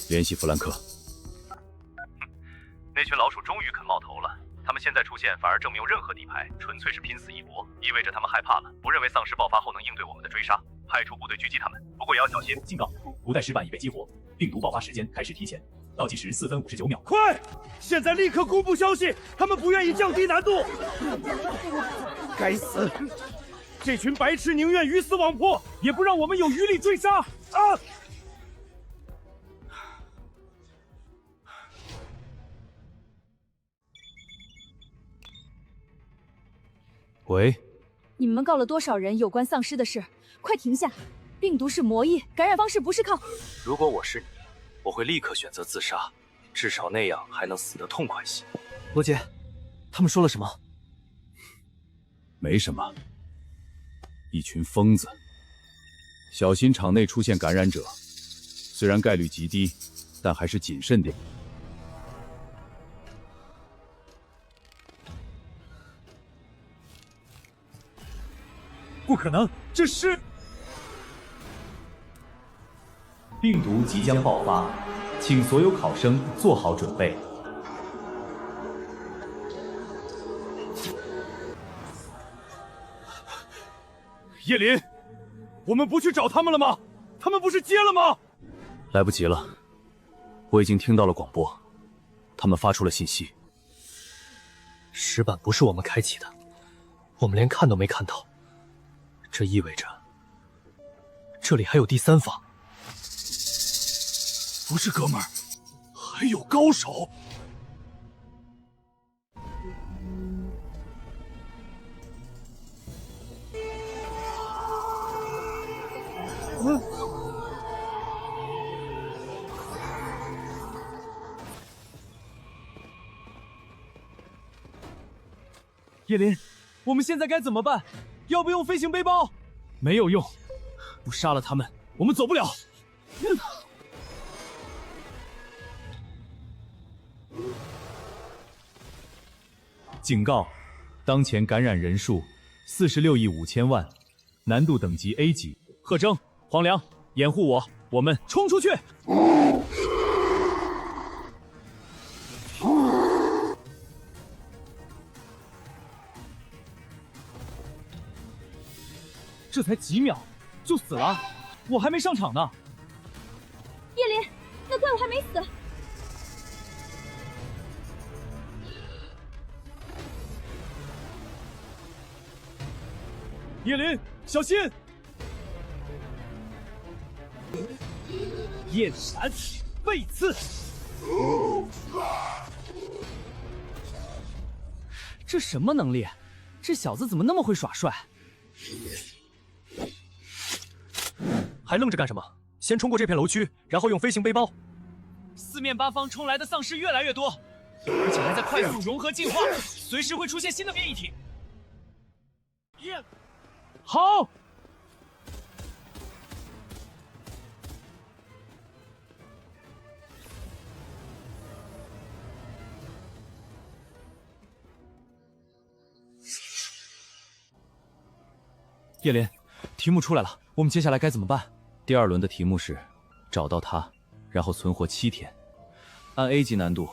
[SPEAKER 6] 联系弗兰克。
[SPEAKER 2] 那群老鼠终于肯冒头了。他们现在出现，反而证明任何底牌纯粹是拼死一搏，意味着他们害怕了，不认为丧尸爆发后能应对我们的追杀，派出部队狙击他们。不过也要小心。
[SPEAKER 7] 警告：古代石板已被激活，病毒爆发时间开始提前，倒计时4分59秒。
[SPEAKER 12] 快！现在立刻公布消息，他们不愿意降低难度。该死！这群白痴宁愿鱼死网破，也不让我们有余力追杀啊！
[SPEAKER 5] 喂，
[SPEAKER 8] 你们告了多少人有关丧尸的事？快停下！病毒是魔液，感染方式不是靠……
[SPEAKER 5] 如果我是你，我会立刻选择自杀，至少那样还能死得痛快些。罗杰，他们说了什么？
[SPEAKER 6] 没什么，一群疯子。小心场内出现感染者，虽然概率极低，但还是谨慎点。
[SPEAKER 12] 不可能，这是
[SPEAKER 7] 病毒即将爆发，请所有考生做好准备。
[SPEAKER 12] 叶林，我们不去找他们了吗？他们不是接了吗？
[SPEAKER 6] 来不及了，我已经听到了广播，他们发出了信息。
[SPEAKER 5] 石板不是我们开启的，我们连看都没看到。这意味着，这里还有第三方。
[SPEAKER 12] 不是哥们儿，还有高手。叶林，我们现在该怎么办？要不用飞行背包？没有用，不杀了他们，我们走不了。
[SPEAKER 7] 警告：当前感染人数46亿5千万，难度等级 A 级。
[SPEAKER 12] 贺征、黄良，掩护我，我们冲出去！这才几秒就死了，我还没上场呢。
[SPEAKER 8] 叶林，那怪物还没死。
[SPEAKER 12] 叶林，小心！焰闪，背刺。
[SPEAKER 18] 这什么能力？这小子怎么那么会耍帅？
[SPEAKER 12] 还愣着干什么？先冲过这片楼区，然后用飞行背包。
[SPEAKER 5] 四面八方冲来的丧尸越来越多，而且还在快速融合进化，随时会出现新的变异体。
[SPEAKER 12] 好。
[SPEAKER 18] 叶林，题目出来了，我们接下来该怎么办？
[SPEAKER 14] 第2轮的题目是找到它，然后存活7天。按 A 级难度，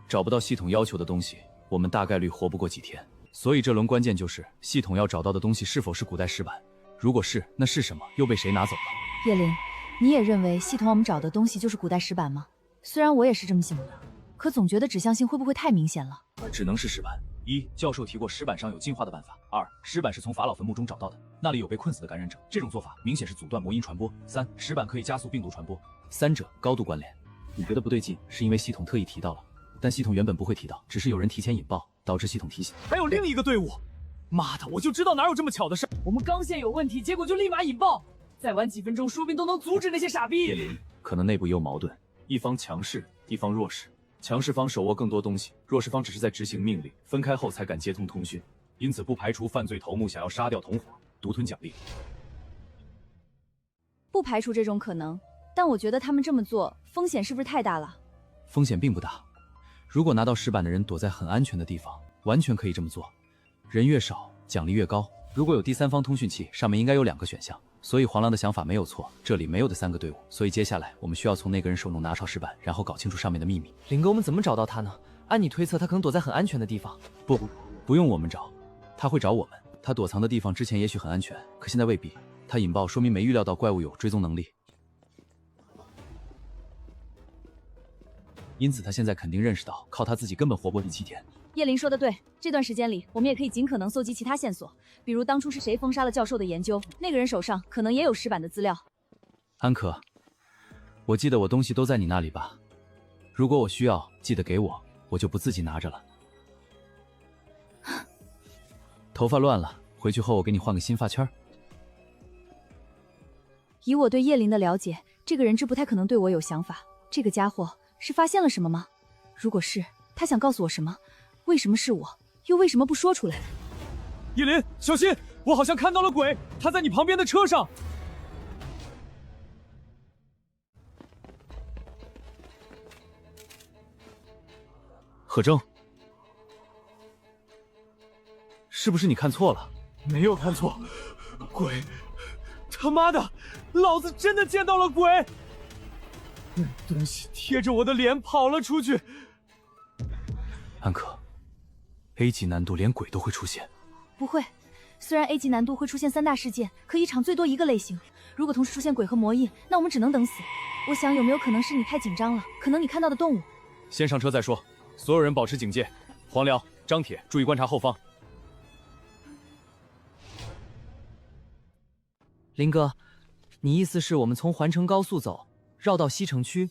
[SPEAKER 14] 找不到系统要求的东西，我们大概率活不过几天。所以这轮关键就是系统要找到的东西是否是古代石板，如果是，那是什么？又被谁拿走了？
[SPEAKER 8] 叶林，你也认为系统要我们找的东西就是古代石板吗？虽然我也是这么想的，可总觉得指向性会不会太明显了？
[SPEAKER 7] 只能是石板。1. 教授提过石板上有进化的办法。2. 石板是从法老坟墓中找到的，那里有被困死的感染者，这种做法明显是阻断魔音传播。3. 石板可以加速病毒传播。
[SPEAKER 14] 3者高度关联。你觉得不对劲，是因为系统特意提到了，但系统原本不会提到，只是有人提前引爆，导致系统提醒。
[SPEAKER 12] 还有另一个队伍，妈的，我就知道哪有这么巧的事。
[SPEAKER 5] 我们刚线有问题，结果就立马引爆，再晚几分钟，说不定都能阻止那些傻逼。
[SPEAKER 14] 叶林，可能内部也有矛盾，一方强势，一方弱势。强势方手握更多东西，弱势方只是在执行命令，分开后才敢接通通讯，因此不排除犯罪头目想要杀掉同伙，独吞奖励。
[SPEAKER 8] 不排除这种可能，但我觉得他们这么做风险是不是太大了？
[SPEAKER 14] 风险并不大，如果拿到石板的人躲在很安全的地方，完全可以这么做。人越少，奖励越高。如果有第3方通讯器，上面应该有2个选项。所以黄狼的想法没有错，这里没有的3个队伍，所以接下来我们需要从那个人手中拿到石板，然后搞清楚上面的秘密。
[SPEAKER 18] 林哥，我们怎么找到他呢？按你推测，他可能躲在很安全的地方。
[SPEAKER 14] 不用我们找，他会找我们。他躲藏的地方之前也许很安全，可现在未必。他引爆说明没预料到怪物有追踪能力，因此他现在肯定认识到靠他自己根本活不过第7天。
[SPEAKER 8] 叶林说的对，这段时间里，我们也可以尽可能搜集其他线索，比如当初是谁封杀了教授的研究，那个人手上可能也有石板的资料。
[SPEAKER 14] 安可，我记得我东西都在你那里吧？如果我需要，记得给我，我就不自己拿着了。头发乱了，回去后我给你换个新发圈。
[SPEAKER 8] 以我对叶林的了解，这个人质不太可能对我有想法。这个家伙是发现了什么吗？如果是，他想告诉我什么？为什么是我？又为什么不说出来？
[SPEAKER 12] 叶林，小心！我好像看到了鬼，他在你旁边的车上。
[SPEAKER 14] 贺征，是不是你看错了？
[SPEAKER 12] 没有看错，鬼！他妈的，老子真的见到了鬼！那东西贴着我的脸跑了出去。
[SPEAKER 14] 安可 ，A 级难度连鬼都会出现。
[SPEAKER 8] 不会，虽然 A 级难度会出现3大事件，可一场最多1个类型。如果同时出现鬼和魔印，那我们只能等死。我想有没有可能是你太紧张了？可能你看到的动物。
[SPEAKER 3] 先上车再说，所有人保持警戒。黄辽、张铁注意观察后方。
[SPEAKER 18] 林哥，你意思是我们从环城高速走，绕到西城区？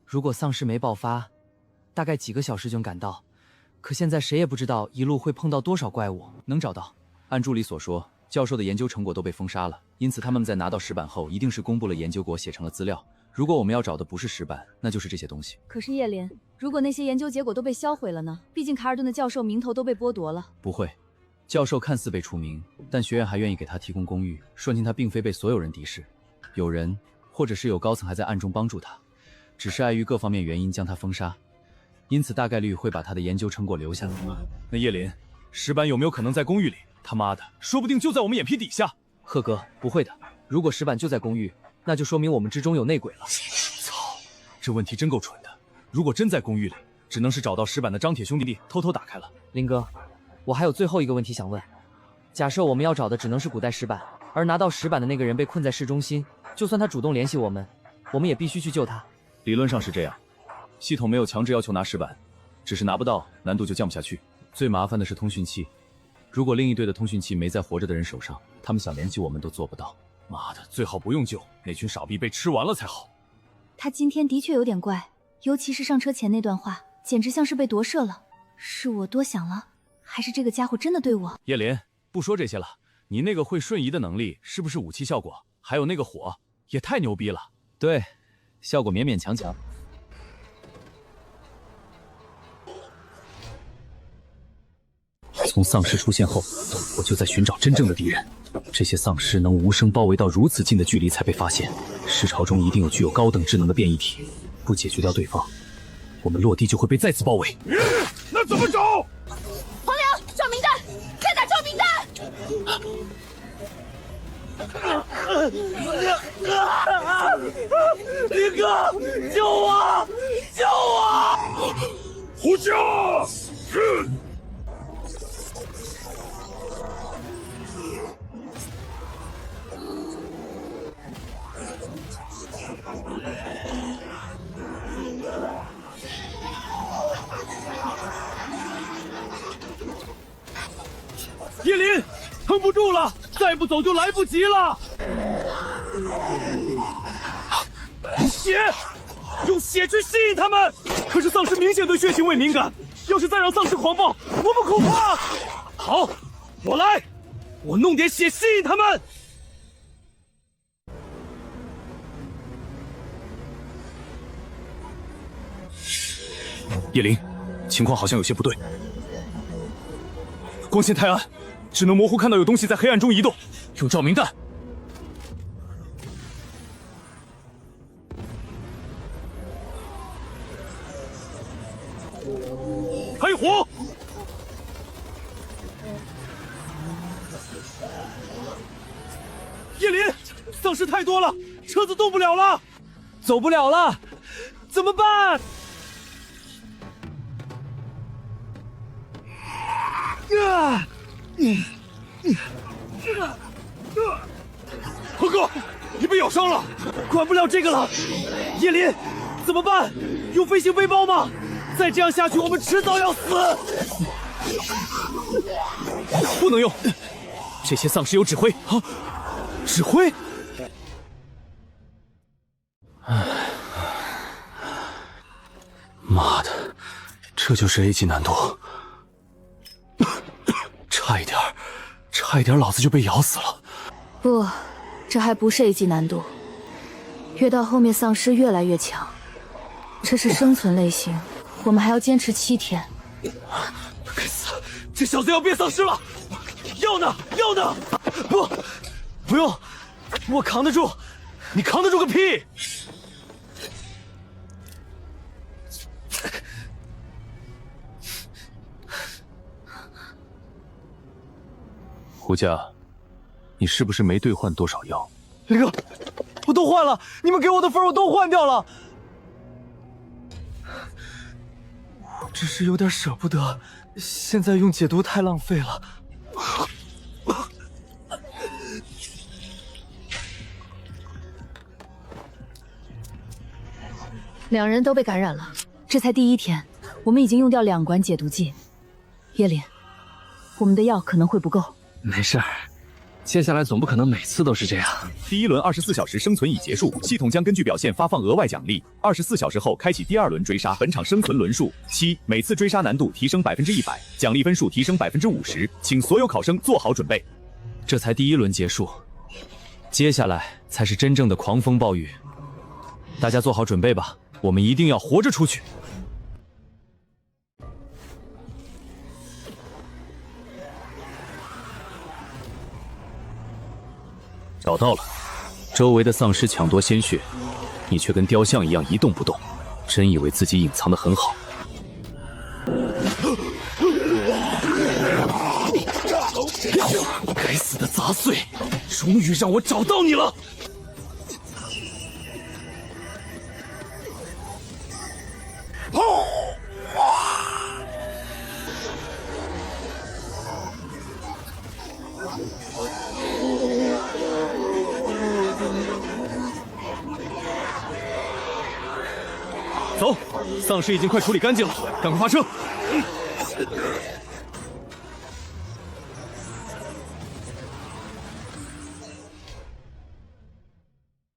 [SPEAKER 18] 如果丧尸没爆发，大概几个小时就赶到。可现在谁也不知道一路会碰到多少怪物，能找到。
[SPEAKER 14] 按助理所说，教授的研究成果都被封杀了，因此他们在拿到石板后，一定是公布了研究果，写成了资料。如果我们要找的不是石板，那就是这些东西。
[SPEAKER 8] 可是叶林，如果那些研究结果都被销毁了呢？毕竟卡尔顿的教授名头都被剥夺了。
[SPEAKER 14] 不会，教授看似被除名，但学院还愿意给他提供公寓，说明他并非被所有人敌视，有人或者是有高层还在暗中帮助他，只是碍于各方面原因将他封杀，因此大概率会把他的研究成果留下来。
[SPEAKER 10] 那叶林，石板有没有可能在公寓里？他妈的，说不定就在我们眼皮底下。
[SPEAKER 18] 贺哥，不会的，如果石板就在公寓，那就说明我们之中有内鬼了。
[SPEAKER 10] 操，这问题真够蠢的。如果真在公寓里，只能是找到石板的张铁兄弟偷偷打开了。
[SPEAKER 18] 林哥，我还有最后一个问题想问：假设我们要找的只能是古代石板，而拿到石板的那个人被困在市中心，就算他主动联系我们，我们也必须去救他。
[SPEAKER 3] 理论上是这样，系统没有强制要求拿石板，只是拿不到，难度就降不下去。
[SPEAKER 14] 最麻烦的是通讯器，如果另一队的通讯器没在活着的人手上，他们想联系我们都做不到。
[SPEAKER 10] 妈的，最好不用救，那群傻逼被吃完了才好。
[SPEAKER 8] 他今天的确有点怪，尤其是上车前那段话，简直像是被夺舍了。是我多想了，还是这个家伙真的对我？
[SPEAKER 10] 叶林，不说这些了，你那个会瞬移的能力是不是武器效果？还有那个火，也太牛逼了。
[SPEAKER 14] 对，效果勉勉强强。从丧尸出现后，我就在寻找真正的敌人。这些丧尸能无声包围到如此近的距离才被发现，尸潮中一定有具有高等智能的变异体，不解决掉对方，我们落地就会被再次包围。
[SPEAKER 1] 那怎么找？
[SPEAKER 13] 黄良，照明弹，再打照明弹！
[SPEAKER 1] 林哥，救我！救我！呼叫！
[SPEAKER 12] 叶林，撑不住了，再不走就来不及了。血，用血去吸引他们。可是丧尸明显对血腥味敏感，要是再让丧尸狂暴，我们恐怕……好，我来，我弄点血吸引他们。
[SPEAKER 10] 叶林，情况好像有些不对，光线太暗，只能模糊看到有东西在黑暗中移动。用照明弹。
[SPEAKER 12] 开火！叶林，丧尸太多了，车子动不了了，
[SPEAKER 18] 走不了了，怎么办？
[SPEAKER 12] 何哥，你被咬伤了，管不了这个了。叶林，怎么办？用飞行背包吗？再这样下去，我们迟早要死。
[SPEAKER 10] 不能用，这些丧尸有指挥啊！指挥？
[SPEAKER 6] 妈的，这就是 A 级难度，差一点，老子就被咬死了。
[SPEAKER 20] 不，这还不是 A 级难度，越到后面丧尸越来越强，这是生存类型，我们还要坚持7天。
[SPEAKER 12] 该死，这小子要变丧尸了！药呢？药呢？不用，我扛得住。你扛得住个屁！
[SPEAKER 6] 胡家，你是不是没兑换多少药？
[SPEAKER 19] 林哥，我都换了，你们给我的分我都换掉了。我只是有点舍不得，现在用解毒太浪费了。
[SPEAKER 20] 2人都被感染了，
[SPEAKER 8] 这才第1天，我们已经用掉2管解毒剂。叶林，我们的药可能会不够。
[SPEAKER 9] 没事儿，接下来总不可能每次都是这样。
[SPEAKER 3] 第1轮24小时生存已结束，系统将根据表现发放额外奖励。24小时后开启第2轮追杀，本场生存轮数7，每次追杀难度提升100%，奖励分数提升50%，请所有考生做好准备。
[SPEAKER 14] 这才第1轮结束，接下来才是真正的狂风暴雨。大家做好准备吧，我们一定要活着出去。
[SPEAKER 6] 找到了，周围的丧尸抢夺鲜血，你却跟雕像一样一动不动，真以为自己隐藏得很好。
[SPEAKER 12] 该死的杂碎，终于让我找到你了！走，丧尸已经快处理干净了，赶快发车！